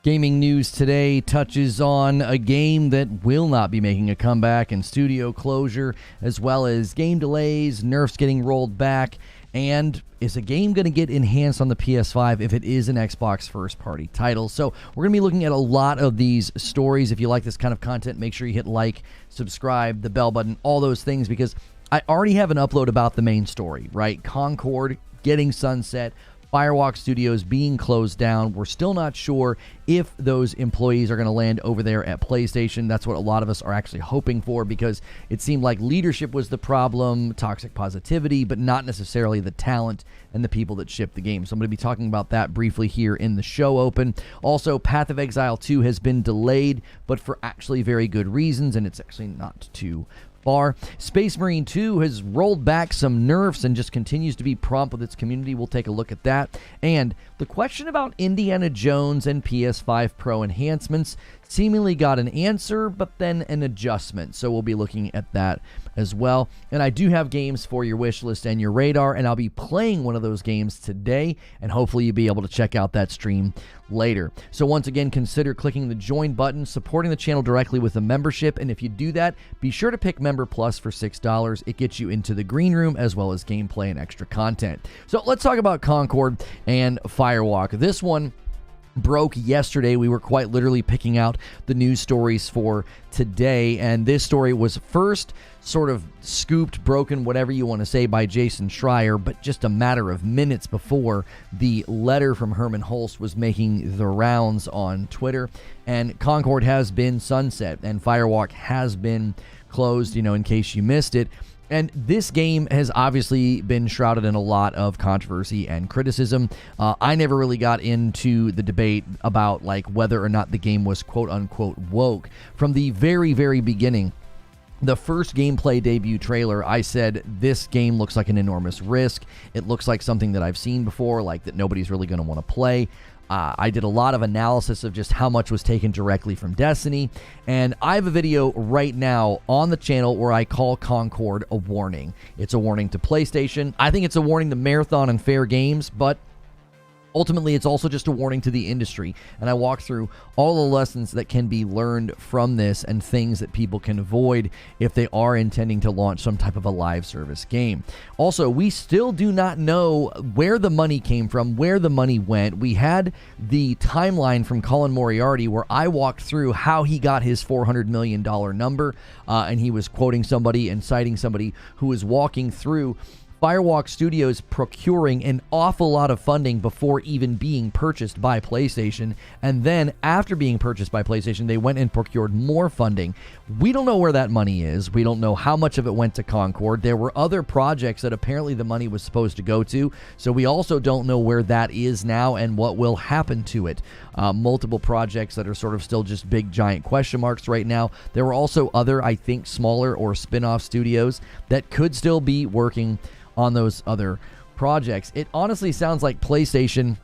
Gaming news today touches on a game that will not be making a comeback and studio closure, as well as game delays, nerfs getting rolled back, and is a game going to get enhanced on the PS5 if it is an Xbox first-party title? So we're going to be looking at a lot of these stories. If you like this kind of content, make sure you hit like, subscribe, the bell button, all those things, because I already have an upload about the main story, right? Concord getting sunset, Firewalk Studios being closed down. We're still not sure if those employees are going to land over there at PlayStation. That's what a lot of us are actually hoping for, because it seemed like leadership was the problem, toxic positivity, but not necessarily the talent and the people that ship the game. So I'm going to be talking about that briefly here in the show open. Also, Path of Exile 2 has been delayed, but for actually very good reasons, and it's actually not too far. Space Marine 2 has rolled back some nerfs and just continues to be prompt with its community. We'll take a look at that. And the question about Indiana Jones and PS5 Pro enhancements seemingly got an answer, but then an adjustment. So we'll be looking at that as well. And I do have games for your wish list and your radar, and I'll be playing one of those games today, and hopefully you'll be able to check out that stream later. So once again, consider clicking the join button, supporting the channel directly with a membership, and if you do that, be sure to pick Member Plus for $6. It gets you into the green room as well as gameplay and extra content. So let's talk about Concord and Firewalk. This one broke yesterday. We were quite literally picking out the news stories for today, and this story was first sort of scooped, broken, whatever you want to say, by Jason Schreier, but just a matter of minutes before the letter from Herman Hulst was making the rounds on Twitter. And Concord has been sunset and Firewalk has been closed, in case you missed it. And this game has obviously been shrouded in a lot of controversy and criticism. I never really got into the debate about whether or not the game was quote-unquote woke. From the very, very beginning, the first gameplay debut trailer, I said, this game looks like an enormous risk. It looks like something that I've seen before, that nobody's really going to want to play. I did a lot of analysis of just how much was taken directly from Destiny, and I have a video right now on the channel where I call Concord a warning. It's a warning to PlayStation. I think it's a warning to Marathon and Fair Games, but ultimately, it's also just a warning to the industry, and I walk through all the lessons that can be learned from this and things that people can avoid if they are intending to launch some type of a live service game. Also, we still do not know where the money came from, where the money went. We had the timeline from Colin Moriarty where I walked through how he got his $400 million number, and he was quoting somebody and citing somebody who was walking through Firewalk Studios procuring an awful lot of funding before even being purchased by PlayStation, and then after being purchased by PlayStation, they went and procured more funding. We don't know where that money is. We don't know how much of it went to Concord. There were other projects that apparently the money was supposed to go to, so we also don't know where that is now and what will happen to it. Multiple projects that are sort of still just big giant question marks right now. There were also other, I think, smaller or spin-off studios that could still be working on those other projects. It honestly sounds like PlayStation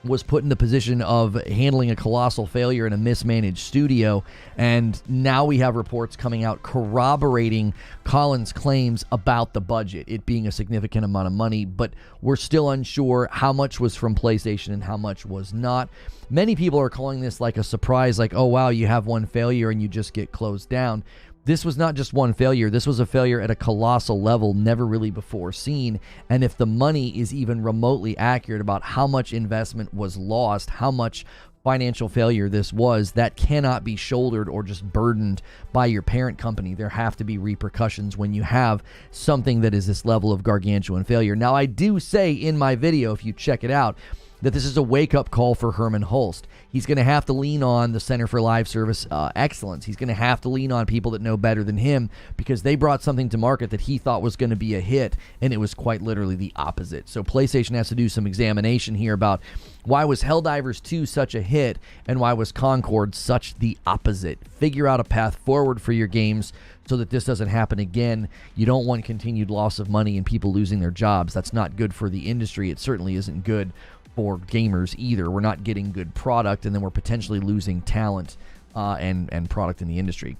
was put in the position of handling a colossal failure in a mismanaged studio, and now we have reports coming out corroborating Colin's claims about the budget, it being a significant amount of money, but we're still unsure how much was from PlayStation and how much was not. Many people are calling this like a surprise, oh wow, you have one failure and you just get closed down. This was not just one failure. This was a failure at a colossal level never really before seen. And if the money is even remotely accurate about how much investment was lost, how much financial failure this was, that cannot be shouldered or just burdened by your parent company. There have to be repercussions when you have something that is this level of gargantuan failure. Now, I do say in my video, if you check it out, that this is a wake-up call for Herman Hulst. He's going to have to lean on the Center for Live Service Excellence. He's going to have to lean on people that know better than him, because they brought something to market that he thought was going to be a hit, and it was quite literally the opposite. So PlayStation has to do some examination here about why was Helldivers 2 such a hit, and why was Concord such the opposite. Figure out a path forward for your games so that this doesn't happen again. You don't want continued loss of money and people losing their jobs. That's not good for the industry. It certainly isn't good for gamers either. We're not getting good product, and then we're potentially losing talent and product in the industry.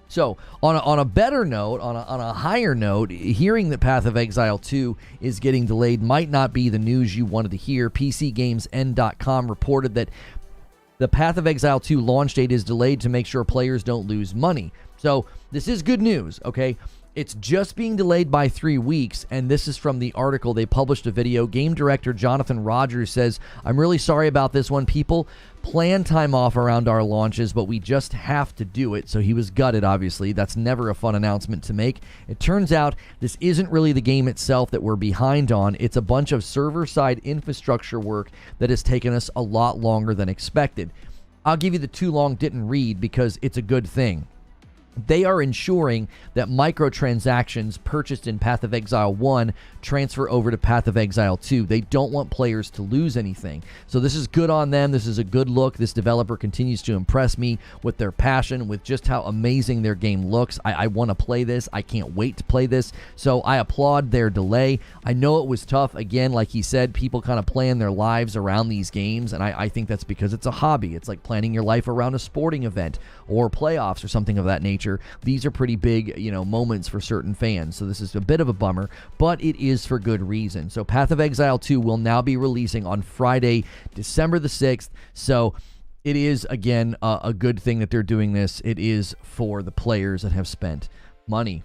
So on a better note, on a higher note, hearing that Path of Exile 2 is getting delayed might not be the news you wanted to hear. PCGamesN.com reported that The Path of Exile 2 launch date is delayed to make sure players don't lose money. So this is good news, okay? It's just being delayed by 3 weeks, and this is from the article. They published a video. Game director Jonathan Rogers says, "I'm really sorry about this one. People plan time off around our launches, but we just have to do it." So he was gutted, obviously. That's never a fun announcement to make. It turns out this isn't really the game itself that we're behind on. It's a bunch of server-side infrastructure work that has taken us a lot longer than expected. I'll give you the too long didn't read because it's a good thing. They are ensuring that microtransactions purchased in Path of Exile 1 transfer over to Path of Exile 2. They don't want players to lose anything. So this is good on them. This is a good look. This developer continues to impress me with their passion, with just how amazing their game looks. I want to play this. I can't wait to play this. So I applaud their delay. I know it was tough. Again, like he said, people kind of plan their lives around these games, and I think that's because it's a hobby. It's like planning your life around a sporting event or playoffs or something of that nature. These are pretty big, moments for certain fans. So this is a bit of a bummer, but it is for good reason. So Path of Exile 2 will now be releasing on Friday, December the 6th. So it is, again, a good thing that they're doing this. It is for the players that have spent money.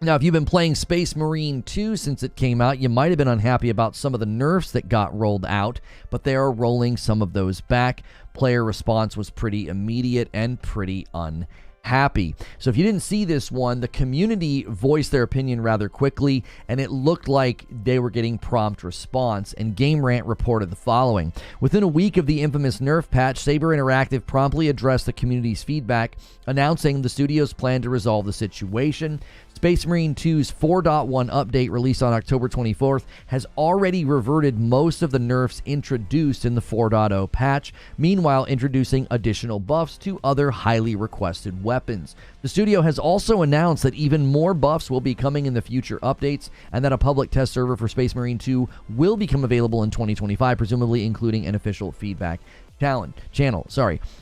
Now, if you've been playing Space Marine 2 since it came out, you might have been unhappy about some of the nerfs that got rolled out, but they are rolling some of those back. Player response was pretty immediate and pretty unhappy. So if you didn't see this one, the community voiced their opinion rather quickly, and it looked like they were getting prompt response, and Game Rant reported the following. Within a week of the infamous nerf patch, Saber Interactive promptly addressed the community's feedback, announcing the studio's plan to resolve the situation. Space Marine 2's 4.1 update, released on October 24th, has already reverted most of the nerfs introduced in the 4.0 patch, meanwhile introducing additional buffs to other highly requested weapons. The studio has also announced that even more buffs will be coming in the future updates, and that a public test server for Space Marine 2 will become available in 2025, presumably including an official feedback channel.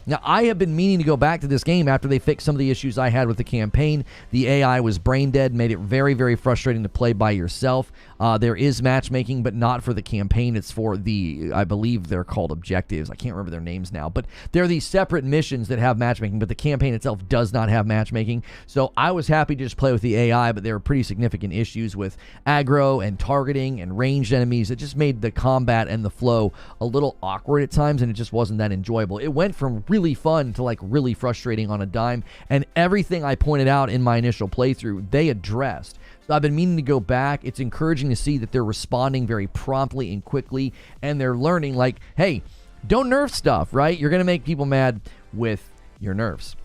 Now, I have been meaning to go back to this game after they fixed some of the issues I had with the campaign. The AI was brain dead, made it very, very frustrating to play by yourself. There is matchmaking, but not for the campaign. It's for the, I believe they're called objectives. I can't remember their names now, but they're these separate missions that have matchmaking, but the campaign itself does not have matchmaking. So I was happy to just play with the AI, but there were pretty significant issues with aggro and targeting and ranged enemies. It just made the combat and the flow a little awkward at times, and it just wasn't that enjoyable. It went from really fun to like really frustrating on a dime, and everything I pointed out in my initial playthrough, they addressed. So I've been meaning to go back. It's encouraging to see that they're responding very promptly and quickly, and they're learning, like, hey, don't nerf stuff, right? You're going to make people mad with your nerfs.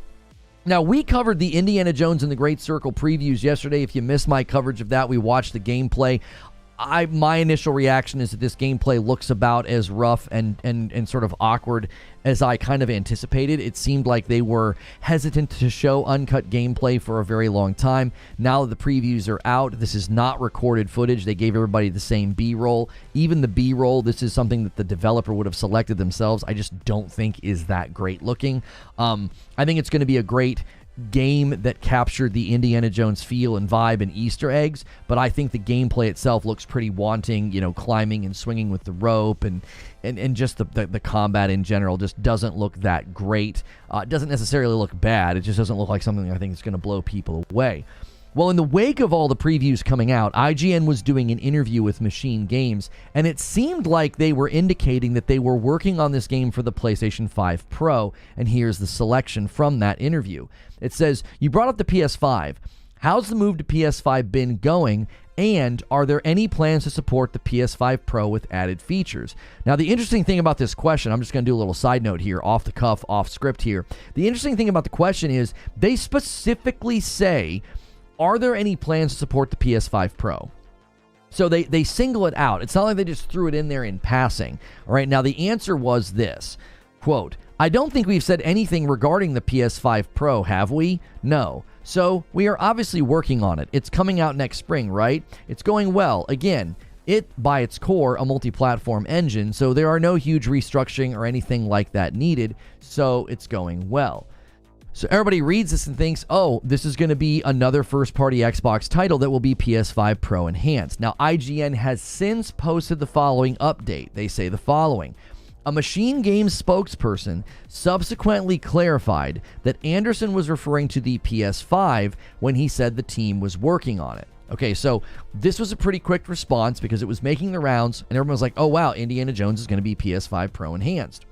Now, we covered the Indiana Jones and the Great Circle previews yesterday. If you missed my coverage of that, we watched the gameplay. My initial reaction is that this gameplay looks about as rough and sort of awkward as I kind of anticipated. It seemed like they were hesitant to show uncut gameplay for a very long time. Now that the previews are out, this is not recorded footage. They gave everybody the same B-roll. Even the B-roll, this is something that the developer would have selected themselves. I just don't think is that great looking. I think it's going to be a great game that captured the Indiana Jones feel and vibe and Easter eggs, but I think the gameplay itself looks pretty wanting, climbing and swinging with the rope, and just the combat in general just doesn't look that great. It doesn't necessarily look bad, it just doesn't look like something I think is going to blow people away. Well, in the wake of all the previews coming out, IGN was doing an interview with Machine Games, and it seemed like they were indicating that they were working on this game for the PlayStation 5 Pro, and here's the selection from that interview. It says, "You brought up the PS5. How's the move to PS5 been going, and are there any plans to support the PS5 Pro with added features?" Now, the interesting thing about this question, I'm just going to do a little side note here, off the cuff, off script here. The interesting thing about the question is they specifically say, are there any plans to support the PS5 Pro? So they single it out. It's not like they just threw it in there in passing. All right, now the answer was this, quote, "I don't think we've said anything regarding the PS5 Pro, have we? No. So we are obviously working on it. It's coming out next spring, right? It's going well. Again, it, by its core, a multi-platform engine, so there are no huge restructuring or anything like that needed, so it's going well." So everybody reads this and thinks, oh, this is going to be another first-party Xbox title that will be PS5 Pro enhanced. Now, IGN has since posted the following update. They say the following. A Machine Games spokesperson subsequently clarified that Anderson was referring to the PS5 when he said the team was working on it. Okay, so this was a pretty quick response because it was making the rounds, and everyone was like, oh wow, Indiana Jones is going to be PS5 Pro enhanced.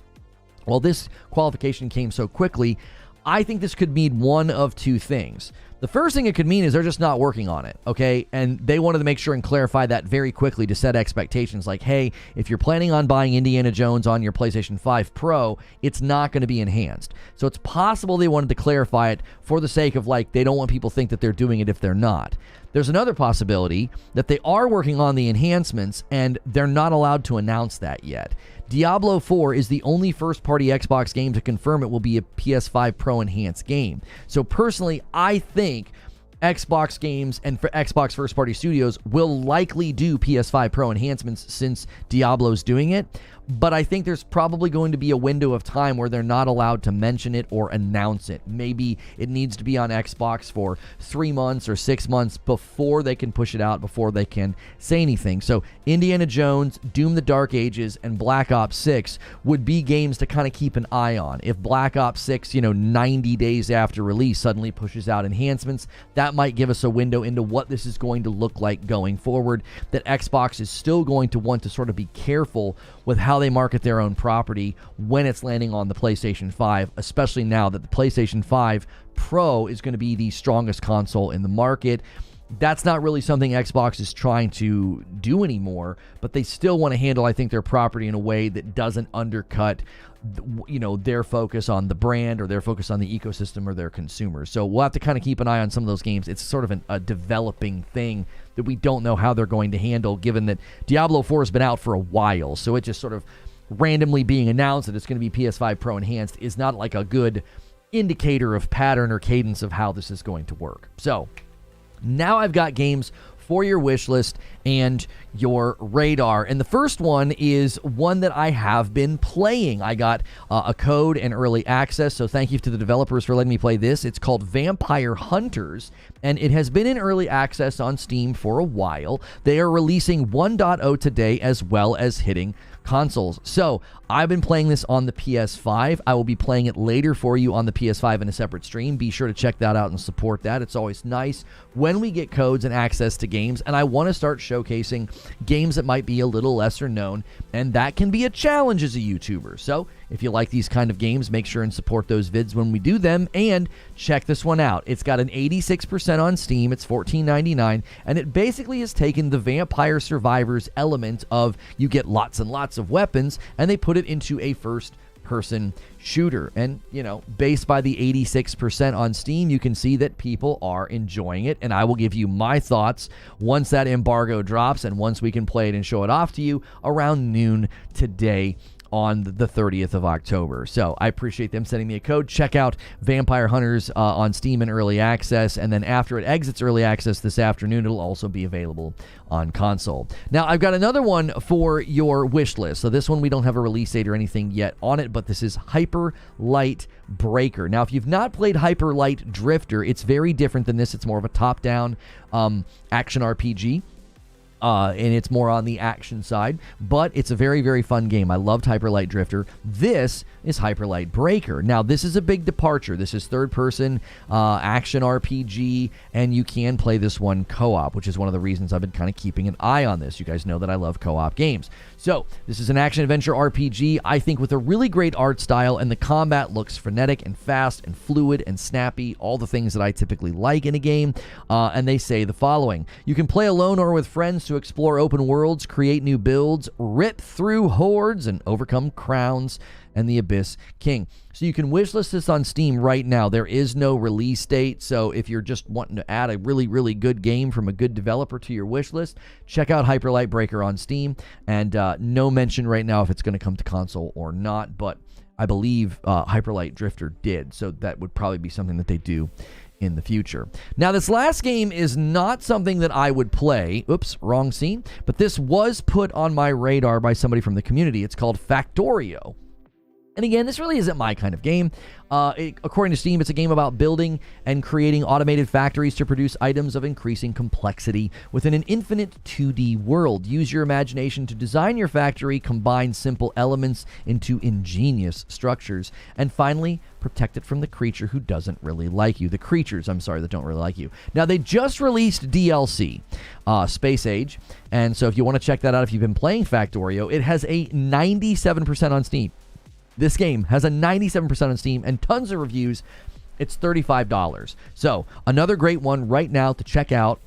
Well, this qualification came so quickly, I think this could mean one of two things. The first thing it could mean is they're just not working on it, okay? And they wanted to make sure and clarify that very quickly to set expectations like, hey, if you're planning on buying Indiana Jones on your PlayStation 5 Pro, it's not going to be enhanced. So it's possible they wanted to clarify it for the sake of, like, they don't want people to think that they're doing it if they're not. There's another possibility that they are working on the enhancements and they're not allowed to announce that yet. Diablo 4 is the only first-party Xbox game to confirm it will be a PS5 Pro enhanced game. So personally, I think Xbox games and for Xbox first-party studios will likely do PS5 Pro enhancements since Diablo's doing it. But I think there's probably going to be a window of time where they're not allowed to mention it or announce it. Maybe it needs to be on Xbox for 3 months or 6 months before they can push it out, before they can say anything. So Indiana Jones, Doom the Dark Ages, and Black Ops 6 would be games to kind of keep an eye on. If Black Ops 6, 90 days after release suddenly pushes out enhancements, that might give us a window into what this is going to look like going forward, that Xbox is still going to want to sort of be careful with how they market their own property when it's landing on the PlayStation 5, especially now that the PlayStation 5 Pro is going to be the strongest console in the market. That's not really something Xbox is trying to do anymore, but they still want to handle, I think, their property in a way that doesn't undercut their focus on the brand or their focus on the ecosystem or their consumers. So we'll have to kind of keep an eye on some of those games. It's sort of a developing thing that we don't know how they're going to handle, given that Diablo 4 has been out for a while. So it just sort of randomly being announced that it's going to be PS5 Pro enhanced is not like a good indicator of pattern or cadence of how this is going to work. So now I've got games for your wish list and your radar. And the first one is one that I have been playing. I got a code and early access, so thank you to the developers for letting me play this. It's called Vampire Hunters, and it has been in early access on Steam for a while. They are releasing 1.0 today as well as hitting consoles. So I've been playing this on the PS5. I will be playing it later for you on the PS5 in a separate stream. Be sure to check that out and support that. It's always nice when we get codes and access to games, and I want to start showcasing games that might be a little lesser known, and that can be a challenge as a YouTuber. So if you like these kind of games, make sure and support those vids when we do them, and check this one out. It's got an 86% on Steam. It's $14.99, and it basically has taken the Vampire Survivors element of you get lots and lots of weapons, and they put it into a first-person shooter. And, based by the 86% on Steam, you can see that people are enjoying it, and I will give you my thoughts once that embargo drops and once we can play it and show it off to you around noon today on the 30th of October. So I appreciate them sending me a code. Check out Vampire Hunters on Steam in early access, and then after it exits early access this afternoon, it'll also be available on console. Now, I've got another one for your wish list. So this one, we don't have a release date or anything yet on it, but this is Hyper Light Breaker. Now, if you've not played Hyper Light Drifter, it's very different than this. It's more of a top-down action RPG. And it's more on the action side, but it's a very, very fun game. I loved Hyper Light Drifter. This is Hyper Light Breaker. Now, this is a big departure. This is third-person action RPG, and you can play this one co-op, which is one of the reasons I've been kind of keeping an eye on this. You guys know that I love co-op games. So, this is an action-adventure RPG, I think, with a really great art style, and the combat looks frenetic and fast and fluid and snappy, all the things that I typically like in a game, and they say the following. You can play alone or with friends to explore open worlds, create new builds, rip through hordes, and overcome crowns and the Abyss King. So you can wishlist this on Steam right now. There is no release date, so if you're just wanting to add a really, really good game from a good developer to your wishlist, check out Hyper Light Breaker on Steam, and no mention right now if it's going to come to console or not, but I believe Hyper Light Drifter did, so that would probably be something that they do in the future. Now, this last game is not something that I would play. Oops, wrong scene. But this was put on my radar by somebody from the community. It's called Factorio. And again, this really isn't my kind of game. According to Steam, it's a game about building and creating automated factories to produce items of increasing complexity within an infinite 2D world. Use your imagination to design your factory, combine simple elements into ingenious structures, and finally, protect it from the creature who doesn't really like you. The creatures, I'm sorry, that don't really like you. Now, they just released DLC, Space Age, and so if you want to check that out, if you've been playing Factorio, it has a 97% on Steam. This game has a 97% on Steam and tons of reviews. It's $35. So, another great one right now to check out.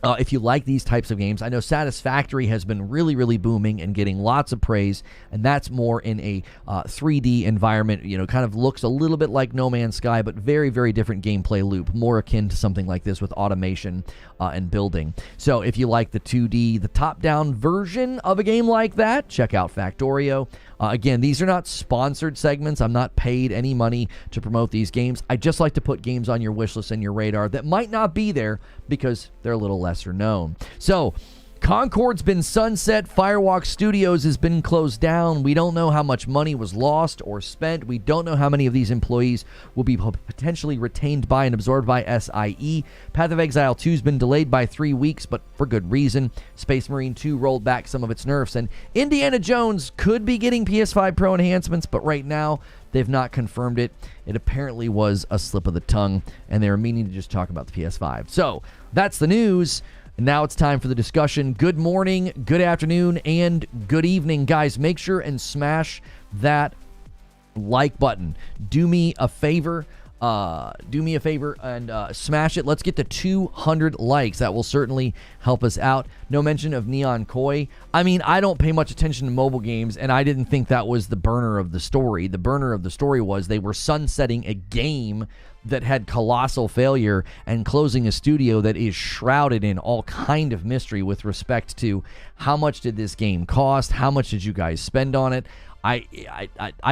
If you like these types of games. I know Satisfactory has been really, really booming and getting lots of praise, and that's more in a 3D environment, kind of looks a little bit like No Man's Sky, but very, very different gameplay loop, more akin to something like this with automation and building. So if you like the 2D, the top-down version of a game like that, check out Factorio. Again, these are not sponsored segments. I'm not paid any money to promote these games. I just like to put games on your wish list and your radar that might not be there because they're a little lesser known. So, Concord's been sunset. Firewalk Studios has been closed down. We don't know how much money was lost or spent. We don't know how many of these employees will be potentially retained by and absorbed by SIE. Path of Exile 2 has been delayed by 3 weeks, but for good reason. Space Marine 2 rolled back some of its nerfs, and Indiana Jones could be getting PS5 Pro enhancements, but right now they've not confirmed it. It apparently was a slip of the tongue, and they were meaning to just talk about the PS5. So, that's the news. Now it's time for the discussion. Good morning, good afternoon, and good evening, guys. Make sure and smash that like button. Do me a favor and smash it. Let's get to 200 likes. That will certainly help us out. No mention of Neon Koi. I mean, I don't pay much attention to mobile games, and I didn't think that was the burner of the story. The burner of the story was they were sunsetting a game that had colossal failure and closing a studio that is shrouded in all kind of mystery with respect to how much did this game cost, how much did you guys spend on it. I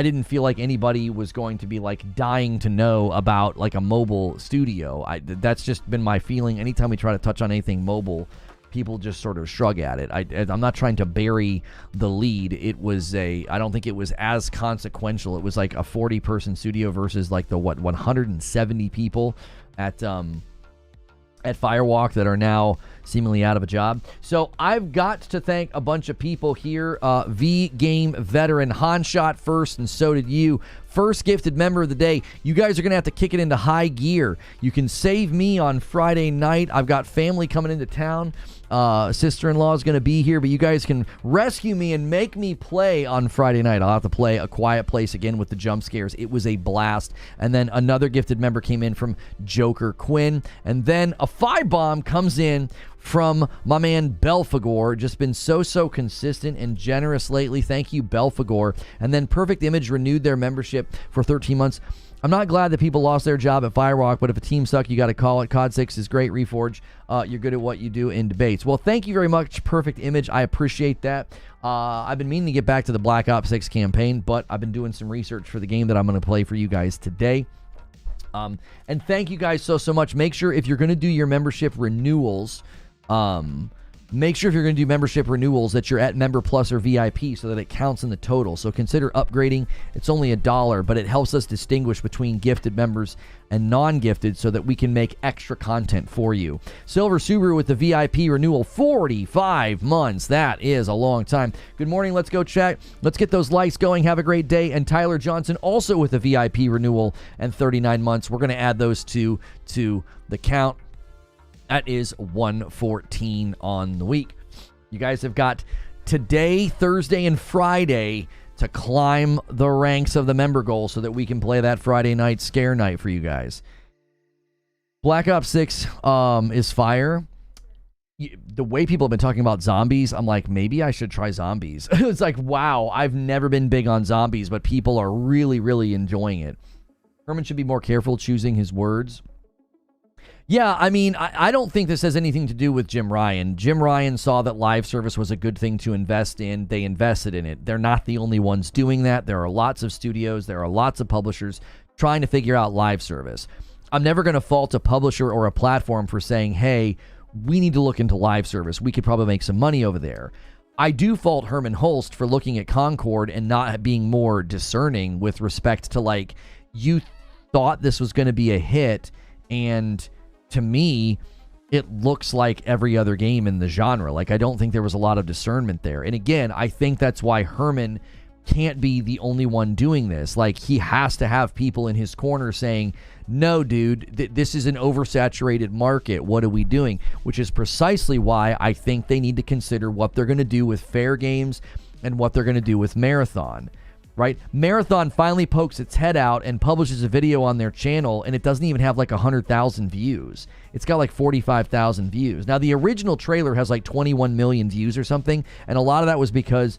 didn't feel like anybody was going to be like dying to know about like a mobile studio. That's just been my feeling. Anytime we try to touch on anything mobile, people just sort of shrug at it. I'm not trying to bury the lead. I don't think it was as consequential. It was like a 40-person studio versus like the 170 people at Firewalk that are now seemingly out of a job. So I've got to thank a bunch of people here. V-Game veteran Hanshot first, and so did you. First gifted member of the day. You guys are going to have to kick it into high gear. You can save me on Friday night. I've got family coming into town. Sister-in-law is going to be here, but you guys can rescue me and make me play on Friday night. I'll have to play A Quiet Place again with the jump scares. It was a blast. And then another gifted member came in from Joker Quinn. And then a 5-bomb comes in from my man Belfagor. Just been so consistent and generous lately. Thank you, Belfagor. And then Perfect Image renewed their membership for 13 months. I'm not glad that people lost their job at Firewalk, but if a team suck, you got to call it. COD 6 is great. Reforge, you're good at what you do in debates. Well, thank you very much, Perfect Image. I appreciate that. I've been meaning to get back to the Black Ops 6 campaign, but I've been doing some research for the game that I'm going to play for you guys today. And thank you guys so much. Make sure if you're going to do your membership renewals, make sure if you're going to do membership renewals that you're at Member Plus or VIP so that it counts in the total. So consider upgrading. It's only $1, but it helps us distinguish between gifted members and non-gifted so that we can make extra content for you. Silver Subaru with the VIP renewal, 45 months. That is a long time. Good morning. Let's go chat. Let's get those likes going. Have a great day. And Tyler Johnson also with a VIP renewal and 39 months. We're going to add those two to the count. That is 114 on the week. You guys have got today, Thursday, and Friday to climb the ranks of the member goal so that we can play that Friday night scare night for you guys. Black Ops 6 is fire. The way people have been talking about zombies, I'm like, maybe I should try zombies. It's like, wow, I've never been big on zombies, but people are really enjoying it. Herman should be more careful choosing his words. Yeah, I mean, I don't think this has anything to do with Jim Ryan. Jim Ryan saw that live service was a good thing to invest in. They invested in it. They're not the only ones doing that. There are lots of studios. There are lots of publishers trying to figure out live service. I'm never going to fault a publisher or a platform for saying, hey, we need to look into live service. We could probably make some money over there. I do fault Herman Holst for looking at Concord and not being more discerning with respect to, like, you thought this was going to be a hit, and to me, it looks like every other game in the genre. Like, I don't think there was a lot of discernment there. And again, I think that's why Herman can't be the only one doing this. Like, he has to have people in his corner saying, no, dude, this is an oversaturated market. What are we doing? Which is precisely why I think they need to consider what they're going to do with Fair Games and what they're going to do with Marathon, right? Marathon finally pokes its head out and publishes a video on their channel, and it doesn't even have like 100,000 views. It's got like 45,000 views. Now, the original trailer has like 21 million views or something, and a lot of that was because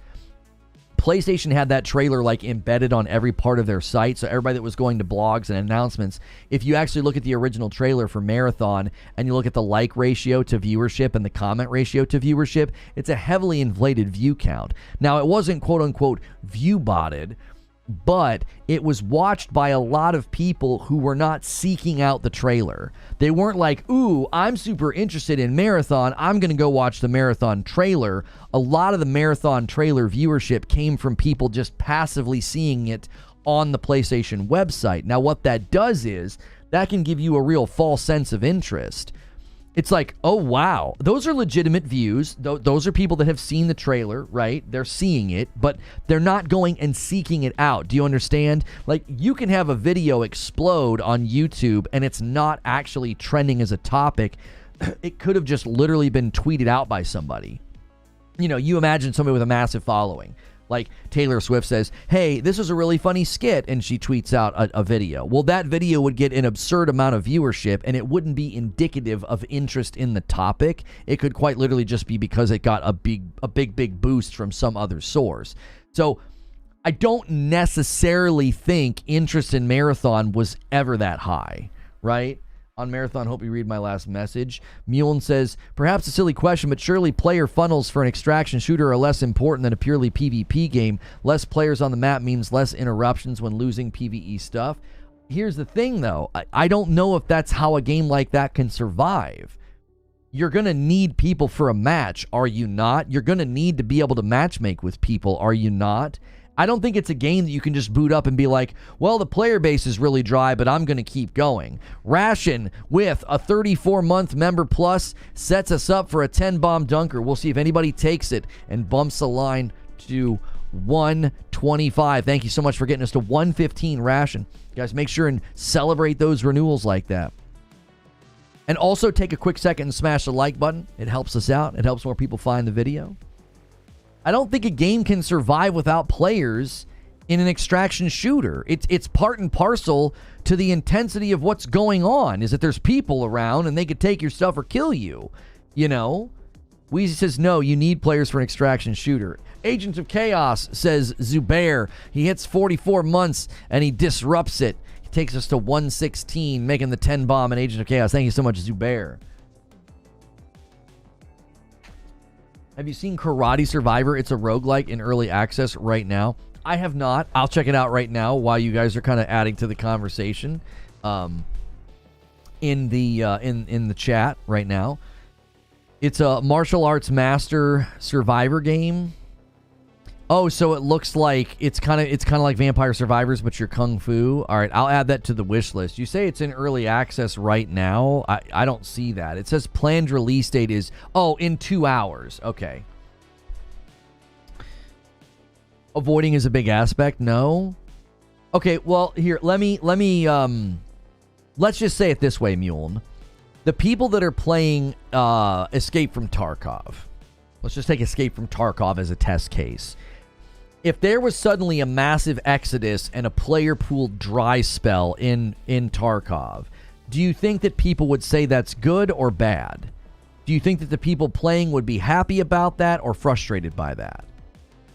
PlayStation had that trailer like embedded on every part of their site, so everybody that was going to blogs and announcements, if you actually look at the original trailer for Marathon and you look at the like ratio to viewership and the comment ratio to viewership, it's a heavily inflated view count. Now, it wasn't quote-unquote view-botted, but it was watched by a lot of people who were not seeking out the trailer. They weren't like, ooh, I'm super interested in Marathon, I'm going to go watch the Marathon trailer. A lot of the Marathon trailer viewership came from people just passively seeing it on the PlayStation website. Now, what that does is, that can give you a real false sense of interest. It's like, oh, wow, those are legitimate views. Those are people that have seen the trailer, right? They're seeing it, but they're not going and seeking it out. Do you understand? Like, you can have a video explode on YouTube and it's not actually trending as a topic. It could have just literally been tweeted out by somebody. You know, you imagine somebody with a massive following. Like Taylor Swift says, hey, this was a really funny skit, and she tweets out a video. Well, that video would get an absurd amount of viewership, and it wouldn't be indicative of interest in the topic. It could quite literally just be because it got a big boost from some other source. So I don't necessarily think interest in Marathon was ever that high, right? On Marathon, hope you read my last message. Mullen says, perhaps a silly question, but surely player funnels for an extraction shooter are less important than a purely PvP game. Less players on the map means less interruptions when losing PvE stuff. Here's the thing, though. I don't know if that's how a game like that can survive. You're going to need people for a match, are you not? You're going to need to be able to matchmake with people, are you not? I don't think it's a game that you can just boot up and be like, well, the player base is really dry, but I'm going to keep going. Ration with a 34-month member plus sets us up for a 10-bomb dunker. We'll see if anybody takes it and bumps the line to 125. Thank you so much for getting us to 115, Ration. You guys, make sure and celebrate those renewals like that. And also take a quick second and smash the like button. It helps us out. It helps more people find the video. I don't think a game can survive without players in an extraction shooter. It's part and parcel to the intensity of what's going on, is that there's people around and they could take your stuff or kill you, you know? Wheezy says, no, you need players for an extraction shooter. Agents of Chaos says, Zubair, he hits 44 months and he disrupts it. He takes us to 116, making the 10 bomb in Agents of Chaos. Thank you so much, Zubair. Have you seen Karate Survivor? It's a roguelike in early access right now. I have not. I'll check it out right now while you guys are kind of adding to the conversation in the chat right now. It's a martial arts master survivor game. Oh, so it looks like it's kind of like Vampire Survivors, but you're kung fu. All right, I'll add that to the wish list. You say it's in early access right now. I don't see that. It says planned release date is in 2 hours. Okay. Avoiding is a big aspect. No. Okay. Well, here let me let's just say it this way, Mullen. The people that are playing Escape from Tarkov. Let's just take Escape from Tarkov as a test case. If there was suddenly a massive exodus and a player pool dry spell in Tarkov, do you think that people would say that's good or bad? Do you think that the people playing would be happy about that or frustrated by that?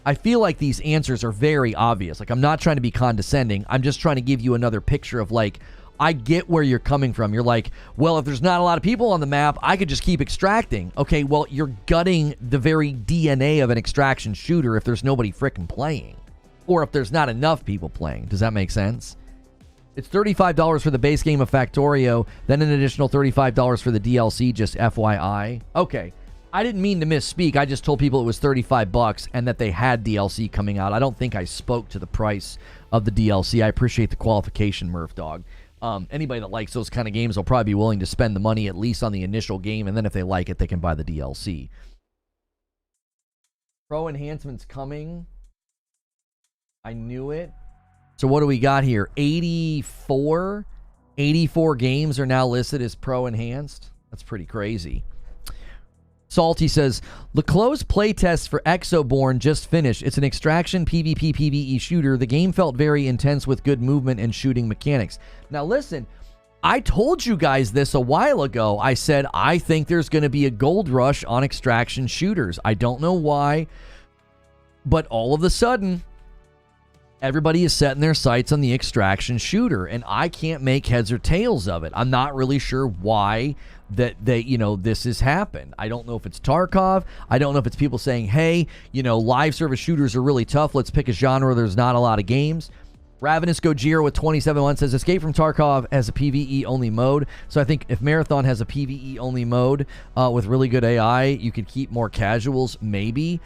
I feel like these answers are very obvious. Like, I'm not trying to be condescending. I'm just trying to give you another picture of, like, I get where you're coming from. You're like, well, if there's not a lot of people on the map, I could just keep extracting. Okay, well, you're gutting the very DNA of an extraction shooter if there's nobody frickin' playing. Or if there's not enough people playing. Does that make sense? It's $35 for the base game of Factorio, then an additional $35 for the DLC, just FYI. Okay, I didn't mean to misspeak. I just told people it was $35 and that they had DLC coming out. I don't think I spoke to the price of the DLC. I appreciate the qualification, Murph Dog. Anybody that likes those kind of games will probably be willing to spend the money at least on the initial game, and then if they like it, they can buy the DLC. Pro enhancements coming. I knew it. So what do we got here? 84 games are now listed as pro enhanced. That's pretty crazy. Salty says, the closed playtest for Exoborn just finished. It's an extraction PvP PvE shooter. The game felt very intense with good movement and shooting mechanics. Now listen, I told you guys this a while ago. I said, I think there's going to be a gold rush on extraction shooters. I don't know why, but all of a sudden, everybody is setting their sights on the extraction shooter, and I can't make heads or tails of it. I'm not really sure why this has happened. I don't know if it's Tarkov. I don't know if it's people saying, hey, live service shooters are really tough. Let's pick a genre where there's not a lot of games. Ravenous Gojira with 27-1 says, Escape from Tarkov has a PvE only mode. So I think if Marathon has a PvE only mode with really good AI, you could keep more casuals, maybe.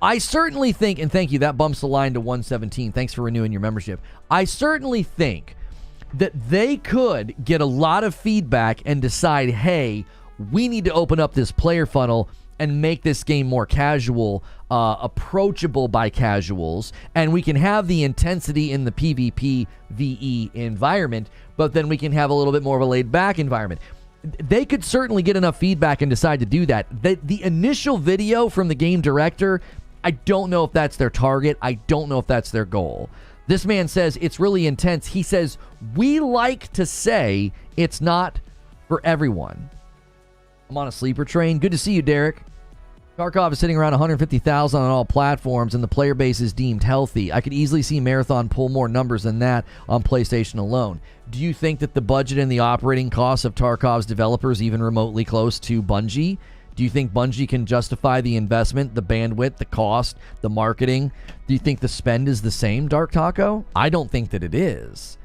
I certainly think, and thank you, that bumps the line to 117. Thanks for renewing your membership. I certainly think that they could get a lot of feedback and decide, hey, we need to open up this player funnel and make this game more casual, approachable by casuals, and we can have the intensity in the PvP VE environment, but then we can have a little bit more of a laid-back environment. They could certainly get enough feedback and decide to do that. The initial video from the game director, I don't know if that's their target. I don't know if that's their goal. This man says it's really intense. He says, we like to say it's not for everyone. I'm on a sleeper train. Good to see you, Derek. Tarkov is sitting around 150,000 on all platforms, and the player base is deemed healthy. I could easily see Marathon pull more numbers than that on PlayStation alone. Do you think that the budget and the operating costs of Tarkov's developers even remotely close to Bungie? Do you think Bungie can justify the investment, the bandwidth, the cost, the marketing? Do you think the spend is the same, Dark Taco? I don't think that it is.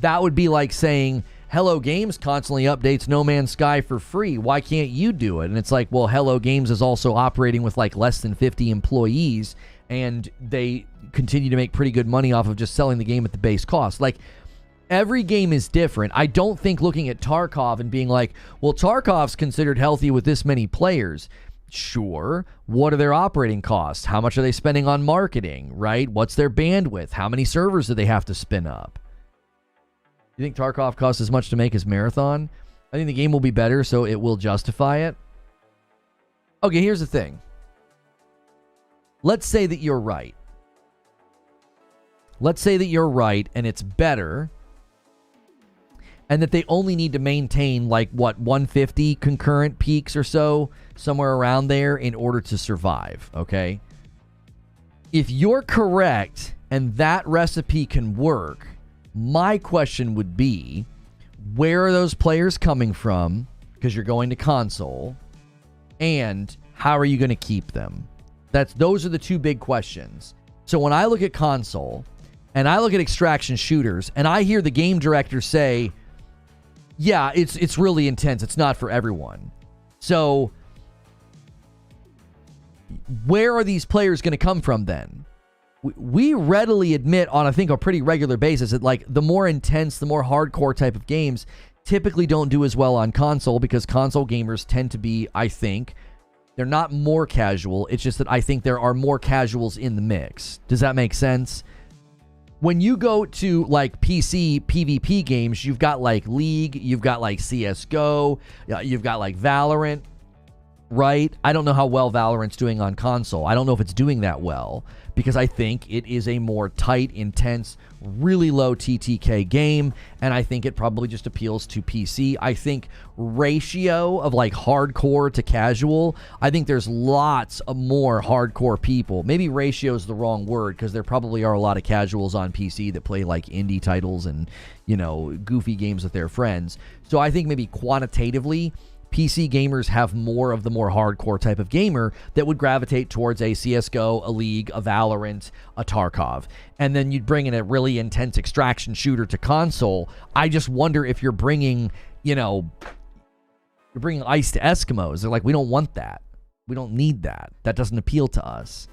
That would be like saying, Hello Games constantly updates No Man's Sky for free. Why can't you do it? And it's like, well, Hello Games is also operating with like less than 50 employees, and they continue to make pretty good money off of just selling the game at the base cost. Like, every game is different. I don't think looking at Tarkov and being like, well, Tarkov's considered healthy with this many players. Sure. What are their operating costs? How much are they spending on marketing, right? What's their bandwidth? How many servers do they have to spin up? You think Tarkov costs as much to make as Marathon? I think the game will be better, so it will justify it. Okay, here's the thing. Let's say that you're right. Let's say that you're right and it's better, and that they only need to maintain, like, what, 150 concurrent peaks or so, somewhere around there, in order to survive, okay? If you're correct and that recipe can work, my question would be, where are those players coming from, because you're going to console, and how are you going to keep them? Those are the two big questions. So when I look at console, and I look at extraction shooters, and I hear the game director say, yeah, it's really intense. It's not for everyone. So where are these players going to come from then? We readily admit on, I think, a pretty regular basis that, like, the more intense, the more hardcore type of games typically don't do as well on console, because console gamers tend to be, I think, they're not more casual. It's just that I think there are more casuals in the mix. Does that make sense? When you go to, like, PC PvP games, you've got, like, League, you've got, like, CSGO, you've got, like, Valorant, right? I don't know how well Valorant's doing on console. I don't know if it's doing that well, because I think it is a more tight, intense, really low TTK game, and I think it probably just appeals to PC. I think ratio of, like, hardcore to casual, I think there's lots of more hardcore people. Maybe ratio is the wrong word, because there probably are a lot of casuals on PC that play, like, indie titles and, goofy games with their friends. So I think maybe quantitatively, PC gamers have more of the more hardcore type of gamer that would gravitate towards a CSGO, a League, a Valorant, a Tarkov. And then you'd bring in a really intense extraction shooter to console. I just wonder if you're bringing, You're bringing ice to Eskimos. They're like, we don't want that. We don't need that. That doesn't appeal to us.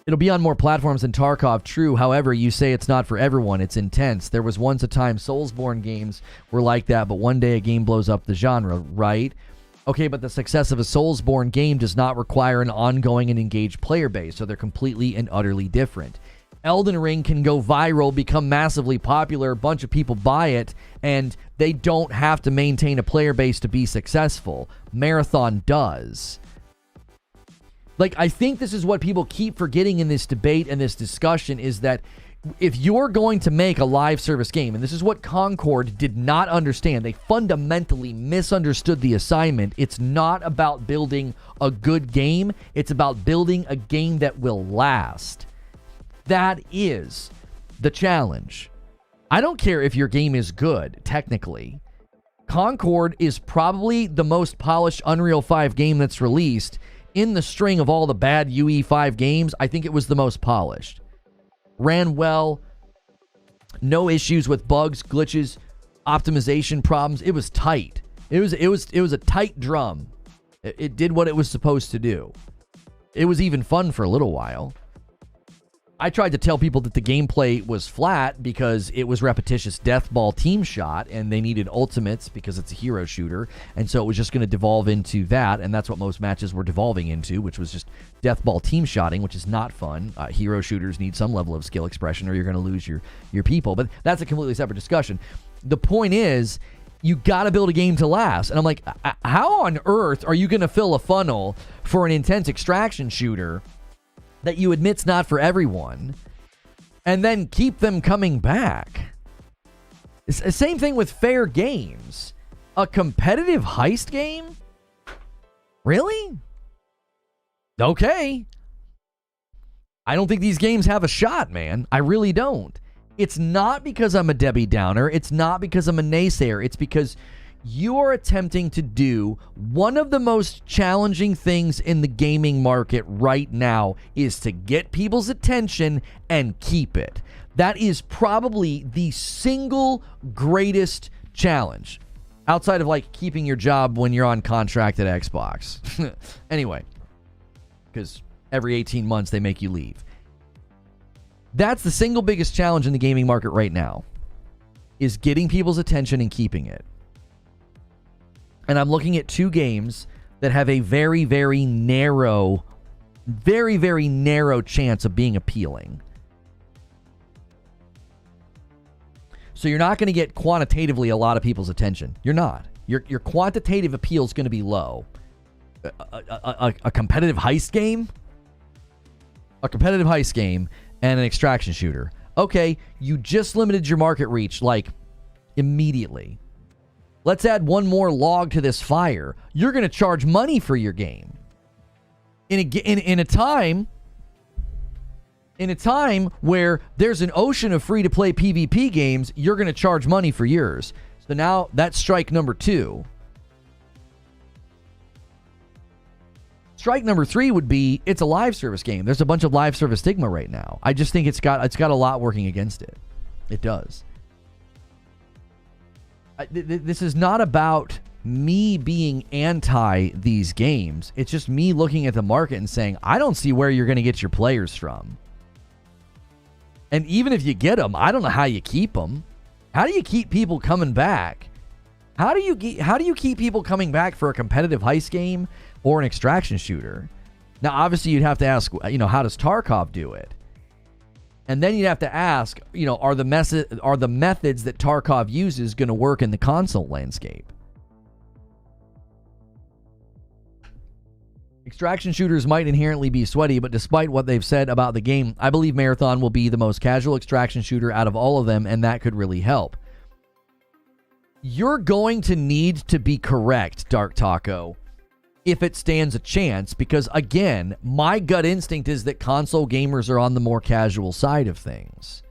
It'll be on more platforms than Tarkov, true. However, you say it's not for everyone. It's intense. There was once a time Soulsborne games were like that, but one day a game blows up the genre, right? Okay, but the success of a Soulsborne game does not require an ongoing and engaged player base, so they're completely and utterly different. Elden Ring can go viral, become massively popular, a bunch of people buy it, and they don't have to maintain a player base to be successful. Marathon does. Like, I think this is what people keep forgetting in this debate and this discussion, is that if you're going to make a live service game, and this is what Concord did not understand, they fundamentally misunderstood the assignment. It's not about building a good game. It's about building a game that will last. That is the challenge. I don't care if your game is good, technically. Concord is probably the most polished Unreal 5 game that's released. In the string of all the bad UE5 games, I think it was the most polished. Ran well. No issues with bugs, glitches, optimization problems. It was tight. It was a tight drum. It did what it was supposed to do. It was even fun for a little while. I tried to tell people that the gameplay was flat because it was repetitious deathball team shot, and they needed ultimates because it's a hero shooter, and so it was just going to devolve into that, and that's what most matches were devolving into, which was just deathball team shotting, which is not fun. Hero shooters need some level of skill expression, or you're going to lose your people, but that's a completely separate discussion. The point is, you got to build a game to last, and I'm like, how on earth are you going to fill a funnel for an intense extraction shooter that you admit's not for everyone, and then keep them coming back? It's the same thing with fair games. A competitive heist game? Really? Okay. I don't think these games have a shot, man. I really don't. It's not because I'm a Debbie Downer. It's not because I'm a naysayer. It's because you are attempting to do one of the most challenging things in the gaming market right now, is to get people's attention and keep it. That is probably the single greatest challenge, outside of like keeping your job when you're on contract at Xbox. Anyway, because every 18 months they make you leave. That's the single biggest challenge in the gaming market right now, is getting people's attention and keeping it. And I'm looking at two games that have a very, very narrow chance of being appealing. So you're not going to get quantitatively a lot of people's attention. You're not. Your quantitative appeal is going to be low. A competitive heist game? A competitive heist game and an extraction shooter. Okay, you just limited your market reach, like, immediately. Let's add one more log to this fire. You're going to charge money for your game. In a time where there's an ocean of free-to-play PvP games, you're going to charge money for yours. So now that's strike number 2. Strike number 3 would be, it's a live service game. There's a bunch of live service stigma right now. I just think it's got a lot working against it. It does. This is not about me being anti these games. It's just me looking at the market and saying, I don't see where you're going to get your players from. And even if you get them, I don't know how you keep them. How do you keep people coming back? How do you keep people coming back for a competitive heist game or an extraction shooter? Now, obviously, you'd have to ask, how does Tarkov do it? And then you'd have to ask, are the methods that Tarkov uses going to work in the console landscape? Extraction shooters might inherently be sweaty, but despite what they've said about the game, I believe Marathon will be the most casual extraction shooter out of all of them, and that could really help. You're going to need to be correct, Dark Taco, if it stands a chance, because again, my gut instinct is that console gamers are on the more casual side of things.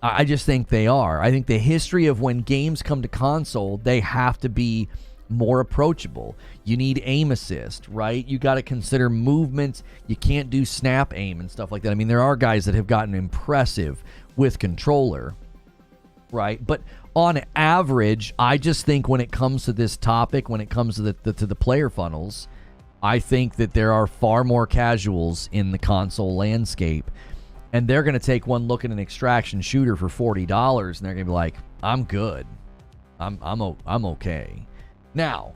I just think they are. I think the history of when games come to console, they have to be more approachable. You need aim assist, right? You got to consider movements. You can't do snap aim and stuff like that. I mean, there are guys that have gotten impressive with controller, right? But on average, I just think when it comes to this topic, when it comes to the player funnels, I think that there are far more casuals in the console landscape, and they're going to take one look at an extraction shooter for $40, and they're going to be like, "I'm good, I'm okay." Now,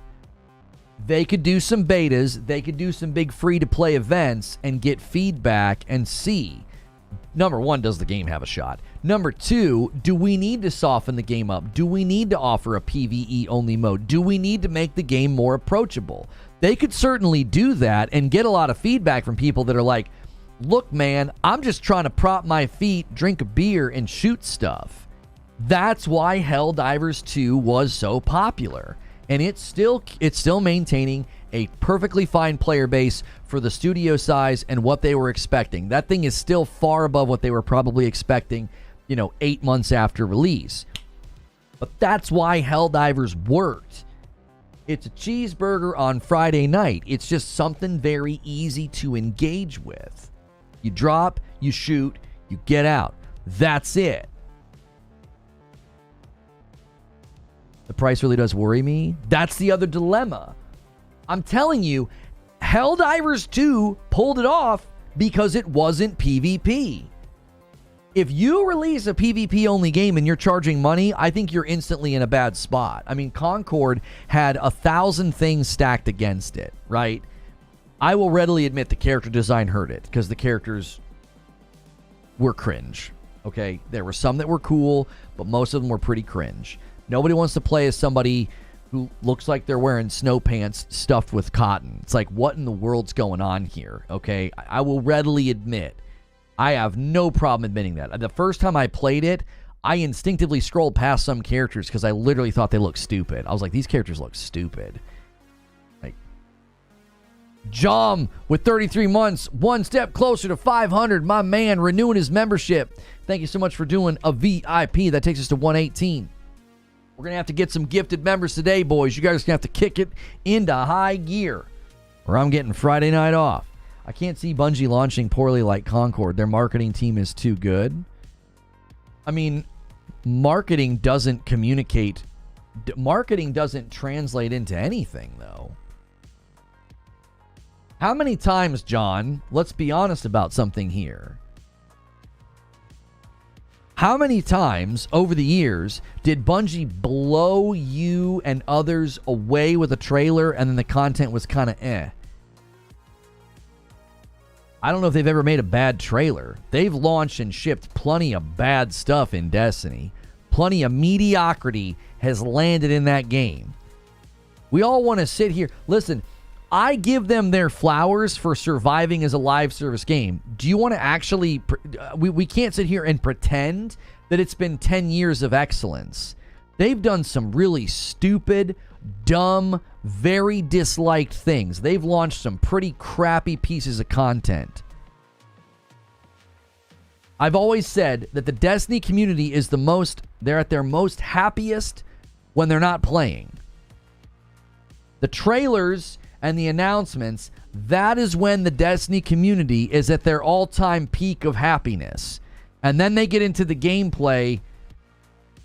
they could do some betas, they could do some big free-to-play events, and get feedback and see. Number one, does the game have a shot? Number two, do we need to soften the game up? Do we need to offer a PvE-only mode? Do we need to make the game more approachable? They could certainly do that and get a lot of feedback from people that are like, look, man, I'm just trying to prop my feet, drink a beer, and shoot stuff. That's why Helldivers 2 was so popular. And it's still maintaining a perfectly fine player base for the studio size and what they were expecting. That thing is still far above what they were probably expecting, 8 months after release. But that's why Helldivers worked. It's a cheeseburger on Friday night. It's just something very easy to engage with. You drop, you shoot, you get out. That's it. The price really does worry me. That's the other dilemma. I'm telling you, Helldivers 2 pulled it off because it wasn't PvP. If you release a PvP-only game and you're charging money, I think you're instantly in a bad spot. I mean, Concord had 1,000 things stacked against it, right? I will readily admit the character design hurt it because the characters were cringe, okay? There were some that were cool, but most of them were pretty cringe. Nobody wants to play as somebody who looks like they're wearing snow pants stuffed with cotton. It's like, what in the world's going on here, okay? I will readily admit, I have no problem admitting that. The first time I played it, I instinctively scrolled past some characters because I literally thought they looked stupid. I was like, these characters look stupid. Like, Jom with 33 months, one step closer to 500. My man renewing his membership. Thank you so much for doing a VIP. That takes us to 118. We're going to have to get some gifted members today, boys. You guys are going to have to kick it into high gear, or I'm getting Friday night off. I can't see Bungie launching poorly like Concord. Their marketing team is too good. I mean, marketing doesn't communicate. Marketing doesn't translate into anything, though. How many times, John, let's be honest about something here. How many times over the years did Bungie blow you and others away with a trailer and then the content was kind of eh? I don't know if they've ever made a bad trailer. They've launched and shipped plenty of bad stuff in Destiny. Plenty of mediocrity has landed in that game. We all want to sit here. Listen, I give them their flowers for surviving as a live service game. Do you want to actually... We can't sit here and pretend that it's been 10 years of excellence. They've done some really stupid, dumb, very disliked things. They've launched some pretty crappy pieces of content. I've always said that the Destiny community is they're at their most happiest when they're not playing. The trailers and the announcements, that is when the Destiny community is at their all-time peak of happiness. And then they get into the gameplay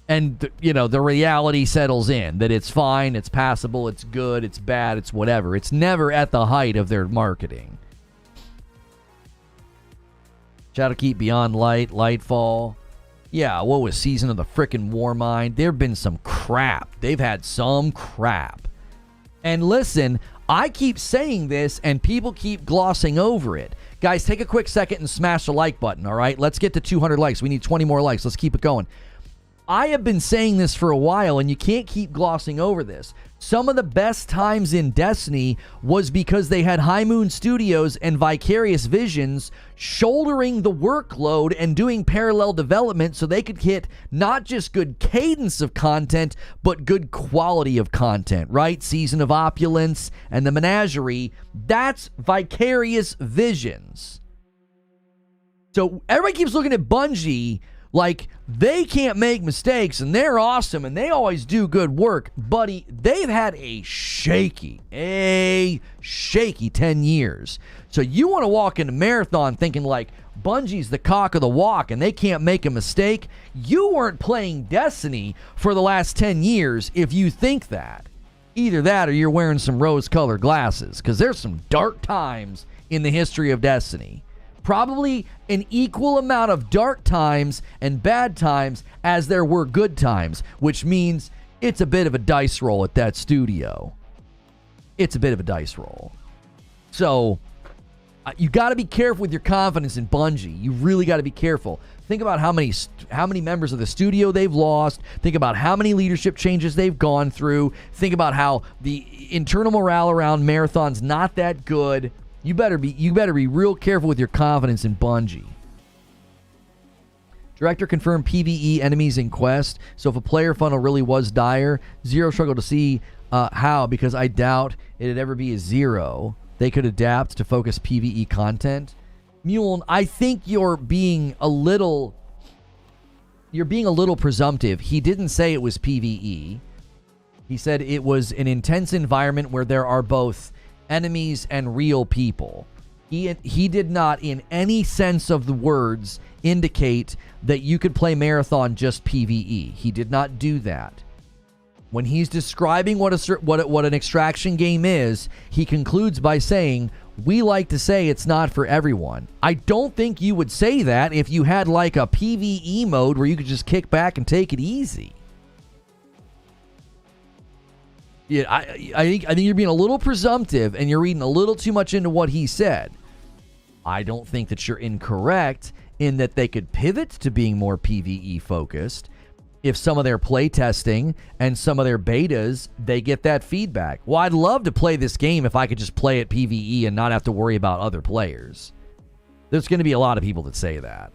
and, the reality settles in. That it's fine, it's passable, it's good, it's bad, it's whatever. It's never at the height of their marketing. Shadowkeep, Beyond Light, Lightfall. Yeah, what was Season of the frickin' Warmind? There have been some crap. They've had some crap. And listen, I keep saying this and people keep glossing over it. Guys, take a quick second and smash the like button, all right? Let's get to 200 likes. We need 20 more likes. Let's keep it going. I have been saying this for a while, and you can't keep glossing over this. Some of the best times in Destiny was because they had High Moon Studios and Vicarious Visions shouldering the workload and doing parallel development so they could hit not just good cadence of content, but good quality of content, right? Season of Opulence and the Menagerie, that's Vicarious Visions. So everybody keeps looking at Bungie Like, they can't make mistakes, and they're awesome, and they always do good work. Buddy, they've had a shaky 10 years. So you want to walk into Marathon thinking like Bungie's the cock of the walk and they can't make a mistake? You weren't playing Destiny for the last 10 years if you think that. Either that or you're wearing some rose-colored glasses, because there's some dark times in the history of Destiny. Probably an equal amount of dark times and bad times as there were good times, which means it's a bit of a dice roll at that studio. It's a bit of a dice roll. So you got to be careful with your confidence in Bungie. You really got to be careful. Think about how many members of the studio they've lost. Think about how many leadership changes they've gone through. Think about how the internal morale around Marathon's not that good. You better be real careful with your confidence in Bungie. Director confirmed PvE enemies in Quest. So if a player funnel really was dire, Zero struggled to see how, because I doubt it'd ever be a Zero. They could adapt to focus PvE content. Mule, I think you're being a little presumptive. He didn't say it was PvE. He said it was an intense environment where there are both enemies and real people. He did not, in any sense of the words, indicate that you could play Marathon just PvE. He did not do that. When he's describing what an extraction game is, he concludes by saying, we like to say it's not for everyone. I don't think you would say that if you had like a PvE mode where you could just kick back and take it easy. Yeah, I think you're being a little presumptive and you're reading a little too much into what he said. I don't think that you're incorrect in that they could pivot to being more PvE focused if some of their playtesting and some of their betas, they get that feedback. Well, I'd love to play this game if I could just play it PvE and not have to worry about other players. There's going to be a lot of people that say that.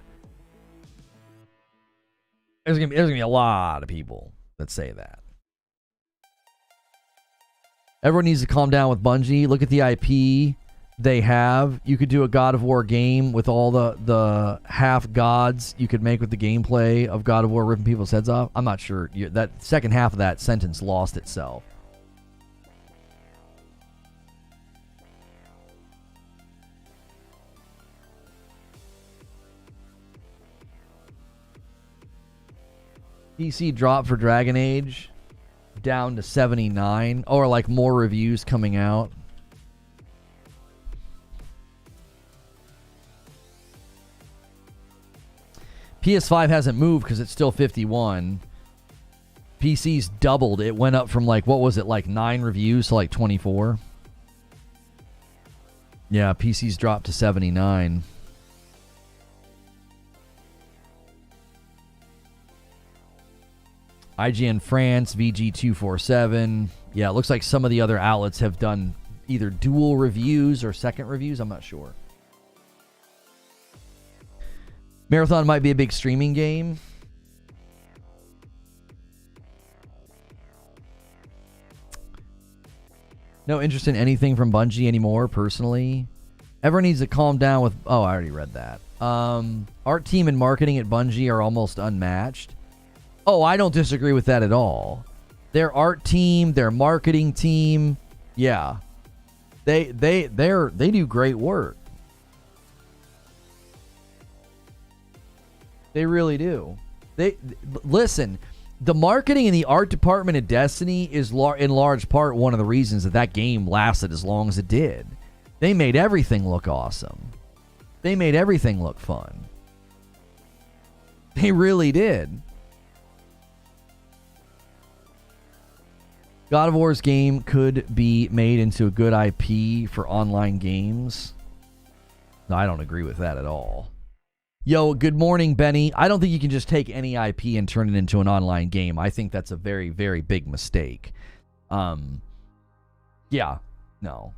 There's going to be a lot of people that say that. Everyone needs to calm down with Bungie. Look at the IP they have. You could do a God of War game with all the half gods you could make with the gameplay of God of War ripping people's heads off. I'm not sure. That second half of that sentence lost itself. PC drop for Dragon Age down to 79, or like more reviews coming out. PS5 hasn't moved because it's still 51. PC's doubled. It went up from like, what was it, like 9 reviews to like 24. Yeah, PC's dropped to 79. IGN France, VG247. Yeah, it looks like some of the other outlets have done either dual reviews or second reviews. I'm not sure. Marathon might be a big streaming game. No interest in anything from Bungie anymore, personally. Everyone needs to calm down with... Oh, I already read that. Art team and marketing at Bungie are almost unmatched. Oh, I don't disagree with that at all. Their art team, their marketing team, yeah. They do great work. They really do. Listen, the marketing and the art department of Destiny is in large part one of the reasons that game lasted as long as it did. They made everything look awesome. They made everything look fun. They really did. God of War's game could be made into a good IP for online games. No, I don't agree with that at all. Yo, good morning, Benny. I don't think you can just take any IP and turn it into an online game. I think that's a very, very big mistake. Yeah, no.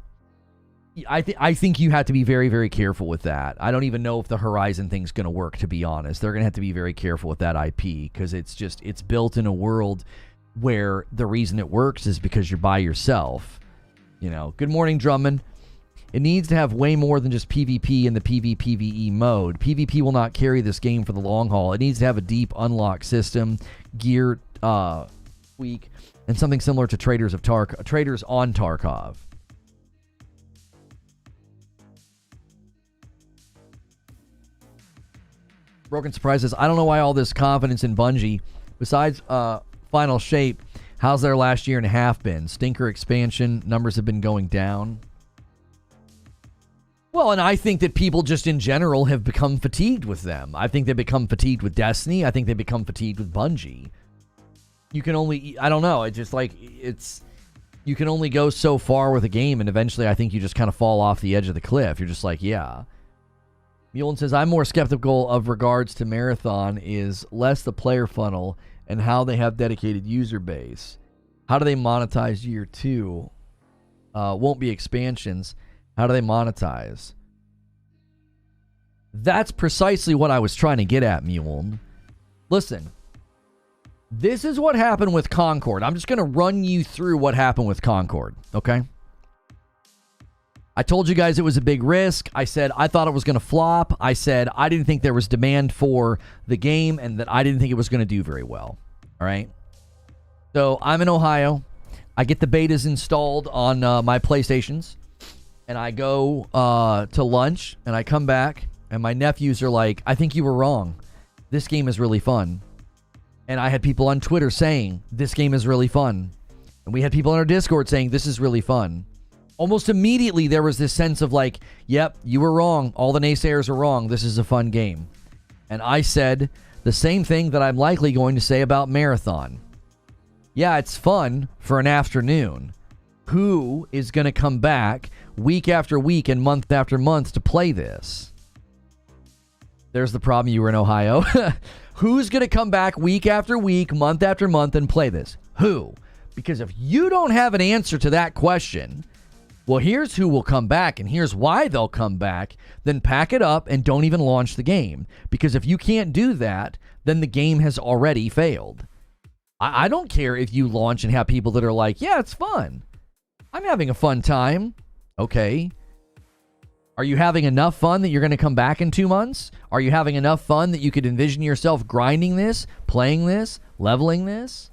I think you have to be very, very careful with that. I don't even know if the Horizon thing's going to work, to be honest. They're going to have to be very careful with that IP because it's built in a world where the reason it works is because you're by yourself. You know, good morning, Drummond. It needs to have way more than just PvP in the PvPvE mode. PvP will not carry this game for the long haul. It needs to have a deep unlock system, gear tweak, and something similar to Traders on Tarkov. Broken Surprises. I don't know why all this confidence in Bungie. Besides Final Shape, how's their last year and a half been? Stinker expansion. Numbers have been going down. Well, and I think that people just in general have become fatigued with them. I think they've become fatigued with Destiny. I think they've become fatigued with Bungie. You can only, I don't know, it's just like, you can only go so far with a game, and eventually I think you just kind of fall off the edge of the cliff. You're just like, yeah. Mullen says, I'm more skeptical of regards to Marathon is less the player funnel and how they have dedicated user base. How do they monetize year 2? Won't be expansions. How do they monetize? That's precisely what I was trying to get at, Mullen. Listen, this is what happened with Concord. I'm just going to run you through what happened with Concord, okay? I told you guys it was a big risk. I said I thought it was going to flop. I said I didn't think there was demand for the game and that I didn't think it was going to do very well, all right? So I'm in Ohio. I get the betas installed on my PlayStations. And I go to lunch, and I come back, and my nephews are like, I think you were wrong. This game is really fun. And I had people on Twitter saying, this game is really fun. And we had people on our Discord saying, this is really fun. Almost immediately, there was this sense of like, yep, you were wrong. All the naysayers are wrong. This is a fun game. And I said the same thing that I'm likely going to say about Marathon. Yeah, it's fun for an afternoon. Who is going to come back week after week and month after month to play this? There's the problem. You were in Ohio. Who's going to come back week after week, month after month and play this? Who? Because if you don't have an answer to that question, well, here's who will come back and here's why they'll come back. Then pack it up and don't even launch the game. Because if you can't do that, then the game has already failed. I don't care if you launch and have people that are like, yeah, it's fun. I'm having a fun time. Okay. Are you having enough fun that you're going to come back in 2 months? Are you having enough fun that you could envision yourself grinding this, playing this, leveling this?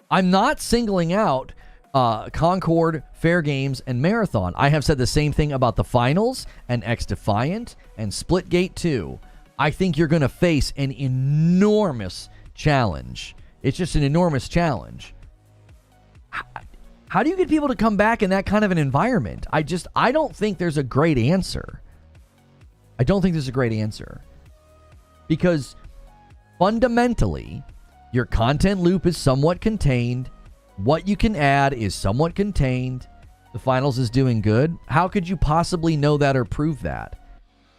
I'm not singling out Concord, Fair Games, and Marathon. I have said the same thing about the Finals and XDefiant and Splitgate 2. I think you're going to face an enormous challenge. It's just an enormous challenge. How do you get people to come back in that kind of an environment? I don't think there's a great answer. I don't think there's a great answer. Because fundamentally, your content loop is somewhat contained. What you can add is somewhat contained. The Finals is doing good. How could you possibly know that or prove that?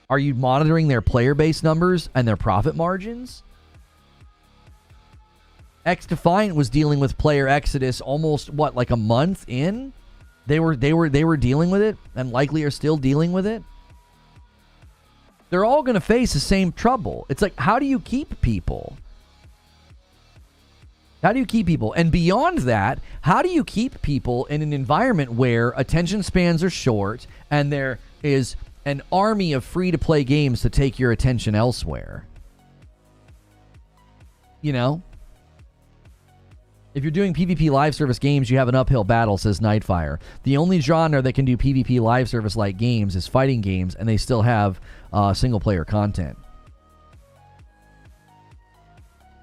Are you monitoring their player base numbers and their profit margins? XDefiant was dealing with player exodus almost like a month in. They were dealing with it and likely are still dealing with it. They're all going to face the same trouble. It's like, how do you keep people? How do you keep people? And beyond that, how do you keep people in an environment where attention spans are short and there is an army of free-to-play games to take your attention elsewhere? You know? If you're doing PvP live service games, you have an uphill battle, says Nightfire. The only genre that can do PvP live service-like games is fighting games, and they still have single-player content.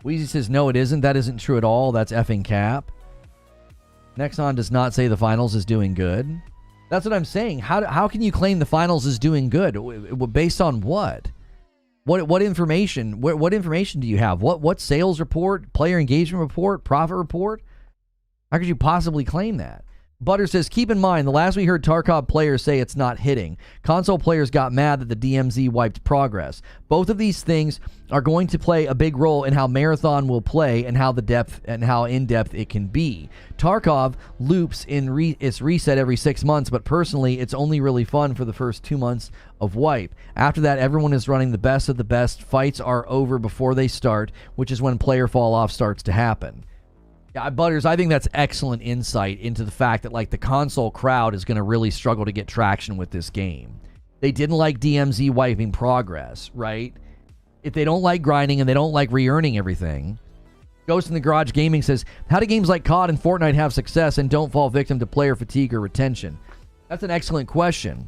Wheezy says, no, it isn't. That isn't true at all. That's effing cap. Nexon does not say the Finals is doing good. That's what I'm saying. How can you claim the Finals is doing good? Based on what? What information? What information do you have? What sales report, player engagement report, profit report? How could you possibly claim that? Butter says, keep in mind, the last we heard Tarkov players say it's not hitting. Console players got mad that the DMZ wiped progress. Both of these things are going to play a big role in how Marathon will play and how in-depth it can be. Tarkov loops its reset every 6 months, but personally, it's only really fun for the first 2 months of wipe. After that, everyone is running the best of the best. Fights are over before they start, which is when player fall-off starts to happen. Yeah, Butters, I think that's excellent insight into the fact that, like, the console crowd is going to really struggle to get traction with this game. They didn't like DMZ wiping progress, right? If they don't like grinding and they don't like re-earning everything. Ghost in the Garage Gaming says, how do games like COD and Fortnite have success and don't fall victim to player fatigue or retention? That's an excellent question.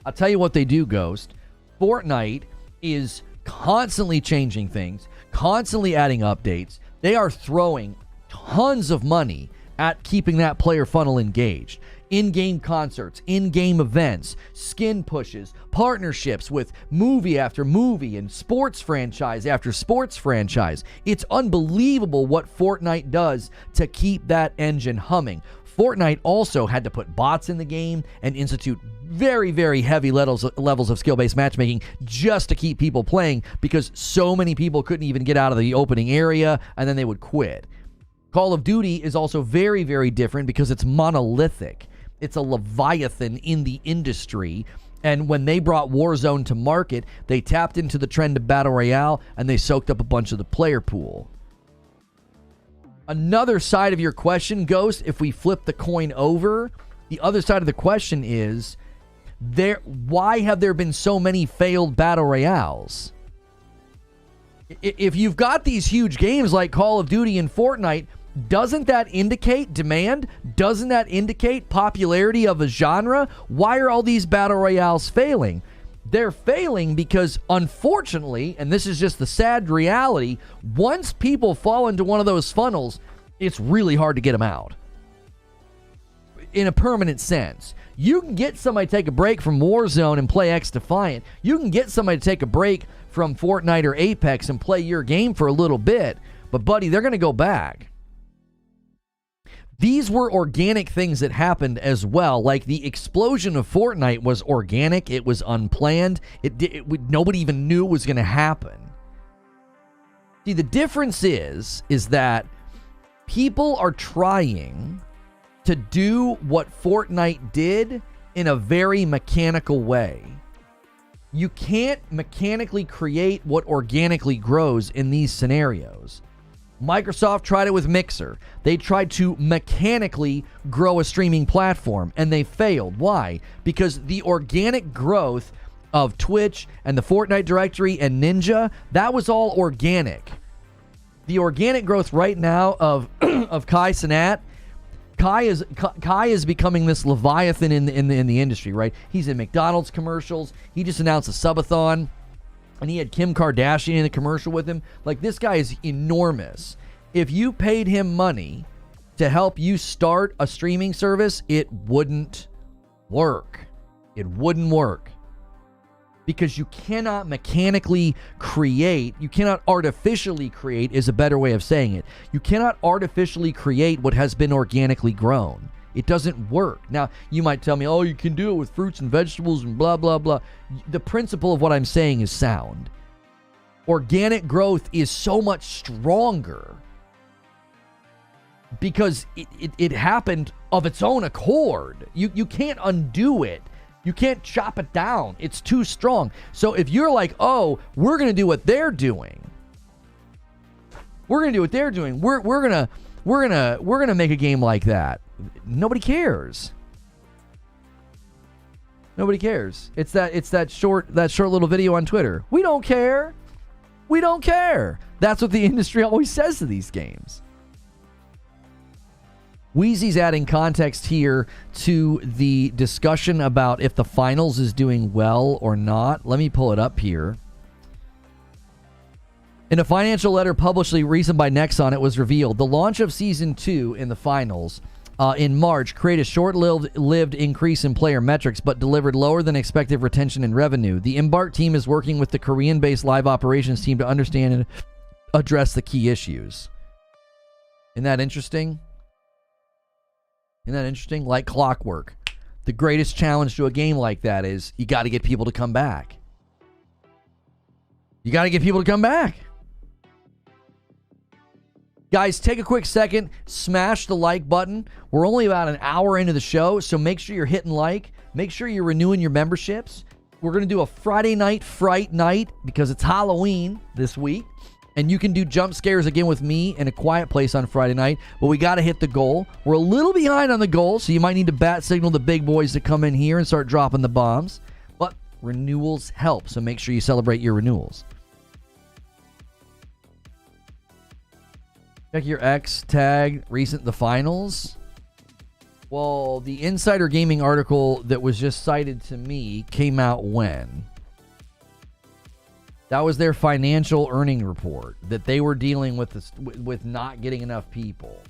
I'll tell you what they do, Ghost. Fortnite is constantly changing things, constantly adding updates. They are throwing tons of money at keeping that player funnel engaged. In-game concerts, in-game events, skin pushes, partnerships with movie after movie and sports franchise after sports franchise. It's unbelievable what Fortnite does to keep that engine humming. Fortnite also had to put bots in the game and institute very, very heavy levels of skill-based matchmaking just to keep people playing because so many people couldn't even get out of the opening area and then they would quit. Call of Duty is also very, very different because it's monolithic. It's a leviathan in the industry. And when they brought Warzone to market, they tapped into the trend of Battle Royale and they soaked up a bunch of the player pool. Another side of your question, Ghost, if we flip the coin over, the other side of the question is, why have there been so many failed Battle Royales? If you've got these huge games like Call of Duty and Fortnite, doesn't that indicate demand? Doesn't that indicate popularity of a genre? Why are all these Battle Royales failing? They're failing because, unfortunately, and this is just the sad reality, once people fall into one of those funnels, it's really hard to get them out. In a permanent sense. You can get somebody to take a break from Warzone and play XDefiant. You can get somebody to take a break from Fortnite or Apex and play your game for a little bit. But, buddy, they're going to go back. These were organic things that happened as well. Like the explosion of Fortnite was organic. It was unplanned. Nobody even knew it was going to happen. See, the difference is that people are trying to do what Fortnite did in a very mechanical way. You can't mechanically create what organically grows in these scenarios. Microsoft tried it with Mixer. They tried to mechanically grow a streaming platform, and they failed. Why? Because the organic growth of Twitch and the Fortnite directory and Ninja, that was all organic. The organic growth right now of Kai Cenat, Kai is becoming this leviathan in the industry, right? He's in McDonald's commercials. He just announced a subathon. And he had Kim Kardashian in a commercial with him. Like, this guy is enormous. If you paid him money to help you start a streaming service, it wouldn't work. It wouldn't work. Because you cannot mechanically create, you cannot artificially create, is a better way of saying it. You cannot artificially create what has been organically grown. It doesn't work. Now, you might tell me, oh, you can do it with fruits and vegetables and blah, blah, blah. The principle of what I'm saying is sound. Organic growth is so much stronger because it happened of its own accord. You can't undo it. You can't chop it down. It's too strong. So if you're like, oh, we're going to do what they're doing. We're going to do what they're doing. We're going to make a game like that. Nobody cares. Nobody cares. It's that short little video on Twitter. We don't care. We don't care. That's what the industry always says to these games. Wheezy's adding context here to the discussion about if the finals is doing well or not. Let me pull it up here. In a financial letter published recently by Nexon, it was revealed the launch of Season 2 in the finals in March created a short-lived increase in player metrics, but delivered lower than expected retention and revenue. The Embark team is working with the Korean-based live operations team to understand and address the key issues. Isn't that interesting? Isn't that interesting? Like clockwork. The greatest challenge to a game like that is you got to get people to come back. You got to get people to come back. Guys, take a quick second, smash the like button. We're only about an hour into the show, so make sure you're hitting like. Make sure you're renewing your memberships. We're going to do a Friday night Fright Night because it's Halloween this week. And you can do jump scares again with me in A Quiet Place on Friday night, but we got to hit the goal. We're a little behind on the goal, so you might need to bat signal the big boys to come in here and start dropping the bombs. But renewals help, so make sure you celebrate your renewals. Check your X tag recent the finals. Well, the Insider Gaming article that was just cited to me came out when? That was their financial earning report that they were dealing with with not getting enough people.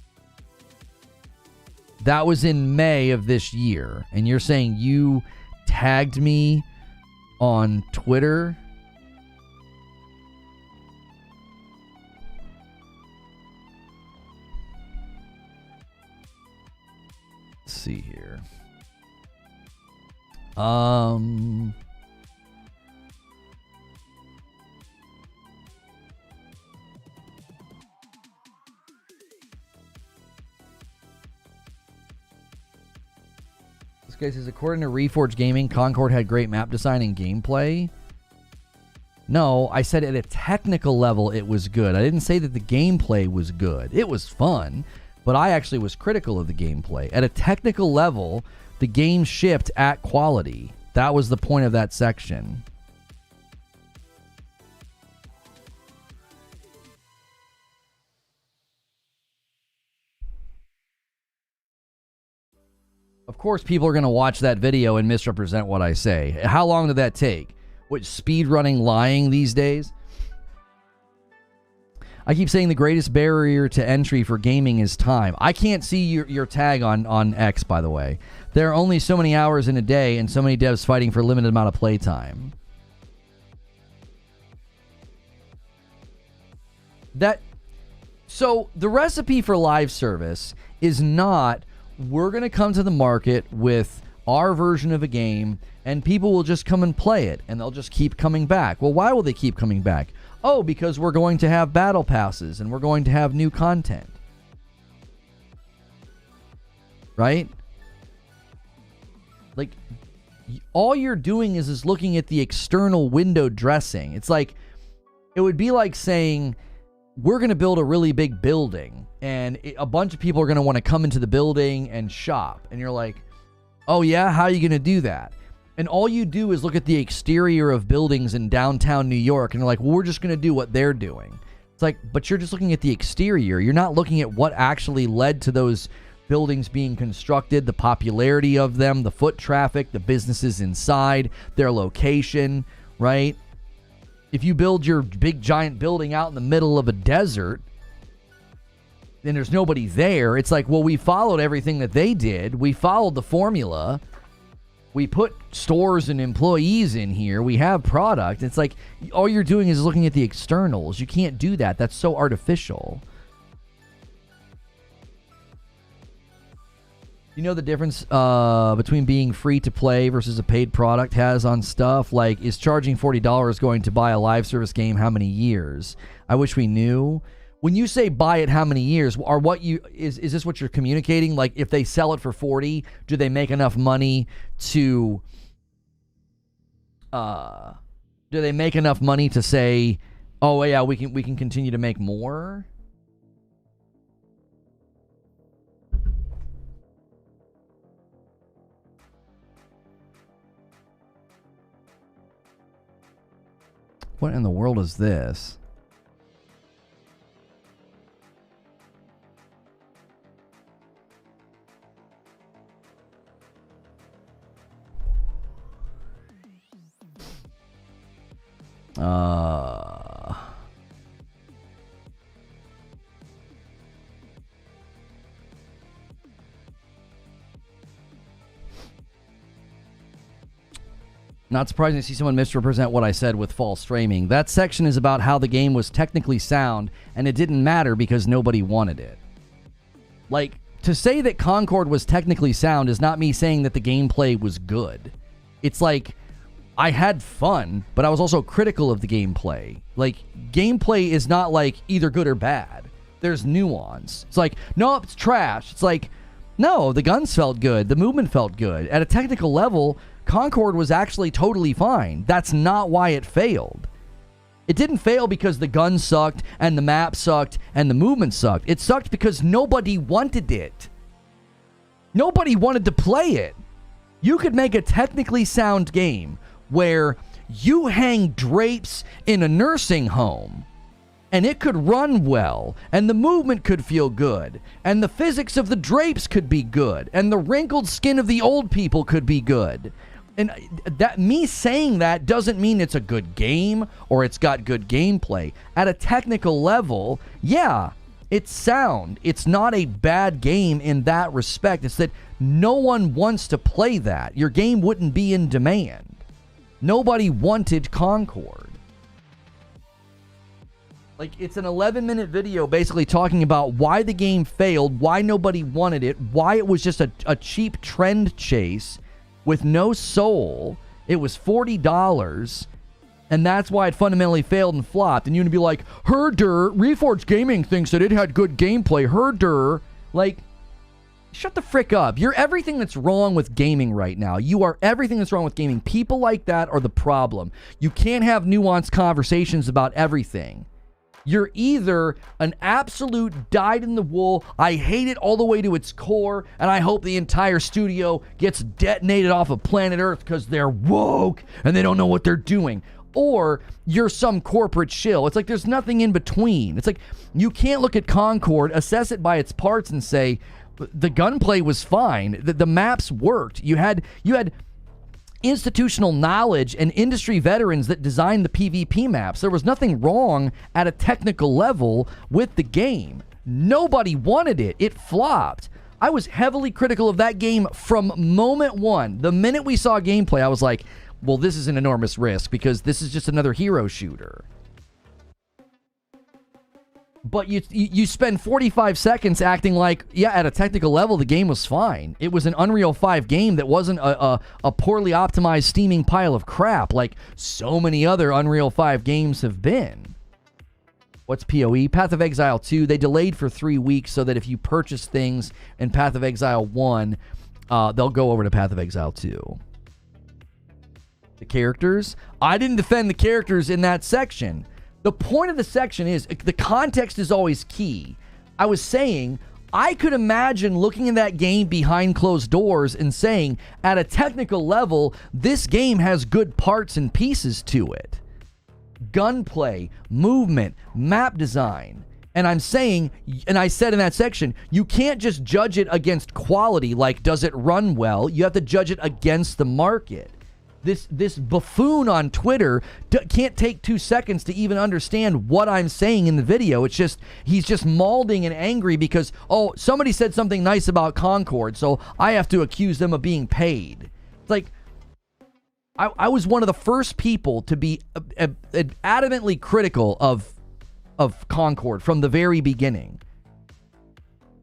That was in May of this year. And you're saying you tagged me on Twitter? Let's see here. This guy says, according to Reforge Gaming, Concord had great map design and gameplay. No, I said at a technical level it was good. I didn't say that the gameplay was good. It was fun, but I actually was critical of the gameplay. At a technical level, the game shipped at quality. That was the point of that section. Of course, people are going to watch that video and misrepresent what I say. How long did that take? What, speedrunning lying these days? I keep saying the greatest barrier to entry for gaming is time. I can't see your tag on X, by the way. There are only so many hours in a day and so many devs fighting for a limited amount of playtime. So the recipe for live service is not, we're going to come to the market with our version of a game and people will just come and play it and they'll just keep coming back. Well, why will they keep coming back? Oh, because we're going to have battle passes and we're going to have new content. Right? Like, all you're doing is looking at the external window dressing. It's like, it would be like saying, we're going to build a really big building and a bunch of people are going to want to come into the building and shop. And you're like, oh yeah, how are you going to do that? And all you do is look at the exterior of buildings in downtown New York and you're like, well, we're just going to do what they're doing. It's like, but you're just looking at the exterior. You're not looking at what actually led to those buildings being constructed, the popularity of them, the foot traffic, the businesses inside, their location, right? If you build your big giant building out in the middle of a desert, then there's nobody there. It's like, well, we followed everything that they did. We followed the formula. We put stores and employees in here. We have product. It's like, all you're doing is looking at the externals. You can't do that. That's so artificial. You know the difference between being free to play versus a paid product has on stuff? Like, is charging $40 going to buy a live service game how many years? I wish we knew. When you say buy it how many years, are what you is this what you're communicating? Like, if they sell it for 40, do they make enough money to do they make enough money to say, oh yeah, we can continue to make more? What in the world is this? Not surprising to see someone misrepresent what I said with false framing. That section is about how the game was technically sound, and it didn't matter because nobody wanted it. Like, to say that Concord was technically sound is not me saying that the gameplay was good. It's like, I had fun, but I was also critical of the gameplay. Like, gameplay is not like either good or bad. There's nuance. It's like, no, it's trash. It's like, no, the guns felt good. The movement felt good. At a technical level, Concord was actually totally fine. That's not why it failed. It didn't fail because the gun sucked and the map sucked and the movement sucked. It sucked because nobody wanted it. Nobody wanted to play it. You could make a technically sound game where you hang drapes in a nursing home and it could run well and the movement could feel good and the physics of the drapes could be good and the wrinkled skin of the old people could be good. And that, me saying that doesn't mean it's a good game or it's got good gameplay. At a technical level, yeah, it's sound. It's not a bad game in that respect. It's that no one wants to play that. Your game wouldn't be in demand. Nobody wanted Concord. Like, it's an 11-minute video basically talking about why the game failed, why nobody wanted it, why it was just a cheap trend chase with no soul. It was $40, and that's why it fundamentally failed and flopped. And you're gonna be like, herder, Reforge Gaming thinks that it had good gameplay. Herder, like, shut the frick up. You're everything that's wrong with gaming right now. You are everything that's wrong with gaming. People like that are the problem. You can't have nuanced conversations about everything. You're either an absolute dyed-in-the-wool, I hate it all the way to its core, and I hope the entire studio gets detonated off of planet Earth because they're woke and they don't know what they're doing. Or you're some corporate shill. It's like there's nothing in between. It's like you can't look at Concord, assess it by its parts, and say the gunplay was fine. The maps worked. You had institutional knowledge and industry veterans that designed the PvP maps. There was nothing wrong at a technical level with the game. Nobody wanted it. It flopped. I was heavily critical of that game from moment one. The minute we saw gameplay, I was like, well, this is an enormous risk because this is just another hero shooter. But you spend 45 seconds acting like, yeah, at a technical level, the game was fine. It was an Unreal 5 game that wasn't a poorly optimized steaming pile of crap like so many other Unreal 5 games have been. What's POE? Path of Exile 2. They delayed for 3 weeks so that if you purchase things in Path of Exile 1, they'll go over to Path of Exile 2. The characters? I didn't defend the characters in that section. The point of the section is, the context is always key. I was saying, I could imagine looking at that game behind closed doors and saying, at a technical level, this game has good parts and pieces to it. Gunplay, movement, map design. And I'm saying, and I said in that section, you can't just judge it against quality, like does it run well? You have to judge it against the market. This buffoon on Twitter can't take 2 seconds to even understand what I'm saying in the video. It's just, he's just mauling and angry because, oh, somebody said something nice about Concord, so I have to accuse them of being paid. It's like, I was one of the first people to be adamantly critical of Concord from the very beginning.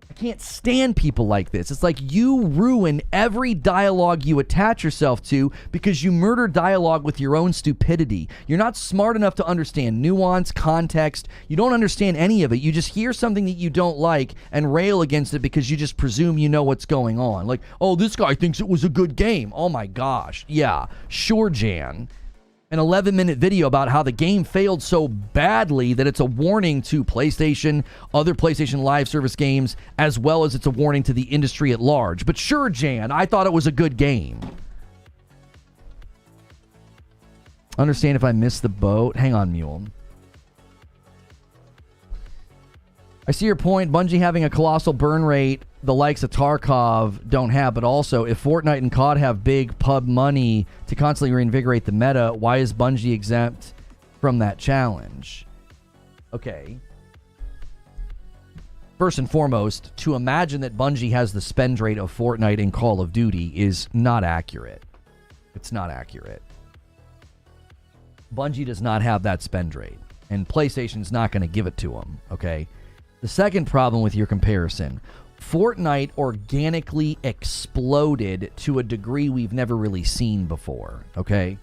I can't stand people like this. It's like you ruin every dialogue you attach yourself to because you murder dialogue with your own stupidity. You're not smart enough to understand nuance, context. You don't understand any of it. You just hear something that you don't like and rail against it because you just presume you know what's going on. Like, oh, this guy thinks it was a good game. Oh my gosh. Yeah, sure, Jan. An 11-minute video about how the game failed so badly that it's a warning to PlayStation, other PlayStation Live service games, as well as it's a warning to the industry at large. But sure, Jan, I thought it was a good game. Understand if I missed the boat. Hang on, Mule. I see your point. Bungie having a colossal burn rate the likes of Tarkov don't have, but also if Fortnite and COD have big pub money to constantly reinvigorate the meta, why is Bungie exempt from that challenge? Okay. First and foremost, to imagine that Bungie has the spend rate of Fortnite and Call of Duty is not accurate. It's not accurate. Bungie does not have that spend rate, and PlayStation's not going to give it to them, okay? The second problem with your comparison, Fortnite organically exploded to a degree we've never really seen before, okay?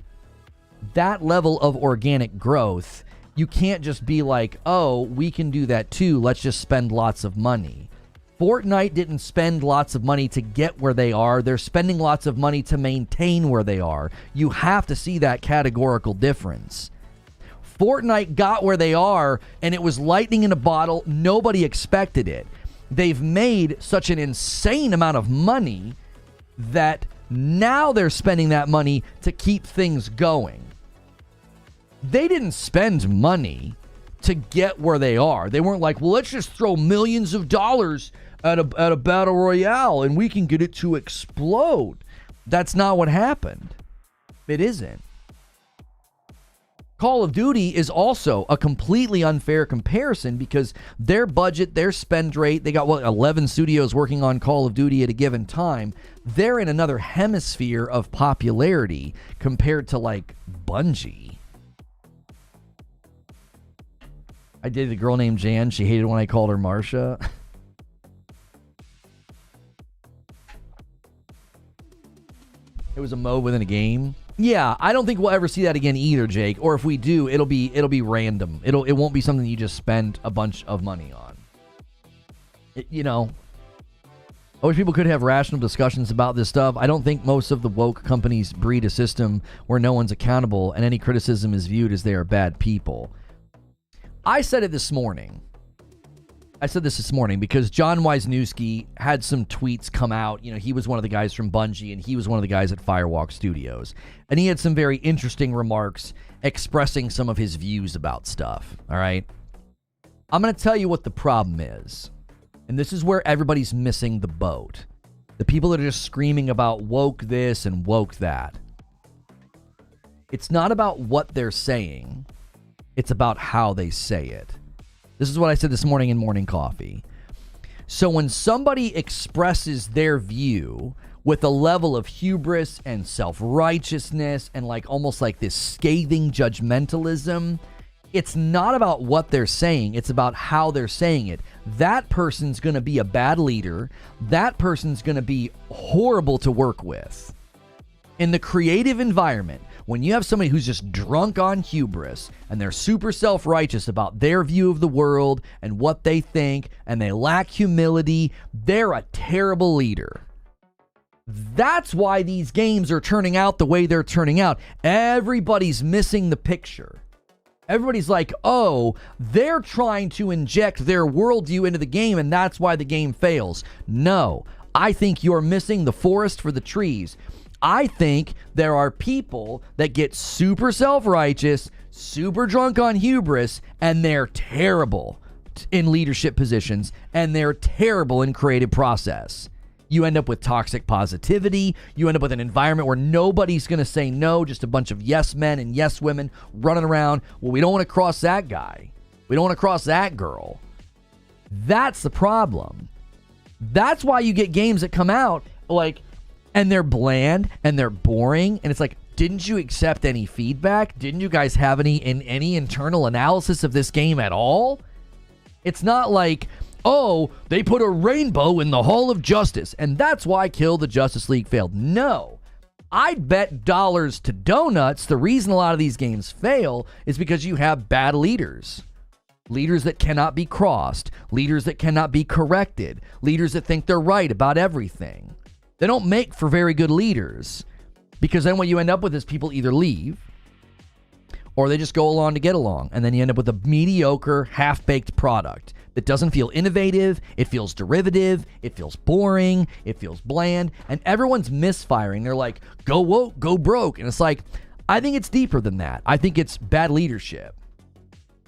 That level of organic growth, you can't just be like, oh, we can do that too, let's just spend lots of money. Fortnite didn't spend lots of money to get where they are. They're spending lots of money to maintain where they are. You have to see that categorical difference. Fortnite got where they are, and it was lightning in a bottle. Nobody expected it. They've made such an insane amount of money that now they're spending that money to keep things going. They didn't spend money to get where they are. They weren't like, well, let's just throw millions of dollars at a battle royale and we can get it to explode. That's not what happened. It isn't. Call of Duty is also a completely unfair comparison because their budget, their spend rate, they got 11 studios working on Call of Duty at a given time. They're in another hemisphere of popularity compared to like Bungie. I dated a girl named Jan. She hated when I called her Marsha. It was a mode within a game. Yeah, I don't think we'll ever see that again either, Jake. Or if we do, it'll be random. It won't be something you just spend a bunch of money on. I wish people could have rational discussions about this stuff. I don't think most of the woke companies breed a system where no one's accountable and any criticism is viewed as they are bad people. I said it this morning. I said this morning because John Wisniewski had some tweets come out. He was one of the guys from Bungie, and he was one of the guys at Firewalk Studios. And he had some very interesting remarks expressing some of his views about stuff, all right? I'm going to tell you what the problem is. And this is where everybody's missing the boat. The people that are just screaming about woke this and woke that. It's not about what they're saying. It's about how they say it. This is what I said this morning in Morning Coffee. So when somebody expresses their view with a level of hubris and self-righteousness and almost like this scathing judgmentalism, it's not about what they're saying. It's about how they're saying it. That person's going to be a bad leader. That person's going to be horrible to work with. In the creative environment, when you have somebody who's just drunk on hubris and they're super self-righteous about their view of the world and what they think, and they lack humility, they're a terrible leader. That's why these games are turning out the way they're turning out. Everybody's missing the picture. Everybody's like, oh, they're trying to inject their worldview into the game and that's why the game fails. No, I think you're missing the forest for the trees. I think there are people that get super self-righteous, super drunk on hubris, and they're terrible in leadership positions, and they're terrible in creative process. You end up with toxic positivity. You end up with an environment where nobody's going to say no, just a bunch of yes men and yes women running around. Well, we don't want to cross that guy. We don't want to cross that girl. That's the problem. That's why you get games that come out and they're bland and they're boring, and it's like, didn't you accept any feedback? Didn't you guys have any internal analysis of this game at all? It's not like, oh, they put a rainbow in the Hall of Justice and that's why Kill the Justice League failed. No, I'd bet dollars to donuts the reason a lot of these games fail is because you have bad leaders. Leaders that cannot be crossed, leaders that cannot be corrected, leaders that think they're right about everything. They don't make for very good leaders, because then what you end up with is people either leave or they just go along to get along, and then you end up with a mediocre, half-baked product that doesn't feel innovative, it feels derivative, it feels boring, it feels bland, and everyone's misfiring. They're like, go woke, go broke, and it's like, I think it's deeper than that. I think it's bad leadership.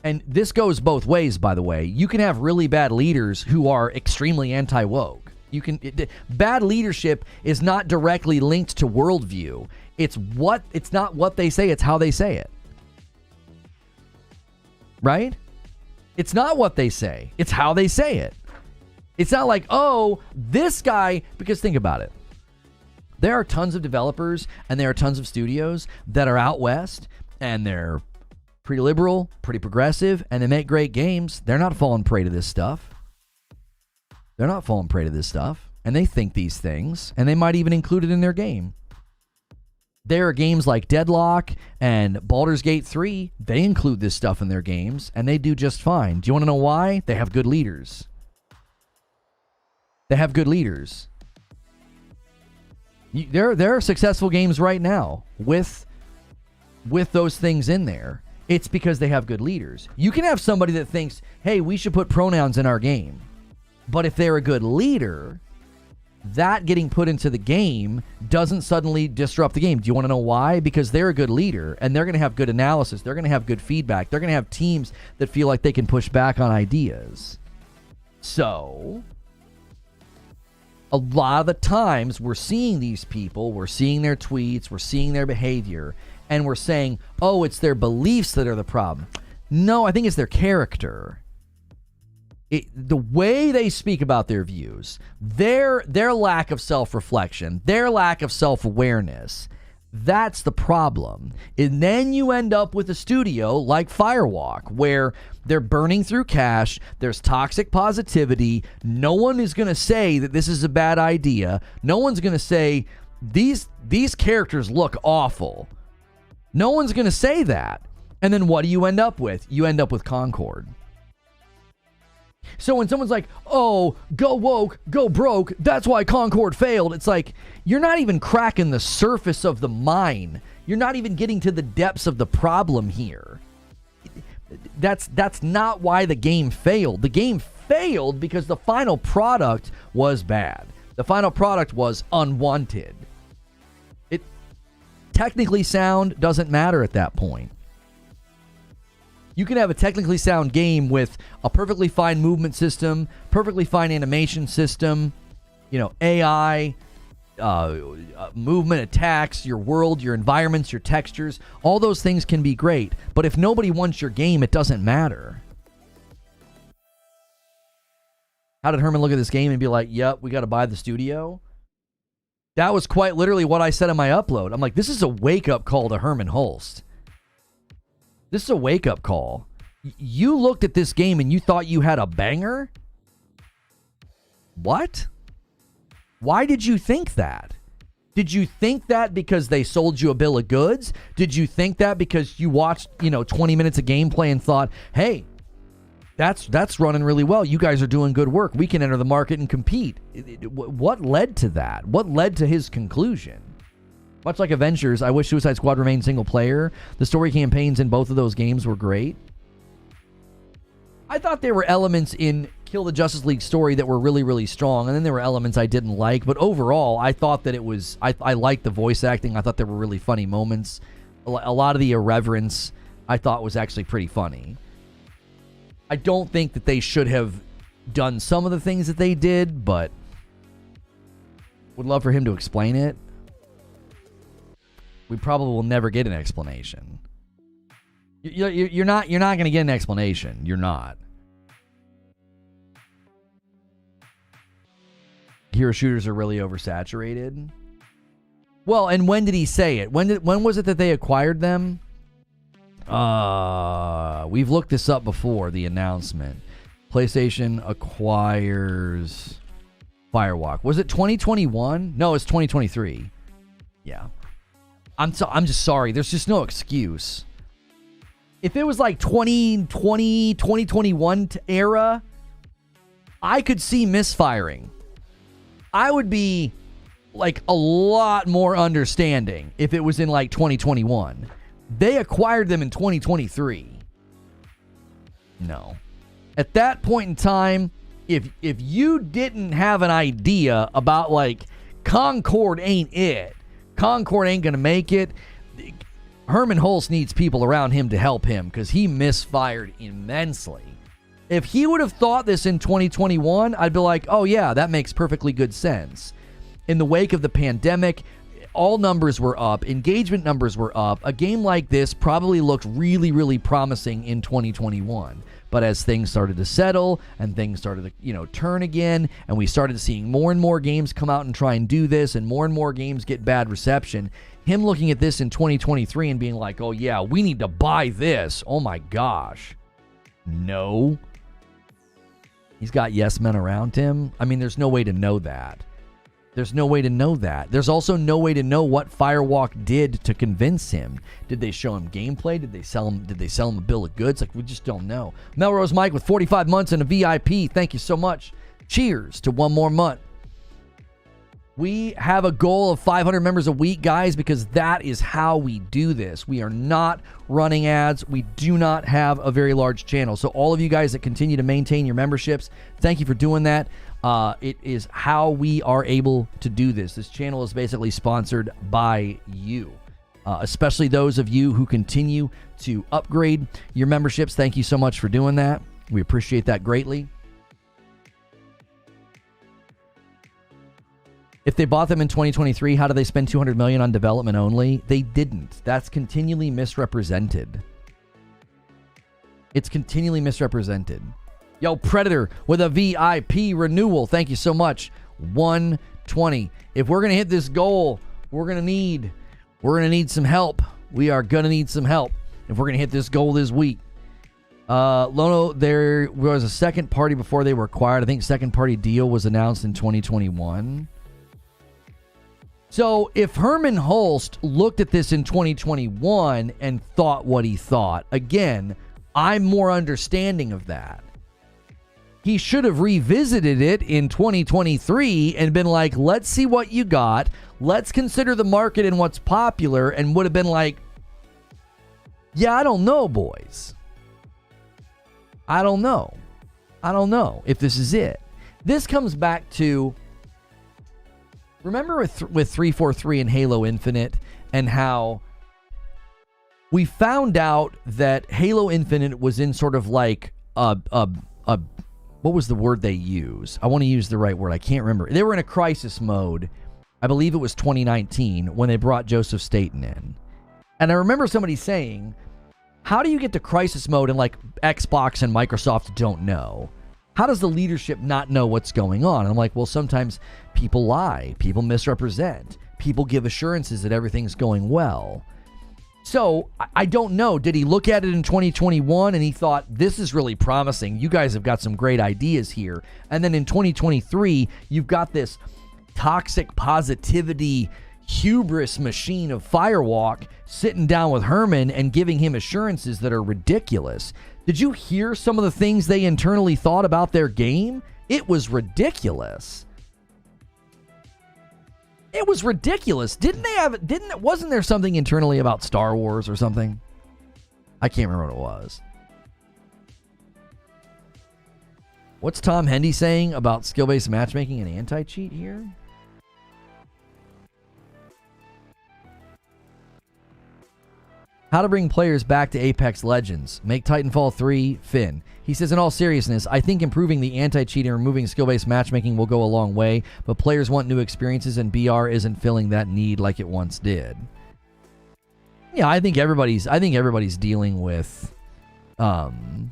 And this goes both ways, by the way. You can have really bad leaders who are extremely anti-woke. Bad leadership is not directly linked to worldview. It's not what they say, it's how they say it. Right? It's not what they say, it's how they say it. It's not like, oh, this guy, because think about it. There are tons of developers and there are tons of studios that are out west and they're pretty liberal, pretty progressive, and they make great games. They're not falling prey to this stuff. They're not falling prey to this stuff, and they think these things, and they might even include it in their game. There are games like Deadlock and Baldur's Gate 3. They include this stuff in their games, and they do just fine. Do you want to know why? They have good leaders. They have good leaders. There are successful games right now with those things in there. It's because they have good leaders. You can have somebody that thinks, hey, we should put pronouns in our game. But if they're a good leader, that getting put into the game doesn't suddenly disrupt the game. Do you want to know why? Because they're a good leader, and they're going to have good analysis. They're going to have good feedback. They're going to have teams that feel like they can push back on ideas. So, a lot of the times we're seeing these people, we're seeing their tweets, we're seeing their behavior, and we're saying, oh, it's their beliefs that are the problem. No, I think it's their character. The way they speak about their views, their lack of self-reflection, their lack of self-awareness, that's the problem. And then you end up with a studio like Firewalk, where they're burning through cash, there's toxic positivity, no one is going to say that this is a bad idea, no one's going to say, these characters look awful. No one's going to say that. And then what do you end up with? You end up with Concord. So when someone's like, oh, go woke, go broke, that's why Concord failed, it's like, you're not even cracking the surface of the mine. You're not even getting to the depths of the problem here. That's not why the game failed. The game failed because the final product was bad. The final product was unwanted. It technically sound doesn't matter at that point. You can have a technically sound game with a perfectly fine movement system, perfectly fine animation system, AI, movement, attacks, your world, your environments, your textures. All those things can be great. But if nobody wants your game, it doesn't matter. How did Herman look at this game and be like, yep, we got to buy the studio? That was quite literally what I said in my upload. I'm like, this is a wake-up call to Herman Hulst. This is a wake-up call. You looked at this game and you thought you had a banger? What? Why did you think that? Did you think that because they sold you a bill of goods? Did you think that because you watched, 20 minutes of gameplay and thought, hey, that's running really well. You guys are doing good work. We can enter the market and compete. What led to that? What led to his conclusion? Much like Avengers, I wish Suicide Squad remained single player. The story campaigns in both of those games were great. I thought there were elements in Kill the Justice League story that were really, really strong, and then there were elements I didn't like, but overall, I thought that it was... I liked the voice acting. I thought there were really funny moments. A lot of the irreverence I thought was actually pretty funny. I don't think that they should have done some of the things that they did, but would love for him to explain it. We probably will never get an explanation. You're not going to get an explanation. You're not. Hero shooters are really oversaturated. Well, and when did he say it? When was it that they acquired them? We've looked this up before, the announcement. PlayStation acquires Firewalk. Was it 2021? No, it's 2023. Yeah. I'm just sorry. There's just no excuse. If it was like 2020, 2021 era, I could see misfiring. I would be like a lot more understanding if it was in like 2021. They acquired them in 2023. No. At that point in time, if you didn't have an idea about like Concord ain't it, Concord ain't going to make it, Herman Hulst needs people around him to help him because he misfired immensely. If he would have thought this in 2021, I'd be like, oh yeah, that makes perfectly good sense. In the wake of the pandemic, all numbers were up, engagement numbers were up. A game like this probably looked really, really promising in 2021. But as things started to settle and things started to, turn again, and we started seeing more and more games come out and try and do this, and more games get bad reception, him looking at this in 2023 and being like, oh yeah, we need to buy this. Oh my gosh. No. He's got yes men around him. I mean, there's no way to know that. There's no way to know that. There's also no way to know what Firewalk did to convince him. Did they show him gameplay? Did they sell him a bill of goods? Like, we just don't know. Melrose Mike with 45 months and a VIP. Thank you so much. Cheers to one more month. We have a goal of 500 members a week, guys, because that is how we do this. We are not running ads. We do not have a very large channel. So all of you guys that continue to maintain your memberships, thank you for doing that. It is how we are able to do this. This channel is basically sponsored by you, especially those of you who continue to upgrade your memberships. Thank you so much for doing that. We appreciate that greatly. If they bought them in 2023, how do they spend $200 million on development only? They didn't. That's continually misrepresented. It's continually misrepresented. Yo, Predator with a VIP renewal. Thank you so much. 120. If we're gonna hit this goal, we're gonna need some help. We are gonna need some help if we're gonna hit this goal this week. Lono, there was a second party before they were acquired. I think second party deal was announced in 2021. So if Herman Hulst looked at this in 2021 and thought what he thought, again, I'm more understanding of that. He should have revisited it in 2023 and been like, let's see what you got. Let's consider the market and what's popular, and would have been like, yeah, I don't know, boys. I don't know. I don't know if this is it. This comes back to, remember with 343 and Halo Infinite, and how we found out that Halo Infinite was in sort of like a what was the word they use? I want to use the right word. I can't remember. They were in a crisis mode. I believe it was 2019 when they brought Joseph Staten in. And I remember somebody saying, how do you get to crisis mode and like Xbox and Microsoft don't know? How does the leadership not know what's going on? And I'm like, well, sometimes people lie. People misrepresent. People give assurances that everything's going well. So I don't know. Did he look at it in 2021 and he thought, this is really promising. You guys have got some great ideas here. And then in 2023, you've got this toxic positivity hubris machine of Firewalk sitting down with Herman and giving him assurances that are ridiculous. Did you hear some of the things they internally thought about their game? It was ridiculous. It was ridiculous. Wasn't there something internally about Star Wars or something? I can't remember what it was. What's Tom Hendy saying about skill-based matchmaking and anti-cheat here? How to bring players back to Apex Legends. Make Titanfall 3 Finn. He says, in all seriousness, I think improving the anti-cheat and removing skill-based matchmaking will go a long way, but players want new experiences and BR isn't filling that need like it once did. Yeah, I think everybody's dealing with Concord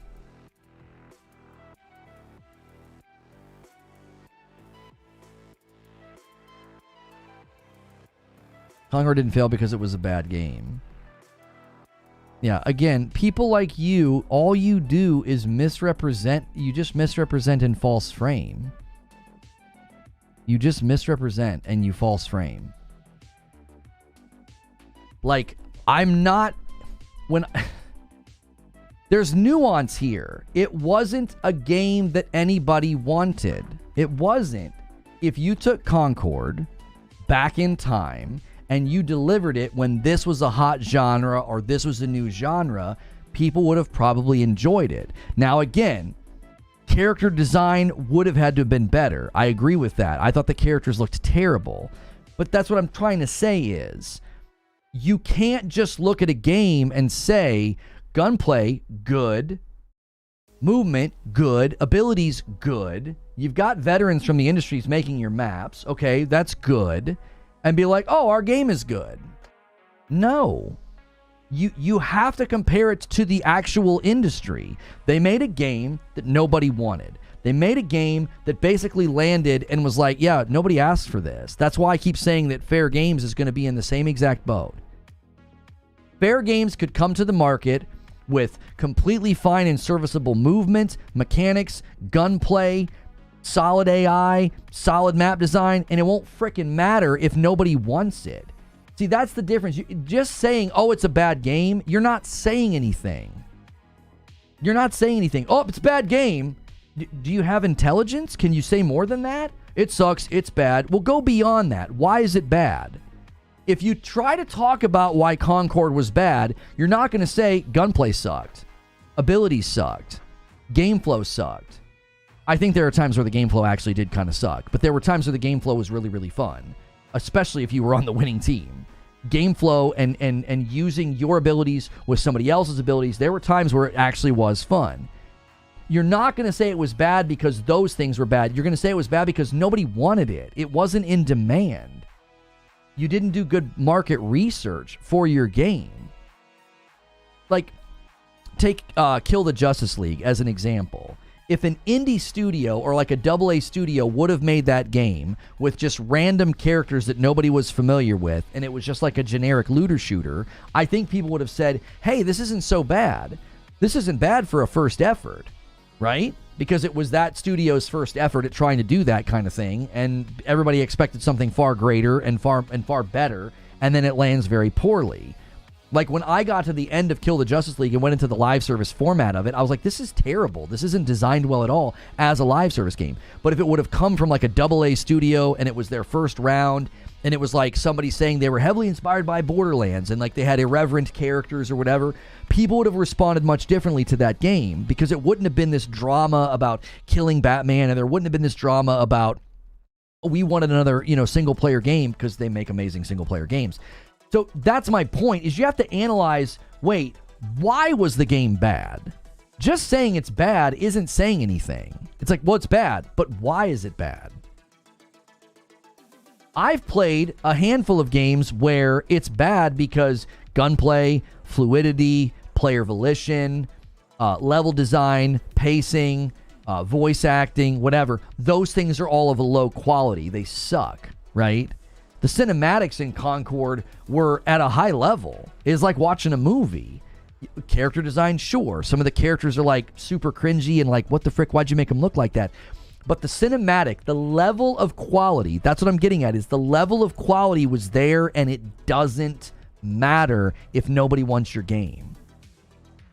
didn't fail because it was a bad game. Yeah, again, people like you, all you do is misrepresent. You just misrepresent and false frame. You just misrepresent and you false frame. Like, I'm not... There's nuance here. It wasn't a game that anybody wanted. It wasn't. If you took Concord back in time and you delivered it when this was a hot genre or this was a new genre, people would have probably enjoyed it. Now, again, character design would have had to have been better. I agree with that. I thought the characters looked terrible. But that's what I'm trying to say is, you can't just look at a game and say, gunplay, good. Movement, good. Abilities, good. You've got veterans from the industries making your maps. Okay, that's good. And be like, oh, our game is good. No. You have to compare it to the actual industry. They made a game that nobody wanted. They made a game that basically landed and was like, yeah, nobody asked for this. That's why I keep saying that Fair Games is going to be in the same exact boat. Fair Games could come to the market with completely fine and serviceable movement, mechanics, gunplay, solid AI, solid map design, and it won't frickin' matter if nobody wants it. See, that's the difference. Just saying, oh, it's a bad game, you're not saying anything. You're not saying anything. Oh, it's a bad game. Do you have intelligence? Can you say more than that? it sucks, it's bad. Well, go beyond that. Why is it bad? If you try to talk about why Concord was bad, you're not going to say gunplay sucked, abilities sucked, game flow sucked. I think there are times where the game flow actually did kind of suck, but there were times where the game flow was really, really fun, especially if you were on the winning team. Game flow and using your abilities with somebody else's abilities, there were times where it actually was fun. You're not going to say it was bad because those things were bad. You're going to say it was bad because nobody wanted it. It wasn't in demand. You didn't do good market research for your game. Like, take Kill the Justice League as an example. If an indie studio or like a AA studio would have made that game with just random characters that nobody was familiar with, and it was just like a generic looter shooter, I think people would have said, hey, this isn't so bad. This isn't bad for a first effort, right? Because it was that studio's first effort at trying to do that kind of thing, and everybody expected something far greater and far better, and then it lands very poorly. Like, when I got to the end of Kill the Justice League and went into the live service format of it, I was like, this is terrible. This isn't designed well at all as a live service game. But if it would have come from like a AA studio and it was their first round, and it was like somebody saying they were heavily inspired by Borderlands and like they had irreverent characters or whatever, people would have responded much differently to that game, because it wouldn't have been this drama about killing Batman, and there wouldn't have been this drama about, we wanted another, single player game, because they make amazing single player games. So that's my point, is you have to analyze, wait, why was the game bad? Just saying it's bad isn't saying anything. It's like, well, it's bad, but why is it bad? I've played a handful of games where it's bad because gunplay, fluidity, player volition, level design, pacing, voice acting, whatever, those things are all of a low quality. They suck, right? The cinematics in Concord were at a high level. It's like watching a movie. Character design, sure. Some of the characters are like super cringy and like, what the frick, why'd you make them look like that? But the cinematic, the level of quality, that's what I'm getting at, is the level of quality was there, and it doesn't matter if nobody wants your game.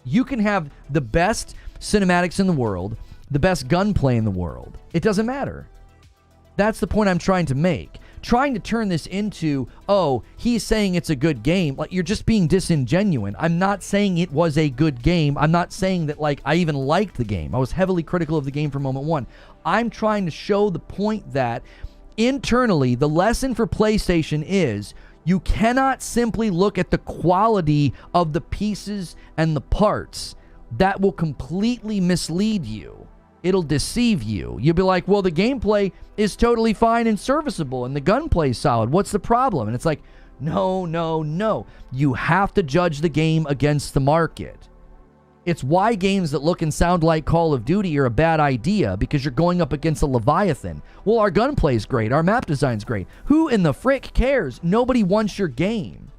You can have the best cinematics in the world, the best gunplay in the world. It doesn't matter. That's the point I'm trying to make. Trying to turn this into, oh, he's saying it's a good game. Like, you're just being disingenuous. I'm not saying it was a good game. I'm not saying that, like, I even liked the game. I was heavily critical of the game from moment one. I'm trying to show the point that internally, the lesson for PlayStation is you cannot simply look at the quality of the pieces and the parts. That will completely mislead you. It'll deceive you. You'll be like, well, the gameplay is totally fine and serviceable, and the gunplay is solid. What's the problem? And it's like, no. You have to judge the game against the market. It's why games that look and sound like Call of Duty are a bad idea, because you're going up against a Leviathan. Well, our gunplay's great. Our map design's great. Who in the frick cares? Nobody wants your game.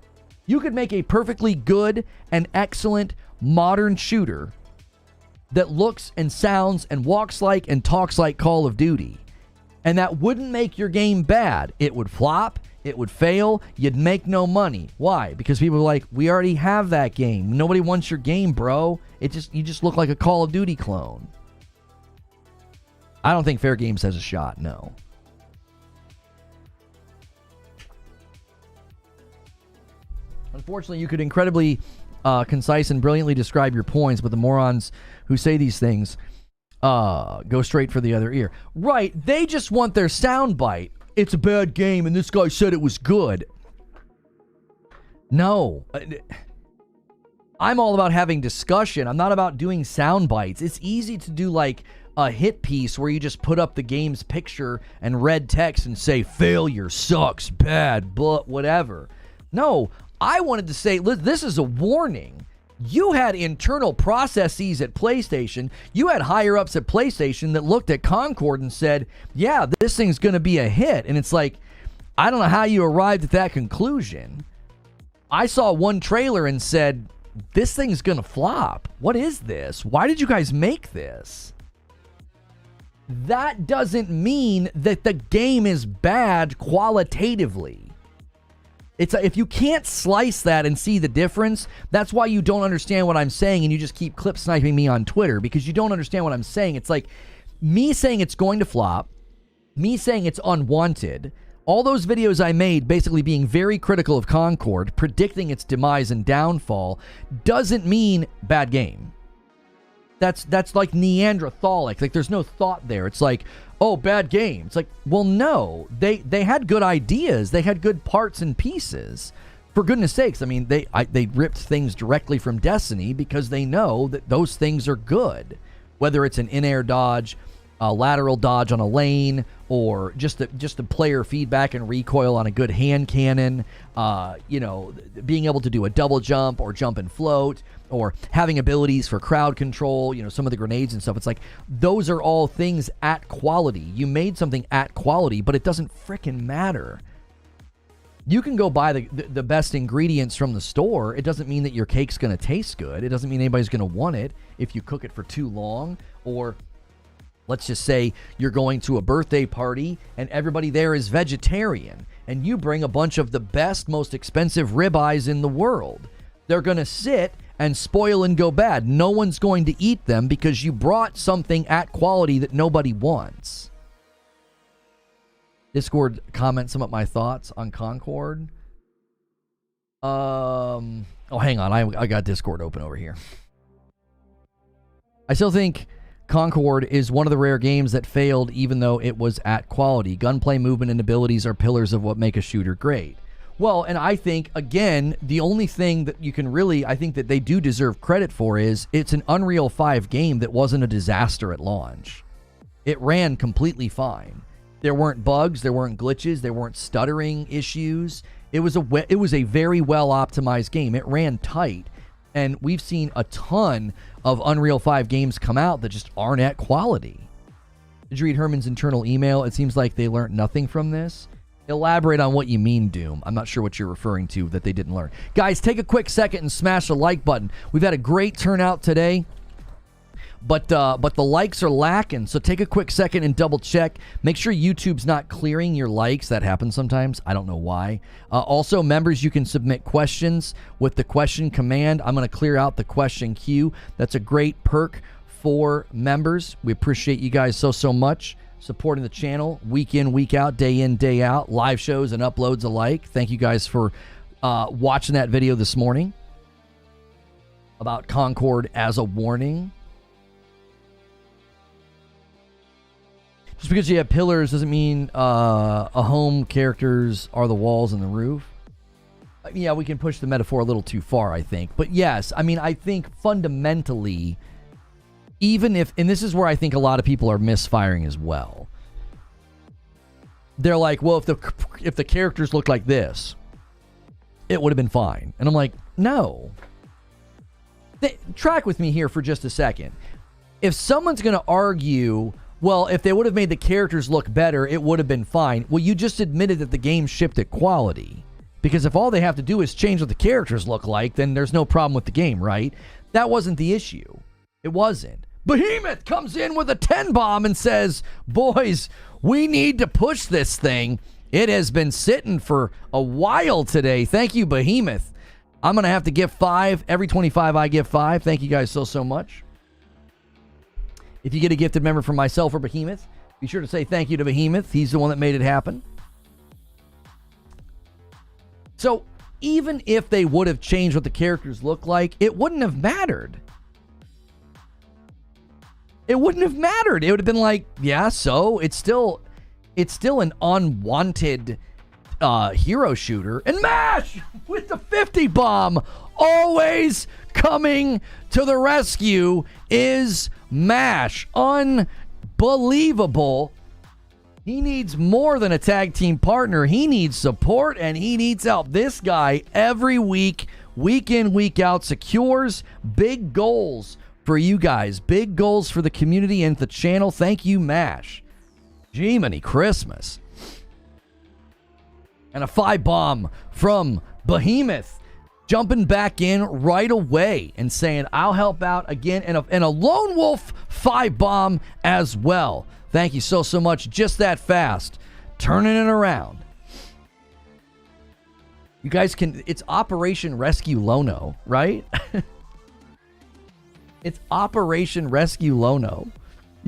You could make a perfectly good and excellent modern shooter that looks and sounds and walks like and talks like Call of Duty, and that wouldn't make your game bad. It would flop, it would fail, you'd make no money. Why? Because people are like, we already have that game. Nobody wants your game, bro. You just look like a Call of Duty clone. I don't think Fair Games has a shot, no. Unfortunately, you could incredibly concise and brilliantly describe your points, but the morons who say these things go straight for the other ear. Right, they just want their soundbite. It's a bad game and this guy said it was good. No. I'm all about having discussion. I'm not about doing sound bites. It's easy to do like a hit piece where you just put up the game's picture and red text and say failure, sucks, bad, but whatever. No, I wanted to say, this is a warning. You had internal processes at PlayStation. You had higher-ups at PlayStation that looked at Concord and said, yeah, this thing's going to be a hit. And it's like, I don't know how you arrived at that conclusion. I saw one trailer and said, this thing's going to flop. What is this? Why did you guys make this? That doesn't mean that the game is bad qualitatively. It's if you can't slice that and see the difference, that's why you don't understand what I'm saying, and you just keep clip sniping me on Twitter, because you don't understand what I'm saying. It's like me saying it's going to flop, Me saying it's unwanted, all those videos I made basically being very critical of Concord, predicting its demise and downfall, doesn't mean bad game. That's like Neanderthalic. Like, there's no thought there. It's like, oh, bad game. It's like, well, no. They had good ideas. They had good parts and pieces. For goodness sakes, I mean, they ripped things directly from Destiny because they know that those things are good. Whether it's an in-air dodge, a lateral dodge on a lane, or just the player feedback and recoil on a good hand cannon, being able to do a double jump or jump and float, or having abilities for crowd control, some of the grenades and stuff. It's like, those are all things at quality. You made something at quality, but it doesn't frickin' matter. You can go buy the best ingredients from the store. It doesn't mean that your cake's going to taste good. It doesn't mean anybody's going to want it if you cook it for too long. Or let's just say you're going to a birthday party and everybody there is vegetarian, and you bring a bunch of the best, most expensive ribeyes in the world. They're going to sit and spoil and go bad. No one's going to eat them because you brought something at quality that nobody wants. Discord comments some of my thoughts on Concord. Hang on. I got Discord open over here. I still think Concord is one of the rare games that failed even though it was at quality. Gunplay, movement, and abilities are pillars of what make a shooter great. Well, and I think, again, the only thing that you can really, I think that they do deserve credit for is it's an Unreal 5 game that wasn't a disaster at launch. It ran completely fine. There weren't bugs, there weren't glitches, there weren't stuttering issues. It was a very well optimized game. It ran tight, and we've seen a ton of Unreal 5 games come out that just aren't at quality. Did you read Herman's internal email? It seems like they learned nothing from this. Elaborate on what you mean, Doom. I'm not sure what you're referring to that they didn't learn. Guys, take a quick second and smash the like button. We've had a great turnout today, but the likes are lacking, so take a quick second and double check. Make sure YouTube's not clearing your likes. That happens sometimes. I don't know why. Also, members, you can submit questions with the question command. I'm going to clear out the question queue. That's a great perk for members. We appreciate you guys so much supporting the channel week in, week out, day in, day out, live shows and uploads alike. Thank you guys for watching that video this morning about Concord as a warning. Just because you have pillars doesn't mean a home characters are the walls and the roof. Yeah, we can push the metaphor a little too far, I think. But yes, I mean, I think fundamentally, even if, and this is where I think a lot of people are misfiring as well. They're like, well, if the characters look like this, it would have been fine. And I'm like, no. Track with me here for just a second. If someone's going to argue, well, if they would have made the characters look better, it would have been fine. Well, you just admitted that the game shipped at quality. Because if all they have to do is change what the characters look like, then there's no problem with the game, right? That wasn't the issue. It wasn't. Behemoth comes in with a 10 bomb and says, boys, we need to push this thing. It has been sitting for a while today. Thank you, Behemoth. I'm going to have to give 5. Every 25 I give 5. Thank you guys so much. If you get a gifted member from myself or Behemoth, be sure to say thank you to Behemoth. He's the one that made it happen. So even if they would have changed what the characters look like, it wouldn't have mattered. It wouldn't have mattered. It would have been like, yeah, so it's still an unwanted hero shooter. And MASH with the 50 bomb, always coming to the rescue, is MASH. Unbelievable. He needs more than a tag team partner. He needs support and he needs help. This guy every week, week in, week out, secures big goals for you guys. Big goals for the community and the channel. Thank you, MASH. Jiminy Christmas. And a 5 bomb from Behemoth, jumping back in right away and saying, I'll help out again. And a lone wolf 5 bomb as well. Thank you so much. Just that fast. Turning it around. You guys can, it's Operation Rescue Lono, right? It's Operation Rescue Lono.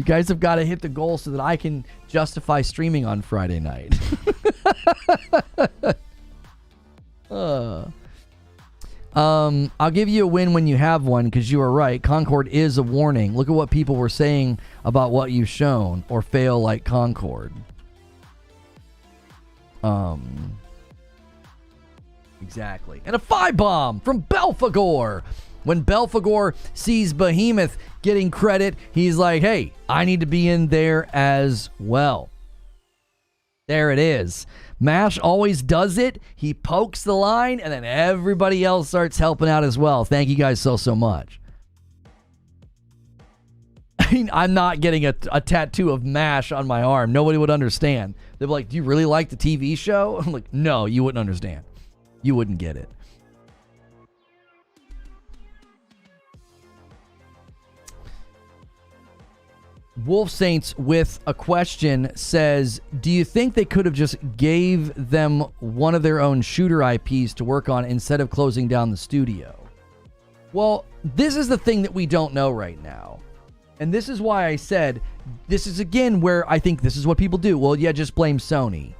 You guys have got to hit the goal so that I can justify streaming on Friday night. I'll give you a win when you have one, because you are right. Concord is a warning. Look at what people were saying about what you've shown, or fail like Concord. Exactly. And a 5-bomb from Belphegor. When Belphegor sees Behemoth getting credit, he's like, hey, I need to be in there as well. There it is. MASH always does it. He pokes the line, and then everybody else starts helping out as well. Thank you guys so much. I mean, I'm not getting a tattoo of MASH on my arm. Nobody would understand. They'd be like, do you really like the TV show? I'm like, no, you wouldn't understand. You wouldn't get it. Wolf Saints with a question says, do you think they could have just gave them one of their own shooter IPs to work on instead of closing down the studio? Well, this is the thing that we don't know right now. And this is why I said, this is again where I think this is what people do. Well, yeah, just blame Sony,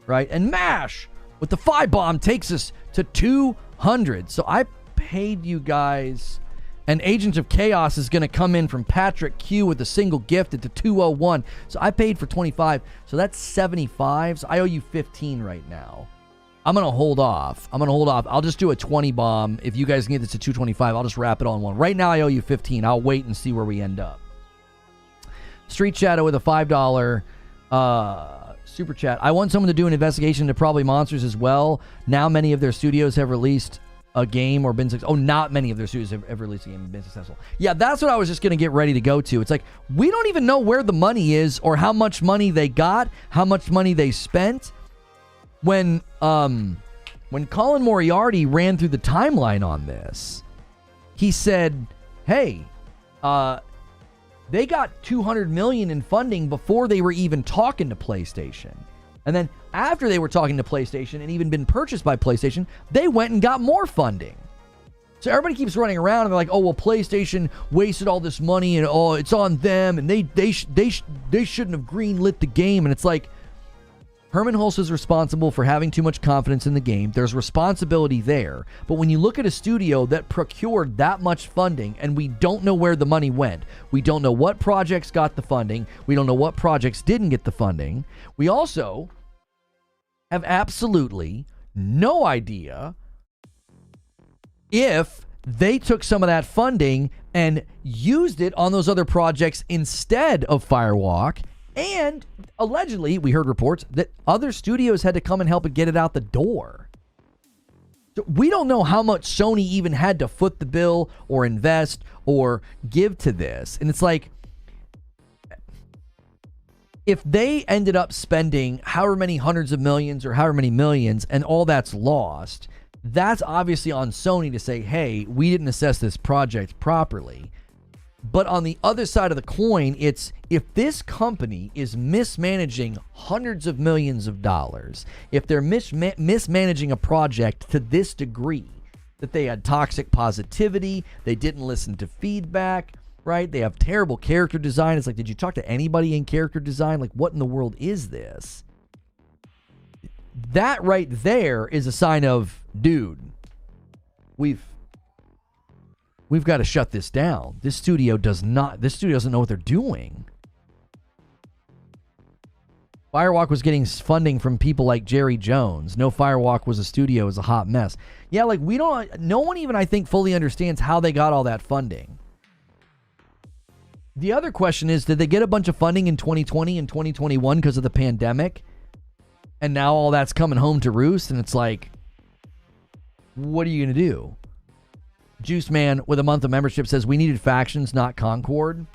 right? And MASH with the 5-bomb takes us to 200. So I paid you guys... And Agents of Chaos is going to come in from Patrick Q with a single gift at the 201. So I paid for 25. So that's 75. So I owe you 15 right now. I'm going to hold off. I'll just do a 20 bomb. If you guys can get this to 225, I'll just wrap it all in one. Right now I owe you 15. I'll wait and see where we end up. Street Shadow with a $5 super chat. I want someone to do an investigation into Probably Monsters as well. Now many of their studios have released a game or been successful. Oh, not many of their studios have ever released a game and been successful. Yeah, that's what I was just going to get ready to go to. It's like, we don't even know where the money is or how much money they got, how much money they spent. When Colin Moriarty ran through the timeline on this, he said, hey, they got $200 million in funding before they were even talking to PlayStation. And then after they were talking to PlayStation and even been purchased by PlayStation, they went and got more funding. So everybody keeps running around and they're like, oh, well, PlayStation wasted all this money and oh, it's on them and they shouldn't have greenlit the game. And it's like, Herman Hulse is responsible for having too much confidence in the game. There's responsibility there. But when you look at a studio that procured that much funding and we don't know where the money went, we don't know what projects got the funding, we don't know what projects didn't get the funding, we also have absolutely no idea if they took some of that funding and used it on those other projects instead of Firewalk. And allegedly, we heard reports that other studios had to come and help it get it out the door. So we don't know how much Sony even had to foot the bill or invest or give to this. And it's like, if they ended up spending however many hundreds of millions or however many millions and all that's lost, that's obviously on Sony to say, hey, we didn't assess this project properly. But on the other side of the coin, it's if this company is mismanaging hundreds of millions of dollars, if they're mismanaging a project to this degree, that they had toxic positivity, they didn't listen to feedback, right? They have terrible character design. It's like, did you talk to anybody in character design? Like, what in the world is this? That right there is a sign of, dude, we've got to shut this down. This studio doesn't know what they're doing. Firewalk was getting funding from people like Jerry Jones. No Firewalk was a studio, it was a hot mess. Yeah, like no one even, I think, fully understands how they got all that funding. The other question is, did they get a bunch of funding in 2020 and 2021 because of the pandemic? And now all that's coming home to roost, and it's like, what are you going to do? Juice Man with a month of membership says, we needed factions, not Concord.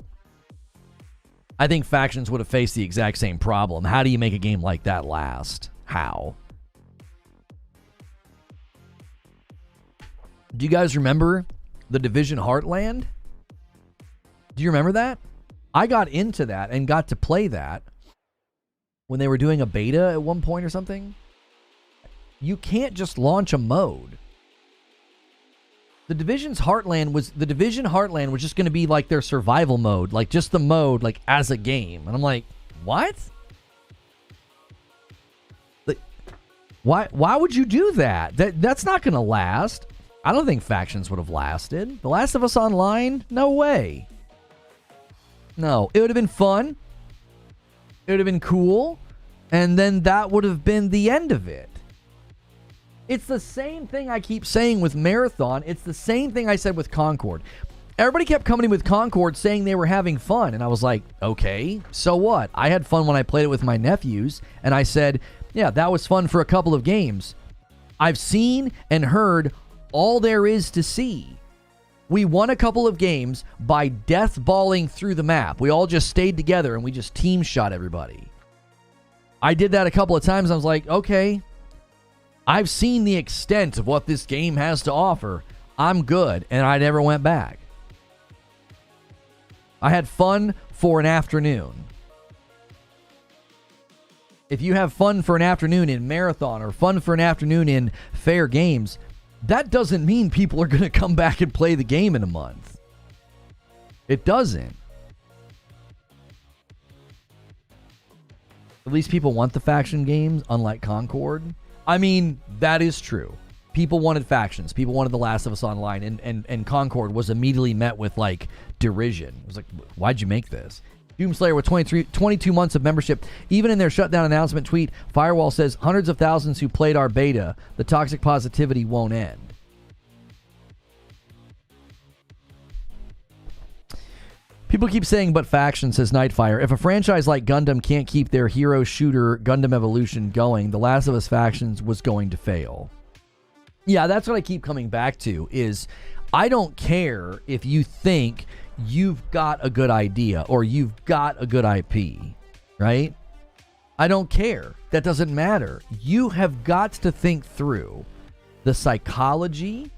I think factions would have faced the exact same problem. How do you make a game like that last? How? Do you guys remember the Division Heartland? Do you remember that? I got into that and got to play that when they were doing a beta at one point or something. You can't just launch a mode. The Division Heartland was just going to be like their survival mode, like just the mode, like as a game. And I'm like, what? Like, why would you do that? That's not going to last. I don't think factions would have lasted. The Last of Us Online? No way. No, it would have been fun. It would have been cool. And then that would have been the end of it. It's the same thing I keep saying with Marathon. It's the same thing I said with Concord. Everybody kept coming in with Concord saying they were having fun. And I was like, okay, so what? I had fun when I played it with my nephews. And I said, yeah, that was fun for a couple of games. I've seen and heard all there is to see. We won a couple of games by death-balling through the map. We all just stayed together and we just team shot everybody. I did that a couple of times. I was like, okay, I've seen the extent of what this game has to offer. I'm good. And I never went back. I had fun for an afternoon. If you have fun for an afternoon in Marathon or fun for an afternoon in Fair Games, that doesn't mean people are going to come back and play the game in a month. It doesn't. At least people want the faction games, unlike Concord. I mean, that is true. People wanted factions. People wanted The Last of Us Online, and Concord was immediately met with, like, derision. It was like, why'd you make this? Doomslayer with 22 months of membership. Even in their shutdown announcement tweet, Firewall says, hundreds of thousands who played our beta. The toxic positivity won't end. People keep saying, but faction, says Nightfire. If a franchise like Gundam can't keep their hero shooter Gundam Evolution going, The Last of Us factions was going to fail. Yeah, that's what I keep coming back to, is I don't care if you think you've got a good idea or you've got a good IP, right? I don't care. That doesn't matter. You have got to think through the psychology.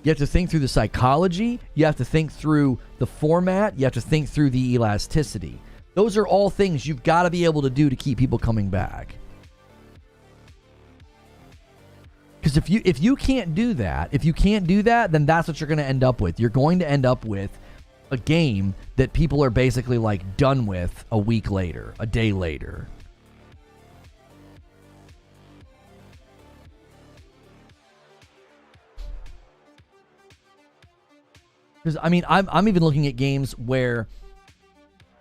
You have to think through the psychology. You have to think through the format. You have to think through the elasticity. Those are all things you've got to be able to do to keep people coming back. Because if you can't do that, then that's what you're going to end up with. You're going to end up with a game that people are basically like done with a week later, a day later. Because I mean, I'm even looking at games where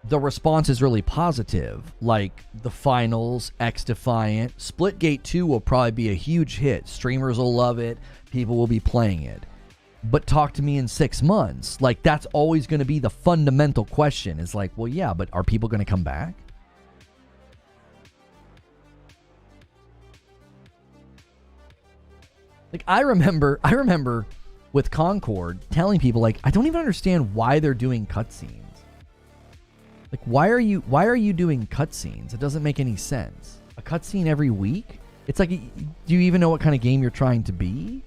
the response is really positive, like the Finals, XDefiant. Splitgate 2 will probably be a huge hit. Streamers will love it. People will be playing it. But talk to me in 6 months. Like, that's always going to be the fundamental question. It's like, well, yeah, but are people going to come back? Like, I remember with Concord telling people, like, I don't even understand why they're doing cutscenes. Like, why are you doing cutscenes? It doesn't make any sense. A cutscene every week? It's like, do you even know what kind of game you're trying to be?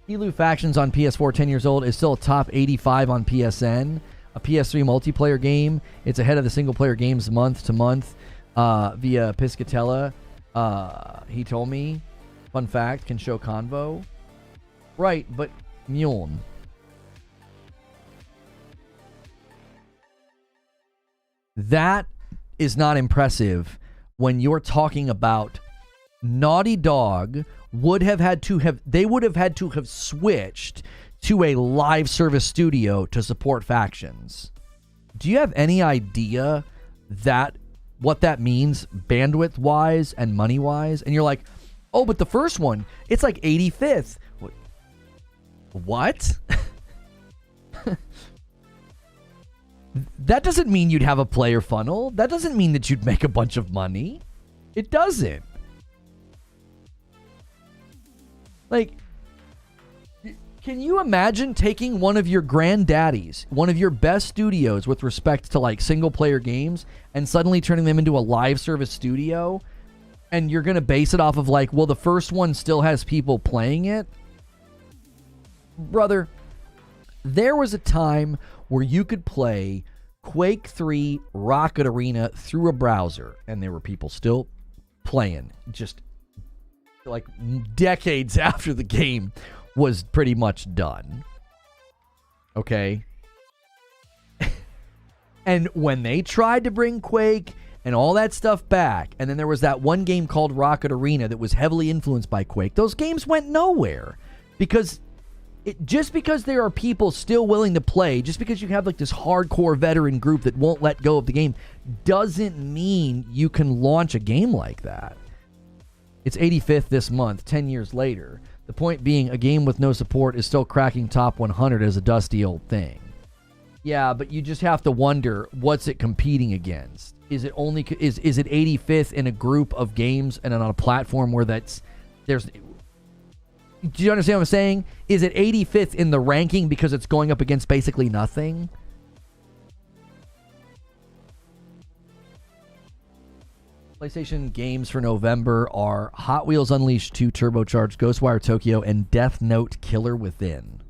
Helu Factions on PS4, 10 years old, is still a top 85 on PSN. A PS3 multiplayer game. It's ahead of the single-player games month to month via Piscatella. He told me. Fun fact, can show convo. Right, but Mjoln. That is not impressive when you're talking about Naughty Dog would have had to have switched to a live service studio to support factions. Do you have any idea what that means bandwidth wise and money wise? And you're like, oh, but the first one, it's like 85th. What? That doesn't mean you'd have a player funnel. That doesn't mean that you'd make a bunch of money. It doesn't. Like, can you imagine taking one of your granddaddies, one of your best studios with respect to like single player games, and suddenly turning them into a live service studio? And you're going to base it off of like, well, the first one still has people playing it? Brother, there was a time where you could play Quake 3 Rocket Arena through a browser, and there were people still playing. Just like decades after the game was pretty much done. Okay? And when they tried to bring Quake and all that stuff back, and then there was that one game called Rocket Arena that was heavily influenced by Quake, those games went nowhere. Because just because there are people still willing to play, just because you have like this hardcore veteran group that won't let go of the game, doesn't mean you can launch a game like that. It's 85th this month, 10 years later. The point being, a game with no support is still cracking top 100 as a dusty old thing. Yeah, but you just have to wonder, what's it competing against? Is it only is it 85th in a group of games and on a platform where there's... Do you understand what I'm saying? Is it 85th in the ranking because it's going up against basically nothing? PlayStation games for November are Hot Wheels Unleashed 2 Turbocharged, Ghostwire Tokyo, and Death Note Killer Within.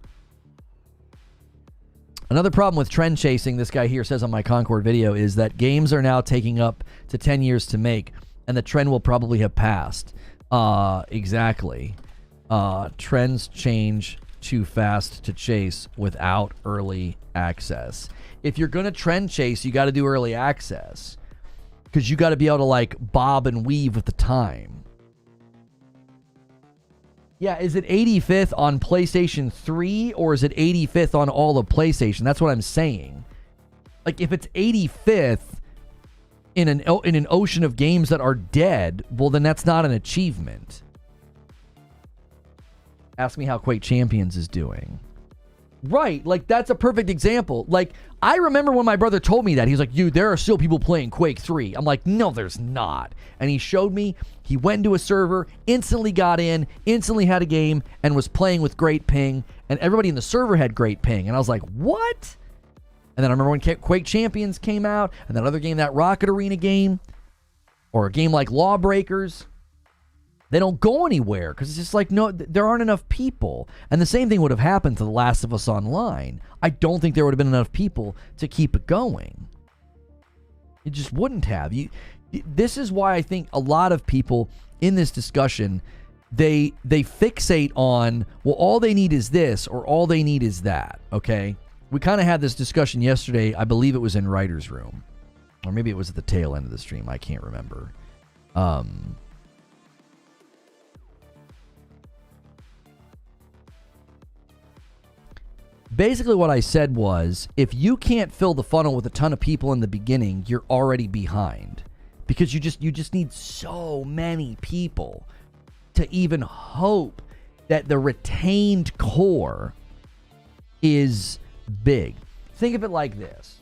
Another problem with trend chasing, this guy here says on my Concord video, is that games are now taking up to 10 years to make, and the trend will probably have passed. Exactly. Trends change too fast to chase without early access. If you're going to trend chase, you got to do early access. Because you got to be able to, like, bob and weave with the time. Yeah, is it 85th on PlayStation 3 or is it 85th on all of PlayStation? That's what I'm saying. Like, if it's 85th in an ocean of games that are dead, well, then that's not an achievement. Ask me how Quake Champions is doing. Right, like, that's a perfect example. Like, I remember when my brother told me that. He's like, dude, there are still people playing Quake 3. I'm like, no, there's not. And he showed me. He went into a server, instantly got in, instantly had a game, and was playing with great ping. And everybody in the server had great ping. And I was like, what? And then I remember when Quake Champions came out, and that other game, that Rocket Arena game, or a game like Lawbreakers, they don't go anywhere because it's just like, no, there aren't enough people. And the same thing would have happened to The Last of Us Online. I don't think there would have been enough people to keep it going. It just wouldn't have. This is why I think a lot of people in this discussion, they fixate on, well, all they need is this or all they need is that, okay? We kind of had this discussion yesterday. I believe it was in Writer's Room. Or maybe it was at the tail end of the stream. I can't remember. Basically what I said was, if you can't fill the funnel with a ton of people in the beginning, you're already behind. Because you just need so many people to even hope that the retained core is big. Think of it like this.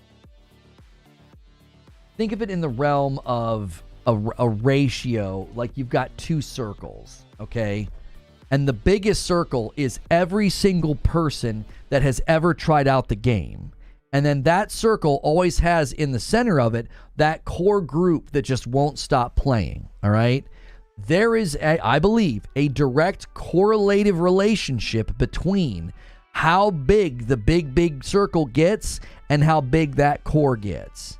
Think of it in the realm of a ratio, like you've got two circles, okay? And the biggest circle is every single person that has ever tried out the game. And then that circle always has in the center of it that core group that just won't stop playing, all right? There is, I believe, a direct correlative relationship between how big the big circle gets and how big that core gets.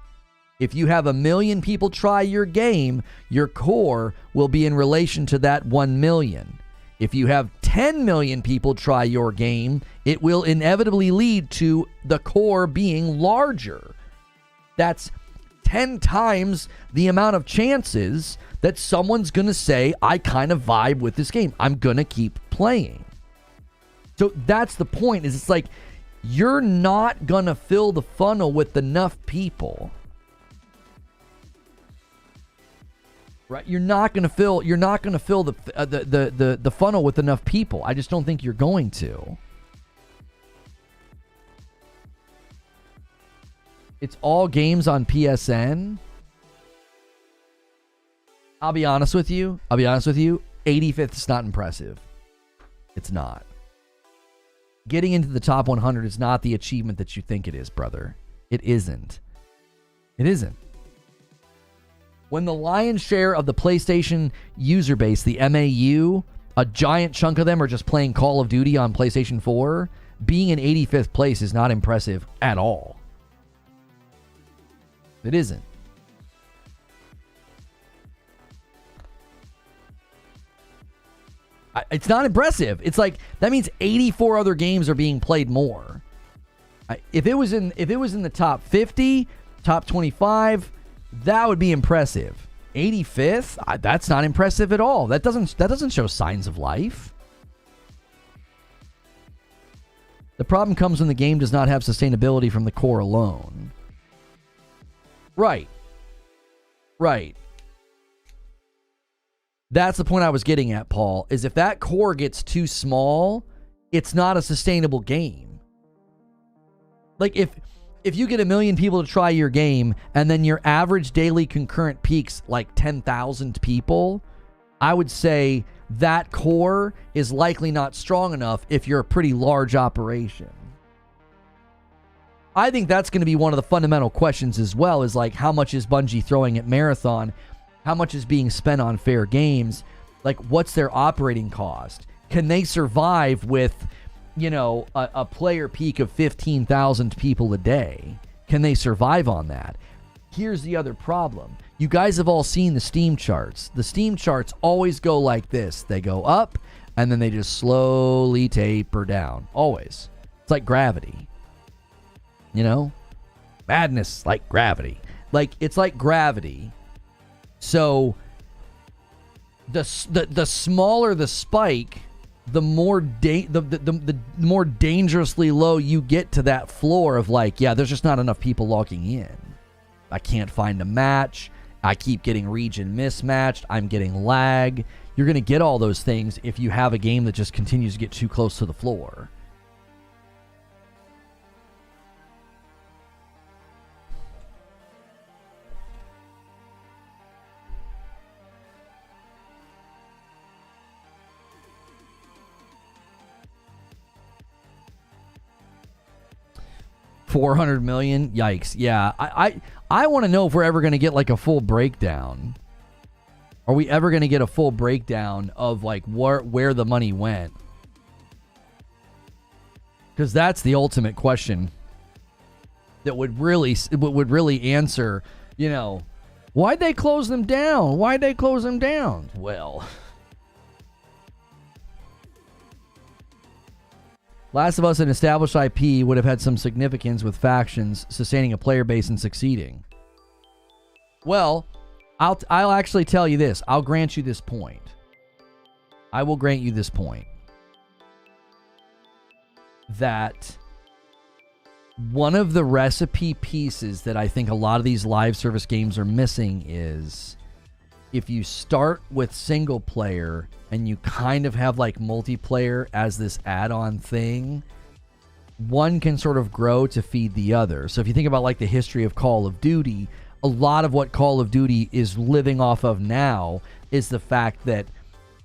If you have 1 million people try your game, your core will be in relation to that 1 million. If you have 10 million people try your game, it will inevitably lead to the core being larger. That's 10 times the amount of chances that someone's going to say, I kind of vibe with this game. I'm going to keep playing. So that's the point, is it's like, you're not going to fill the funnel with enough people. Right, you're not going to fill the funnel with enough people. I just don't think you're going to. It's all games on PSN. I'll be honest with you. 85th is not impressive. It's not. Getting into the top 100 is not the achievement that you think it is, brother. It isn't. It isn't. When the lion's share of the PlayStation user base, the MAU, a giant chunk of them are just playing Call of Duty on PlayStation 4, being in 85th place is not impressive at all. It isn't. It's not impressive. It's like that means 84 other games are being played more. If it was in the top 50, top 25, that would be impressive. 85th? That's not impressive at all. That doesn't show signs of life. The problem comes when the game does not have sustainability from the core alone. Right. That's the point I was getting at, Paul, is if that core gets too small, it's not a sustainable game. Like if you get 1 million people to try your game and then your average daily concurrent peaks like 10,000 people, I would say that core is likely not strong enough if you're a pretty large operation. I think that's going to be one of the fundamental questions as well, is like, how much is Bungie throwing at Marathon? How much is being spent on fair games? Like, what's their operating cost? Can they survive with, a player peak of 15,000 people a day? Can they survive on that? Here's the other problem. You guys have all seen the Steam charts. The Steam charts always go like this. They go up, and then they just slowly taper down. Always. It's like gravity. Madness like gravity. Like, it's like gravity. So, the smaller the spike, the more the more dangerously low you get to that floor of like, yeah, there's just not enough people logging in. I can't find a match. I keep getting region mismatched. I'm getting lag. You're going to get all those things if you have a game that just continues to get too close to the floor. $400 million? Yikes. Yeah. I want to know if we're ever going to get like a full breakdown. Are we ever going to get a full breakdown of like where the money went? Because that's the ultimate question that would really answer, why'd they close them down? Why'd they close them down? Well, Last of Us, an established IP, would have had some significance with factions sustaining a player base and succeeding. Well, I'll actually tell you this. I'll grant you this point. I will grant you this point. That one of the recipe pieces that I think a lot of these live service games are missing is if you start with single player and you kind of have like multiplayer as this add-on thing, one can sort of grow to feed the other. So if you think about like the history of Call of Duty, a lot of what Call of Duty is living off of now is the fact that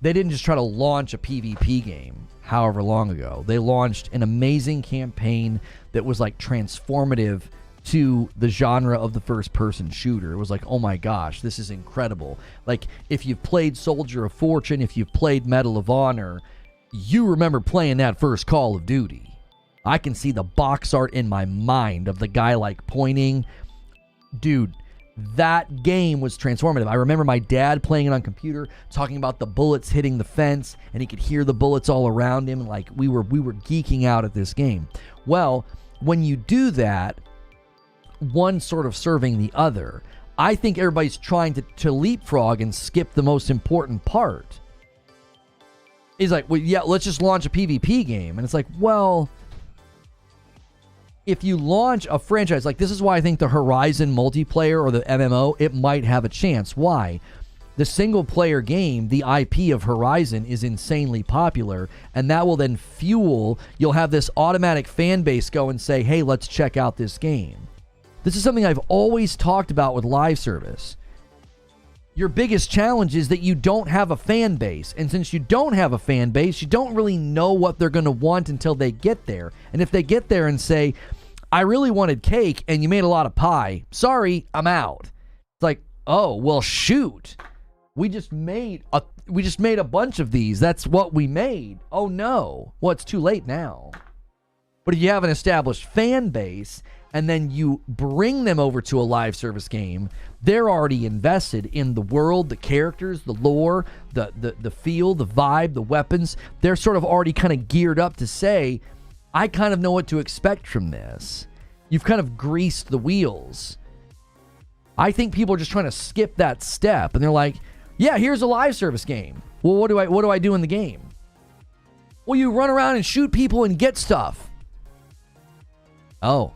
they didn't just try to launch a PvP game however long ago. They launched an amazing campaign that was like transformative to the genre of the first-person shooter. It was like, oh my gosh, this is incredible. Like, if you've played Soldier of Fortune, if you've played Medal of Honor, you remember playing that first Call of Duty. I can see the box art in my mind of the guy, like, pointing. Dude, that game was transformative. I remember my dad playing it on computer, talking about the bullets hitting the fence, and he could hear the bullets all around him, and, like, we were geeking out at this game. Well, when you do that, one sort of serving the other. I think everybody's trying to leapfrog and skip the most important part. He's like, well, yeah, let's just launch a PvP game. And it's like, well, if you launch a franchise, like this is why I think the Horizon multiplayer or the MMO, it might have a chance. Why? The single player game, the IP of Horizon is insanely popular, and that will then fuel, you'll have this automatic fan base go and say, hey, let's check out this game. This is something I've always talked about with live service. Your biggest challenge is that you don't have a fan base. And since you don't have a fan base, you don't really know what they're going to want until they get there. And if they get there and say, I really wanted cake and you made a lot of pie. Sorry, I'm out. It's like, oh, well, shoot. We just made a bunch of these. That's what we made. Oh, no. Well, it's too late now. But if you have an established fan base and then you bring them over to a live service game, they're already invested in the world, the characters, the lore, the feel, the vibe, the weapons. They're sort of already kind of geared up to say, I kind of know what to expect from this. You've kind of greased the wheels. I think people are just trying to skip that step, and they're like, yeah, here's a live service game. Well, what do I do in the game? Well, you run around and shoot people and get stuff. Oh,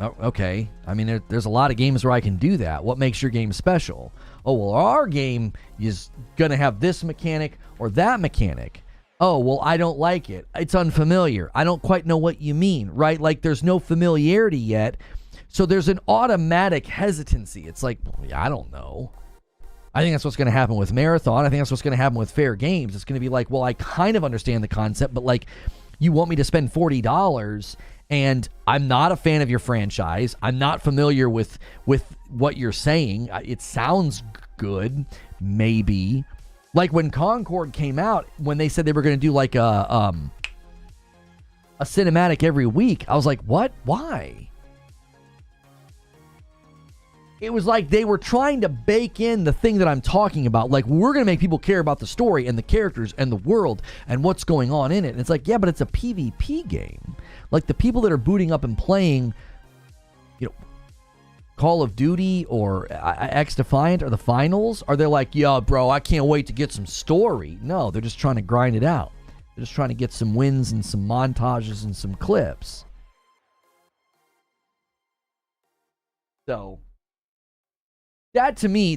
okay. I mean, there's a lot of games where I can do that. What makes your game special? Oh, well, our game is going to have this mechanic or that mechanic. Oh, well, I don't like it. It's unfamiliar. I don't quite know what you mean, right? Like, there's no familiarity yet. So there's an automatic hesitancy. It's like, well, yeah, I don't know. I think that's what's going to happen with Marathon. I think that's what's going to happen with Fair Games. It's going to be like, well, I kind of understand the concept, but like, you want me to spend $40 and I'm not a fan of your franchise. I'm not familiar with what you're saying. It sounds good, maybe. Like when Concord came out, when they said they were going to do like a cinematic every week, I was like, what? Why? It was like they were trying to bake in the thing that I'm talking about. Like, we're going to make people care about the story and the characters and the world and what's going on in it. And it's like, yeah, but it's a PvP game. Like, the people that are booting up and playing, you know, Call of Duty or XDefiant or the Finals, are they like, yeah, bro, I can't wait to get some story? No, they're just trying to grind it out. They're just trying to get some wins and some montages and some clips. So That to me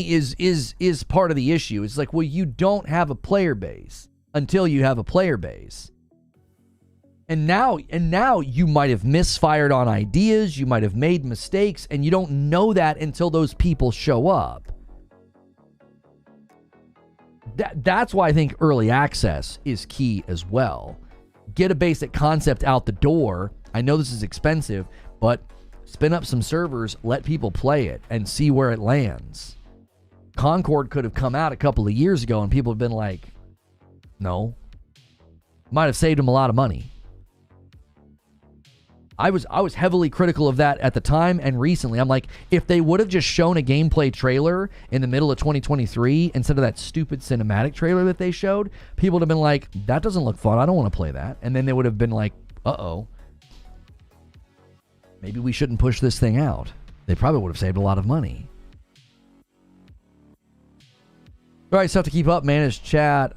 is part of the issue. It's like, well, you don't have a player base until you have a player base. And now you might have misfired on ideas, you might have made mistakes, and you don't know that until those people show up. That's why I think early access is key as well. Get a basic concept out the door. I know this is expensive, but spin up some servers, let people play it, and see where it lands. Concord could have come out a couple of years ago, and people have been like, no. Might have saved them a lot of money. I was heavily critical of that at the time and recently. I'm like, if they would have just shown a gameplay trailer in the middle of 2023 instead of that stupid cinematic trailer that they showed, people would have been like, that doesn't look fun. I don't want to play that. And then they would have been like, uh-oh. Maybe we shouldn't push this thing out. They probably would have saved a lot of money. All right, stuff to keep up, managed chat.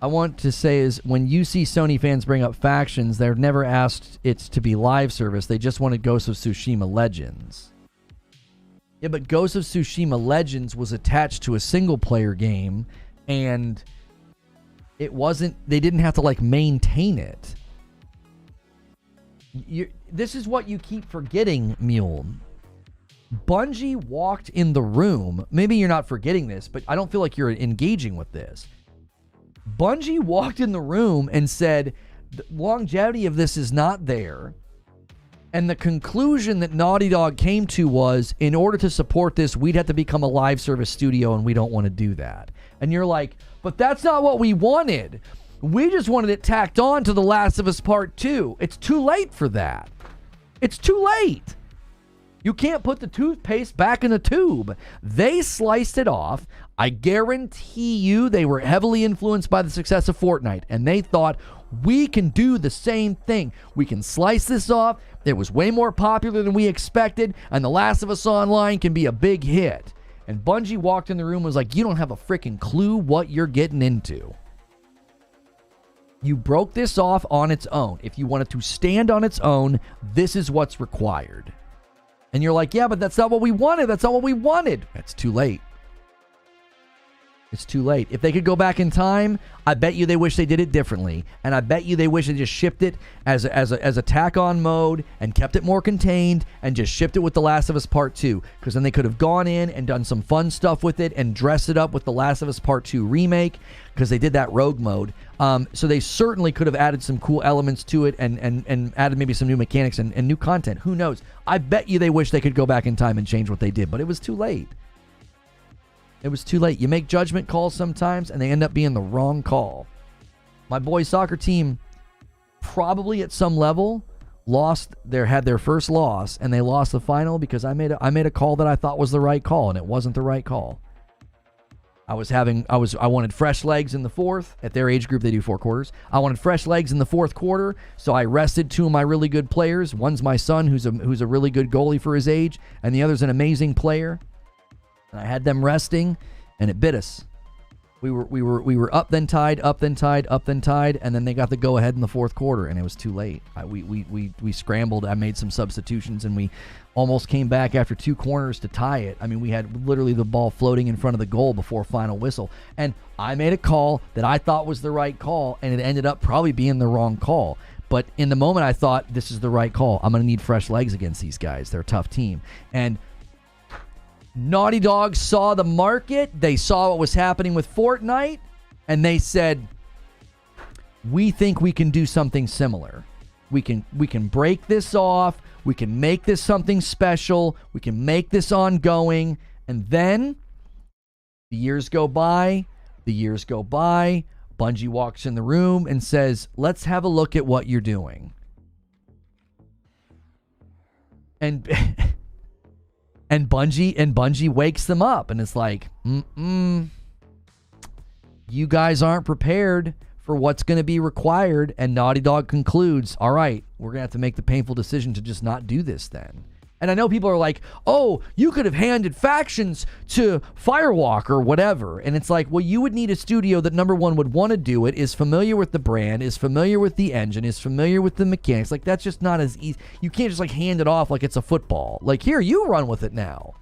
I want to say is when you see Sony fans bring up factions, they've never asked it to be live service. They just wanted Ghost of Tsushima Legends. Yeah, but Ghost of Tsushima Legends was attached to a single-player game, and it wasn't... They didn't have to, like, maintain it. This is what you keep forgetting, Mule. Bungie walked in the room. Maybe you're not forgetting this, but I don't feel like you're engaging with this. Bungie walked in the room and said, the longevity of this is not there. And the conclusion that Naughty Dog came to was, in order to support this, we'd have to become a live service studio, and we don't want to do that. And you're like, but that's not what we wanted. We just wanted it tacked on to The Last of Us Part 2. It's too late for that. It's too late. You can't put the toothpaste back in the tube. They sliced it off. I guarantee you they were heavily influenced by the success of Fortnite, and they thought, we can do the same thing. We can slice this off. It was way more popular than we expected, and The Last of Us Online can be a big hit. And Bungie walked in the room and was like, you don't have a freaking clue what you're getting into. You broke this off on its own. If you wanted to stand on its own, this is what's required. And you're like, yeah, but that's not what we wanted. That's not what we wanted. It's too late. It's too late. If they could go back in time, I bet you they wish they did it differently. And I bet you they wish they just shipped it as a tack-on mode and kept it more contained and just shipped it with The Last of Us Part 2. Because then they could have gone in and done some fun stuff with it and dressed it up with The Last of Us Part 2 remake, because they did that rogue mode. So they certainly could have added some cool elements to it and added maybe some new mechanics and new content. Who knows? I bet you they wish they could go back in time and change what they did, but it was too late. It was too late. You make judgment calls sometimes, and they end up being the wrong call. My boys' soccer team probably at some level had their first loss, and they lost the final because I made a call that I thought was the right call, and it wasn't the right call. I wanted fresh legs in the fourth. At their age group, they do 4 quarters. I wanted fresh legs in the fourth quarter, so I rested 2 of my really good players. One's my son, who's a really good goalie for his age, and the other's an amazing player. And I had them resting, and it bit us. We were up then tied, up then tied, up then tied, and then they got the go ahead in the fourth quarter, and it was too late. We scrambled. I made some substitutions, and we almost came back after 2 corners to tie it. I mean, we had literally the ball floating in front of the goal before final whistle, and I made a call that I thought was the right call, and it ended up probably being the wrong call. But in the moment, I thought, this is the right call. I'm going to need fresh legs against these guys. They're a tough team. And Naughty Dog saw the market. They saw what was happening with Fortnite, and they said, we think we can do something similar. We can break this off. We can make this something special. We can make this ongoing. And then the years go by. Bungie walks in the room and says, let's have a look at what you're doing. And Bungie wakes them up, and it's like, you guys aren't prepared for what's going to be required. And Naughty Dog concludes, all right, we're going to have to make the painful decision to just not do this then. And I know people are like, oh, you could have handed factions to Firewalk or whatever. And it's like, well, you would need a studio that, number one, would want to do it, is familiar with the brand, is familiar with the engine, is familiar with the mechanics. Like, that's just not as easy. You can't just, like, hand it off like it's a football. Like, here, you run with it now.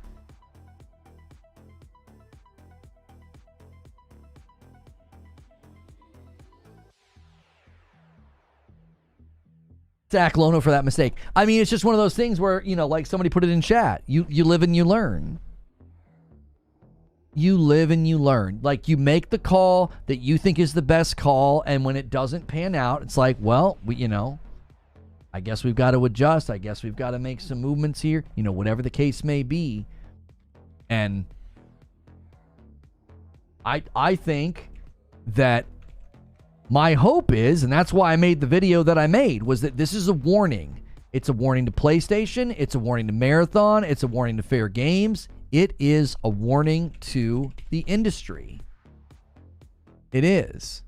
Zach Lono for that mistake. I mean, it's just one of those things where, you know, like somebody put it in chat. You live and you learn. You live and you learn. Like, you make the call that you think is the best call, and when it doesn't pan out, it's like, well, I guess we've got to adjust. I guess we've got to make some movements here. You know, whatever the case may be. And I think that my hope is, and that's why I made the video that I made, was that this is a warning. It's a warning to PlayStation. It's a warning to Marathon. It's a warning to Fair Games. It is a warning to the industry. It is.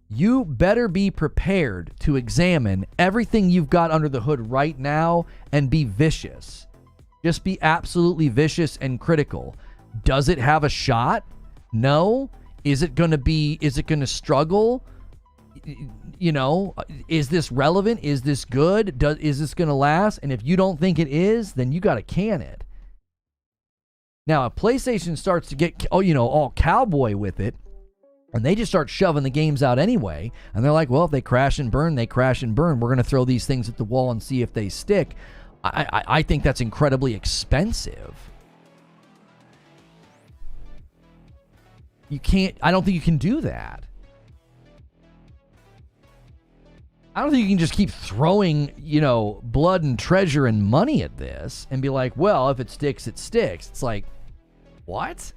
You better be prepared to examine everything you've got under the hood right now and be vicious. Just be absolutely vicious and critical. Does it have a shot? No. Is it going to struggle? You know, is this relevant? Is this good? Is this going to last? And if you don't think it is, then you got to can it. Now, if PlayStation starts to get, all cowboy with it, and they just start shoving the games out anyway, and they're like, well, if they crash and burn, they crash and burn. We're going to throw these things at the wall and see if they stick. I think that's incredibly expensive. I don't think you can do that. I don't think you can just keep throwing, blood and treasure and money at this and be like, well, if it sticks, it sticks. It's like, what?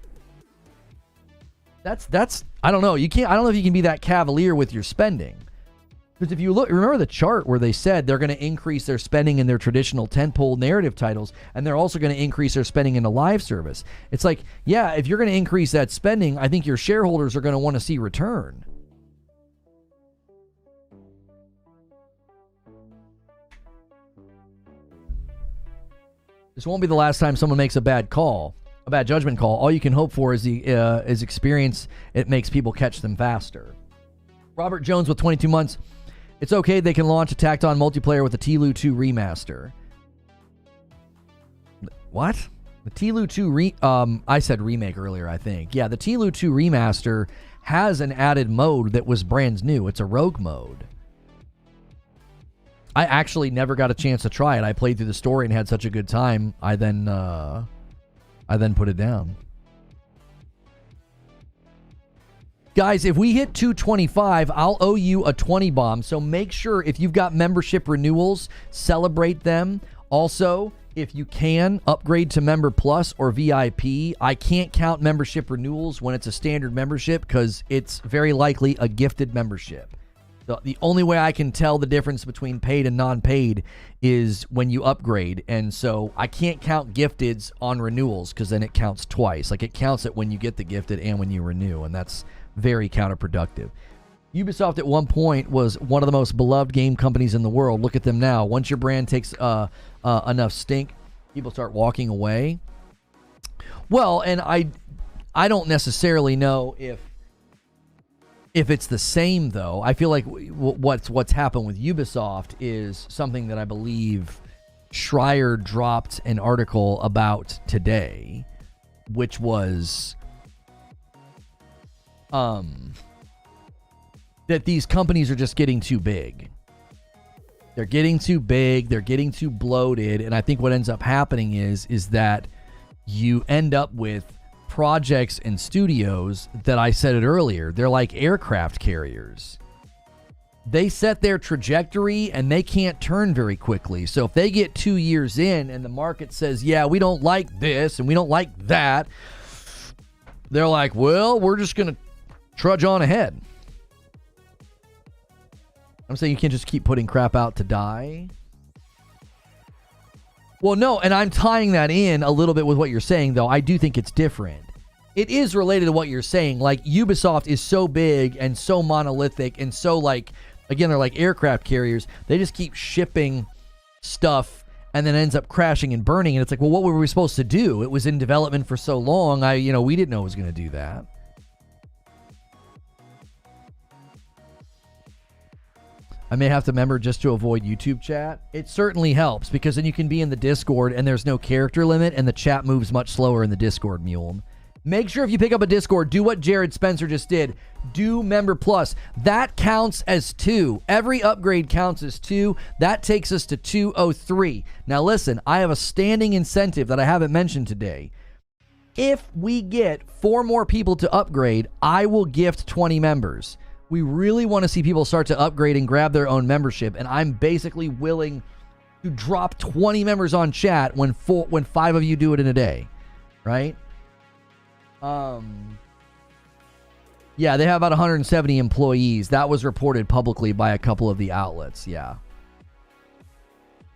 That's I don't know. I don't know if you can be that cavalier with your spending. Because if you remember the chart where they said they're going to increase their spending in their traditional tentpole narrative titles, and they're also going to increase their spending in the live service. It's like, yeah, if you're going to increase that spending, I think your shareholders are going to want to see return. This won't be the last time someone makes a bad judgment call. All you can hope for is is experience. It makes people catch them faster. Robert Jones with 22 months. It's okay, they can launch a tacked-on multiplayer with the TLU 2 remaster. What? The TLU 2 I said remake earlier, I think. Yeah, the TLU 2 remaster has an added mode that was brand new. It's a rogue mode. I actually never got a chance to try it. I played through the story and had such a good time. I then put it down. Guys, if we hit 225, I'll owe you a 20 bomb. So make sure if you've got membership renewals, celebrate them. Also, if you can, upgrade to Member Plus or VIP. I can't count membership renewals when it's a standard membership because it's very likely a gifted membership. The only way I can tell the difference between paid and non-paid is when you upgrade. And so I can't count gifteds on renewals because then it counts twice. Like, it counts it when you get the gifted and when you renew, and that's very counterproductive. Ubisoft at one point was one of the most beloved game companies in the world. Look at them now. Once your brand takes enough stink, people start walking away. Well, and I don't necessarily know if it's the same, though. I feel like what's happened with Ubisoft is something that I believe Schreier dropped an article about today, which was that these companies are just getting too big. They're getting too big. They're getting too bloated. And I think what ends up happening is that you end up with projects and studios that I said it earlier. They're like aircraft carriers. They set their trajectory and they can't turn very quickly. So if they get 2 years in and the market says, yeah, we don't like this and we don't like that, they're like, well, we're just going to trudge on ahead. I'm saying you can't just keep putting crap out to die. Well, no, and I'm tying that in a little bit with what you're saying, though. I do think it's different. It is related to what you're saying. Like, Ubisoft is so big and so monolithic and so, like, again, they're like aircraft carriers. They just keep shipping stuff and then ends up crashing and burning. And it's like, well, what were we supposed to do? It was in development for so long. We didn't know it was going to do that. I may have to remember just to avoid YouTube chat. It certainly helps because then you can be in the Discord and there's no character limit and the chat moves much slower in the Discord, Mule. Make sure if you pick up a Discord, do what Jared Spencer just did. Do Member Plus. That counts as 2. Every upgrade counts as 2. That takes us to 203. Now listen, I have a standing incentive that I haven't mentioned today. If we get 4 more people to upgrade, I will gift 20 members. We really want to see people start to upgrade and grab their own membership, and I'm basically willing to drop 20 members on chat when 5 of you do it in a day, right? Yeah, they have about 170 employees. That was reported publicly by a couple of the outlets, yeah.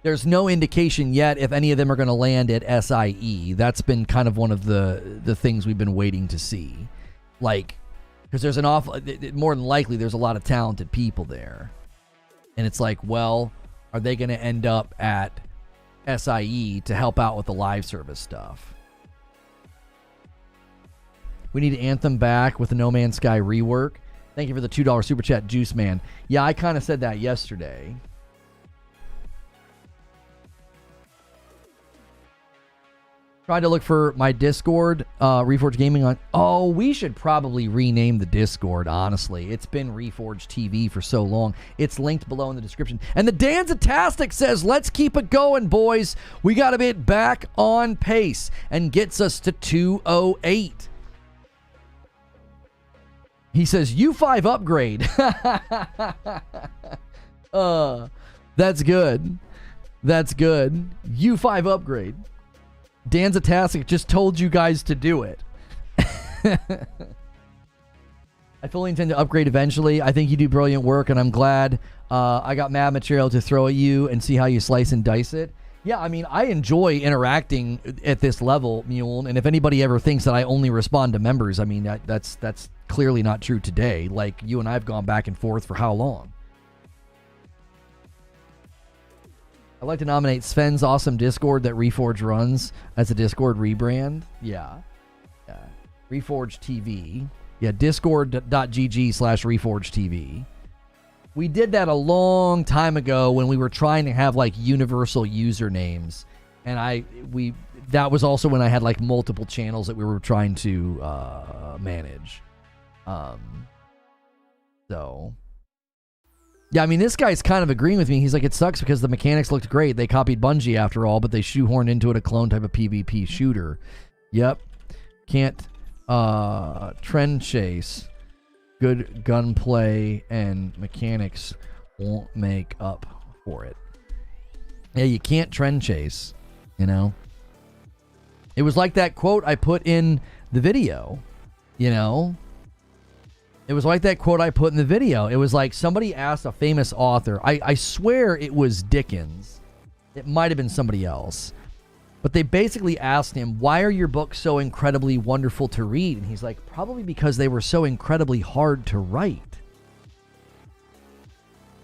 There's no indication yet if any of them are going to land at SIE. That's been kind of one of the things we've been waiting to see. Like, because there's more than likely, there's a lot of talented people there. And it's like, well, are they going to end up at SIE to help out with the live service stuff? We need Anthem back with the No Man's Sky rework. Thank you for the $2 super chat, Juice Man. Yeah, I kind of said that yesterday. Tried to look for my Discord, Reforge Gaming on... Oh, we should probably rename the Discord, honestly. It's been Reforge TV for so long. It's linked below in the description. And the Danzatastic says, let's keep it going, boys. We got to be back on pace and gets us to 208. He says, U5 upgrade. That's good. That's good. U5 upgrade. Danzatastic just told you guys to do it. I fully intend to upgrade eventually. I think you do brilliant work, and I'm glad I got mad material to throw at you and see how you slice and dice it. Yeah, I mean, I enjoy interacting at this level, Mule, and if anybody ever thinks that I only respond to members, I mean, that's clearly not true today. Like, you and I have gone back and forth for how long? I'd like to nominate Sven's awesome Discord that Reforge runs as a Discord rebrand. Yeah. Reforge TV. Yeah, discord.gg/Reforge TV. We did that a long time ago when we were trying to have like universal usernames. And that was also when I had like multiple channels that we were trying to manage. So... Yeah, I mean, this guy's kind of agreeing with me. He's like, it sucks because the mechanics looked great. They copied Bungie after all, but they shoehorned into it a clone type of PvP shooter. Yep. Can't trend chase. Good gunplay and mechanics won't make up for it. Yeah, you can't trend chase, you know? It was like that quote I put in the video, you know? It was like that quote I put in the video. It was like somebody asked a famous author. I swear it was Dickens. It might have been somebody else. But they basically asked him, why are your books so incredibly wonderful to read? And he's like, probably because they were so incredibly hard to write.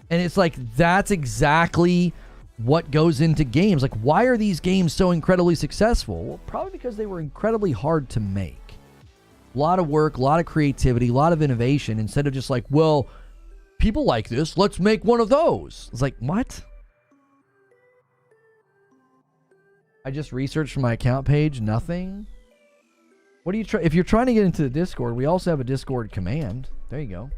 And it's like, that's exactly what goes into games. Like, why are these games so incredibly successful? Well, probably because they were incredibly hard to make. A lot of work, a lot of creativity, a lot of innovation, instead of just like, well, people like this, let's make one of those. It's like, what? I just researched for my account page, nothing. What do you try? If you're trying to get into the Discord, we also have a Discord command. There you go.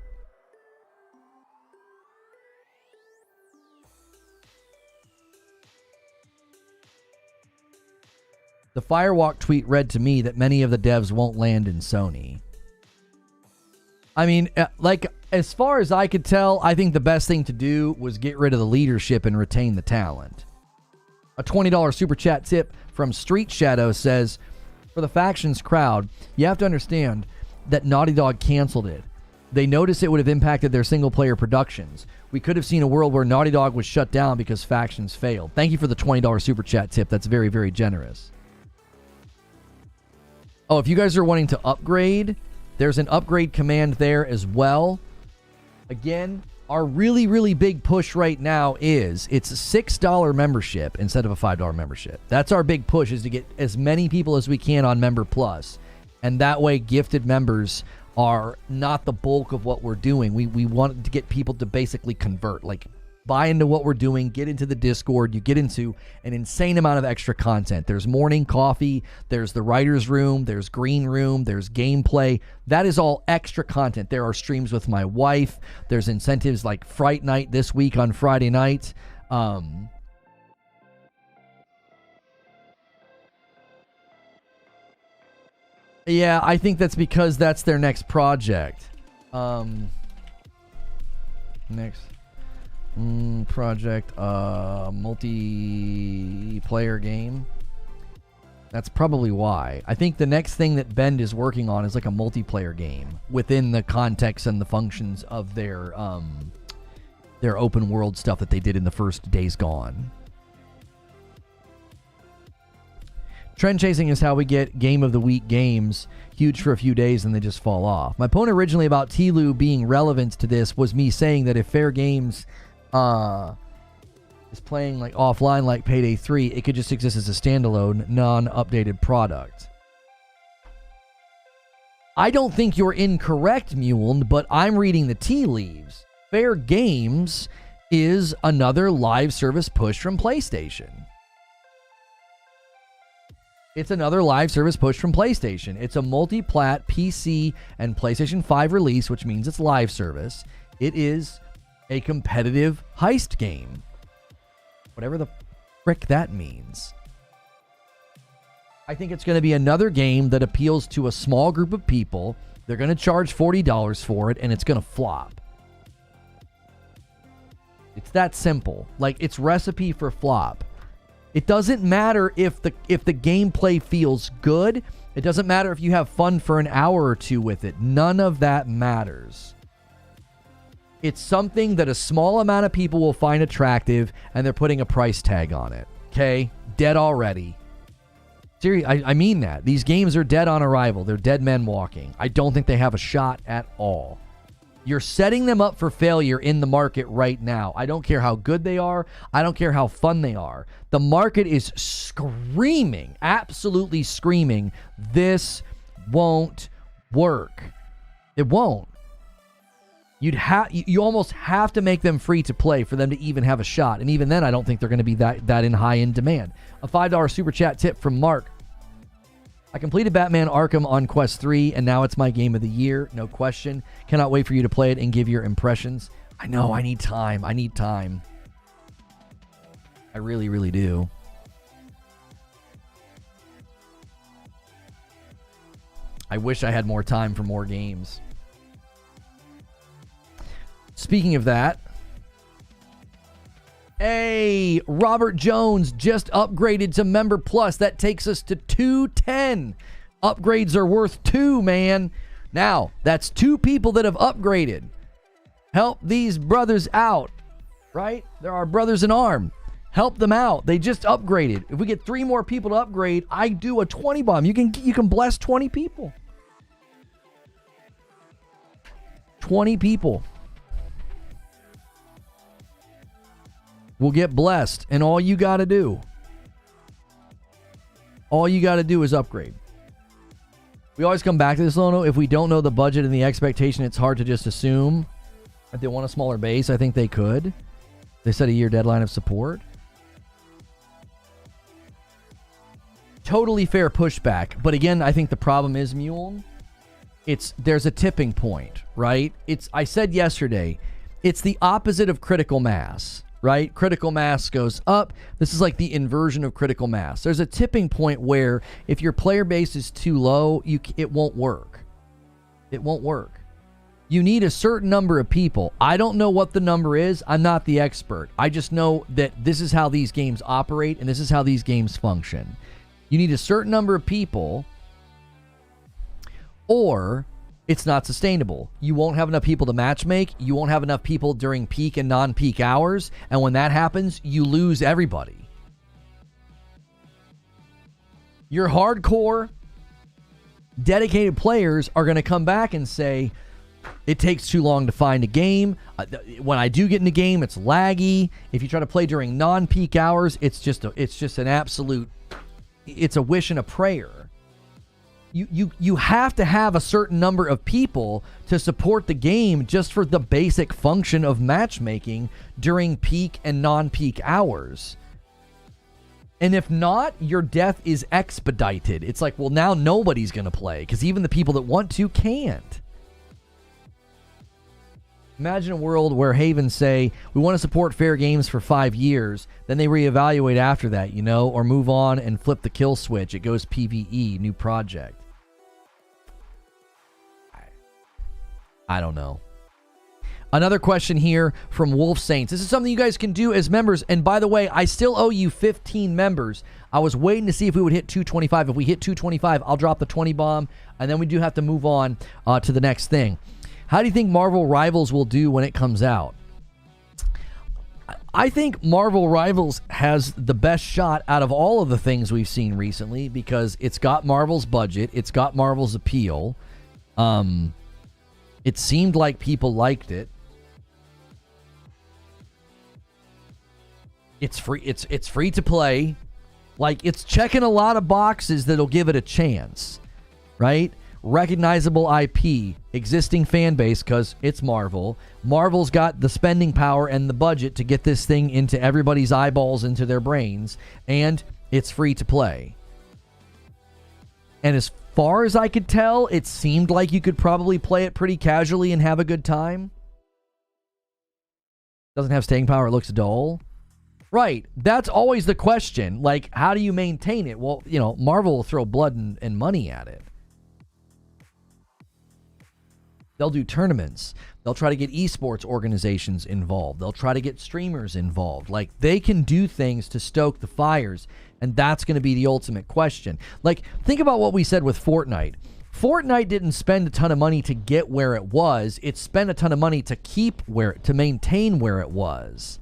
The Firewalk tweet read to me that many of the devs won't land in Sony. I mean, like, as far as I could tell, I think the best thing to do was get rid of the leadership and retain the talent. A $20 super chat tip from Street Shadow says, for the factions crowd, you have to understand that Naughty Dog canceled it. They noticed it would have impacted their single-player productions. We could have seen a world where Naughty Dog was shut down because factions failed. Thank you for the $20 super chat tip. That's very, very generous. Oh, if you guys are wanting to upgrade, there's an upgrade command there as well. Again, our really, really big push right now is it's a $6 membership instead of a $5 membership. That's our big push, is to get as many people as we can on Member Plus. And that way, gifted members are not the bulk of what we're doing. We want to get people to basically convert, like buy into what we're doing, get into the Discord. You get into an insane amount of extra content. There's morning coffee, there's the writer's room, there's green room, there's gameplay. That is all extra content. There are streams with my wife. There's incentives like Fright Night this week on Friday night. Yeah, I think that's because that's their next project. Next project, multiplayer game. That's probably why. I think the next thing that Bend is working on is like a multiplayer game within the context and the functions of their open world stuff that they did in the first Days Gone. Trend chasing is how we get Game of the Week games huge for a few days and they just fall off. My point originally about TLU being relevant to this was me saying that if Fair Games is playing like offline like Payday 3, it could just exist as a standalone, non-updated product. I don't think you're incorrect, Mule, but I'm reading the tea leaves. Fair Games is another live service push from PlayStation. It's another live service push from PlayStation. It's a multi-plat PC and PlayStation 5 release, which means it's live service. It is a competitive heist game. Whatever the frick that means. I think it's going to be another game that appeals to a small group of people. They're going to charge $40 for it, and it's going to flop. It's that simple. Like, it's recipe for flop. It doesn't matter if the gameplay feels good. It doesn't matter if you have fun for an hour or two with it. None of that matters. It's something that a small amount of people will find attractive, and they're putting a price tag on it. Okay? Dead already. Seriously, I mean that. These games are dead on arrival. They're dead men walking. I don't think they have a shot at all. You're setting them up for failure in the market right now. I don't care how good they are. I don't care how fun they are. The market is screaming, absolutely screaming, this won't work. It won't. You almost have to make them free to play for them to even have a shot. And even then, I don't think they're going to be that in high in demand. A $5 super chat tip from Mark. I completed Batman Arkham on Quest 3, and now it's my game of the year. No question. Cannot wait for you to play it and give your impressions. I know, I need time. I need time. I really, really do. I wish I had more time for more games. Speaking of that, hey, Robert Jones just upgraded to Member Plus. That takes us to 210. Upgrades are worth 2, man. Now, that's 2 people that have upgraded. Help these brothers out, right? They're our brothers in arm. Help them out. They just upgraded. If we get 3 more people to upgrade, I do a 20 bomb. You can bless 20 people. 20 people will get blessed, and all you got to do is upgrade. We always come back to this, Lono. If we don't know the budget and the expectation, it's hard to just assume that they want a smaller base. I think they could. They set a year deadline of support. Totally fair pushback. But again, I think the problem is, Mule, there's a tipping point, right? I said yesterday, it's the opposite of critical mass, right? Critical mass goes up. This is like the inversion of critical mass. There's a tipping point where if your player base is too low, it won't work. It won't work. You need a certain number of people. I don't know what the number is. I'm not the expert. I just know that this is how these games operate and this is how these games function. You need a certain number of people, or it's not sustainable. You won't have enough people to matchmake. You won't have enough people during peak and non-peak hours. And when that happens, you lose everybody. Your hardcore, dedicated players are going to come back and say, it takes too long to find a game. When I do get in the game, it's laggy. If you try to play during non-peak hours, it's just an absolute, it's a wish and a prayer. You have to have a certain number of people to support the game just for the basic function of matchmaking during peak and non-peak hours. And if not, your death is expedited. It's like, well, now nobody's going to play because even the people that want to can't. Imagine a world where Havens say, we want to support fair games for 5 years, then they reevaluate after that, or move on and flip the kill switch. It goes PvE, new project. I don't know. Another question here from Wolf Saints. This is something you guys can do as members. And by the way, I still owe you 15 members. I was waiting to see if we would hit 225. If we hit 225, I'll drop the 20 bomb. And then we do have to move on to the next thing. How do you think Marvel Rivals will do when it comes out? I think Marvel Rivals has the best shot out of all of the things we've seen recently because it's got Marvel's budget. It's got Marvel's appeal. It seemed like people liked it. It's free. It's free to play. Like, it's checking a lot of boxes that'll give it a chance, right? Recognizable IP, existing fan base because it's Marvel. Marvel's got the spending power and the budget to get this thing into everybody's eyeballs, into their brains, and it's free to play. And as far as I could tell, it seemed like you could probably play it pretty casually and have a good time. Doesn't have staying power, it looks dull. Right, that's always the question. Like, how do you maintain it? Well, Marvel will throw blood and money at it. They'll do tournaments. They'll try to get esports organizations involved. They'll try to get streamers involved. Like, they can do things to stoke the fires, and that's going to be the ultimate question. Like, think about what we said with Fortnite. Fortnite didn't spend a ton of money to get where it was. It spent a ton of money to maintain where it was.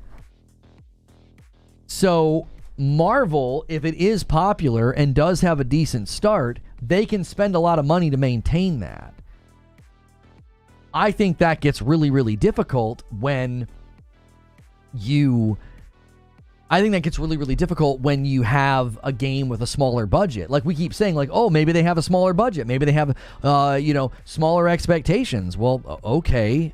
So Marvel, if it is popular and does have a decent start, they can spend a lot of money to maintain that. I think that gets really, really difficult when you have a game with a smaller budget. Like, we keep saying, like, oh, maybe they have a smaller budget. Maybe they have, smaller expectations. Well, okay.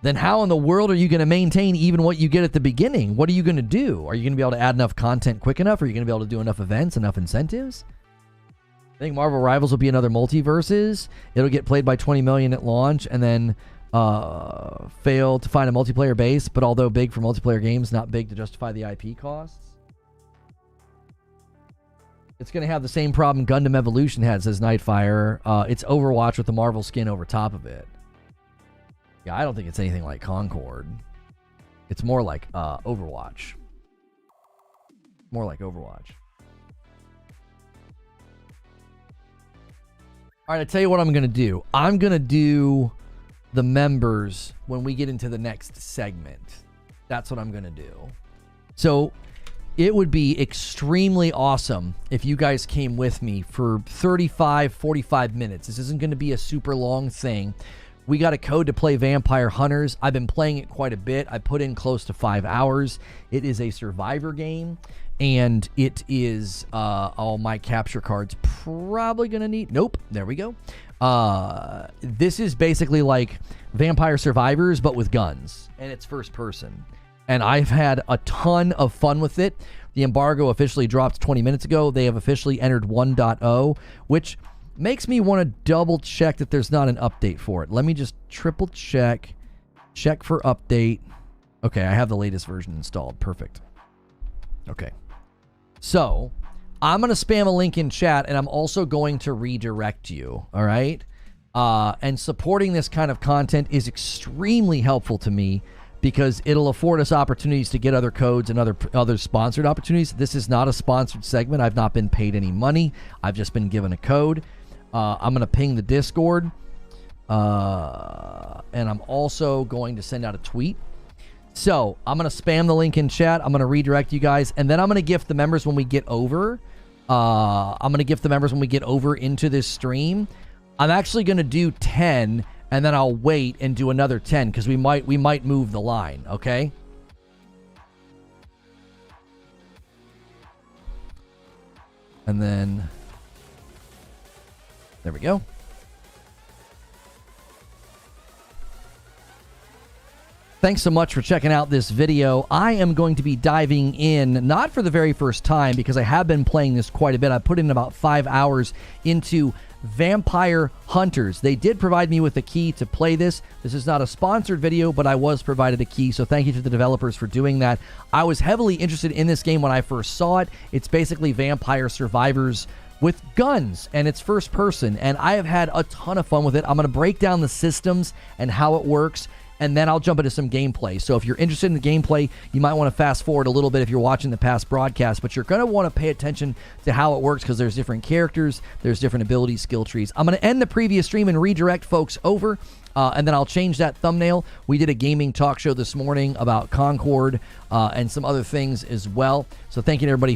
Then how in the world are you going to maintain even what you get at the beginning? What are you going to do? Are you going to be able to add enough content quick enough? Are you going to be able to do enough events, enough incentives? I think Marvel Rivals will be another multiverses. It'll get played by 20 million at launch and then fail to find a multiplayer base, but although big for multiplayer games, not big to justify the IP costs. It's going to have the same problem Gundam Evolution had, says Nightfire. It's Overwatch with the Marvel skin over top of it. Yeah, I don't think it's anything like Concord. It's more like Overwatch. More like Overwatch. All right, I tell you what I'm going to do. I'm going to do the members when we get into the next segment. That's what I'm going to do. So it would be extremely awesome if you guys came with me for 35, 45 minutes. This isn't going to be a super long thing. We got a code to play Vampire Hunters. I've been playing it quite a bit. I put in close to 5 hours. It is a survivor game, and it is all my capture cards probably going to need. Nope, there we go. This is basically like Vampire Survivors, but with guns, and it's first person. And I've had a ton of fun with it. The embargo officially dropped 20 minutes ago. They have officially entered 1.0, which makes me want to double check that there's not an update for it. Let me just triple check. Check for update. Okay, I have the latest version installed. Perfect. Okay. So, I'm going to spam a link in chat, and I'm also going to redirect you. All right? And supporting this kind of content is extremely helpful to me, because it'll afford us opportunities to get other codes and other sponsored opportunities. This is not a sponsored segment. I've not been paid any money. I've just been given a code. I'm going to ping the Discord. And I'm also going to send out a tweet. So I'm going to spam the link in chat. I'm going to redirect you guys. And then I'm going to gift the members when we get over. Into this stream. I'm actually going to do 10. And then I'll wait and do another 10 because we might move the line, okay? And then there we go. Thanks so much for checking out this video. I am going to be diving in, not for the very first time, because I have been playing this quite a bit. I put in about 5 hours into Vampire Hunters. They did provide me with a key to play this. This is not a sponsored video, but I was provided a key, so thank you to the developers for doing that. I was heavily interested in this game when I first saw it. It's basically Vampire Survivors with guns, and it's first person, and I have had a ton of fun with it. I'm going to break down the systems and how it works, and then I'll jump into some gameplay. So if you're interested in the gameplay, you might want to fast forward a little bit if you're watching the past broadcast, but you're going to want to pay attention to how it works because there's different characters, there's different ability skill trees. I'm going to end the previous stream and redirect folks over, and then I'll change that thumbnail. We did a gaming talk show this morning about Concord and some other things as well. So thank you to everybody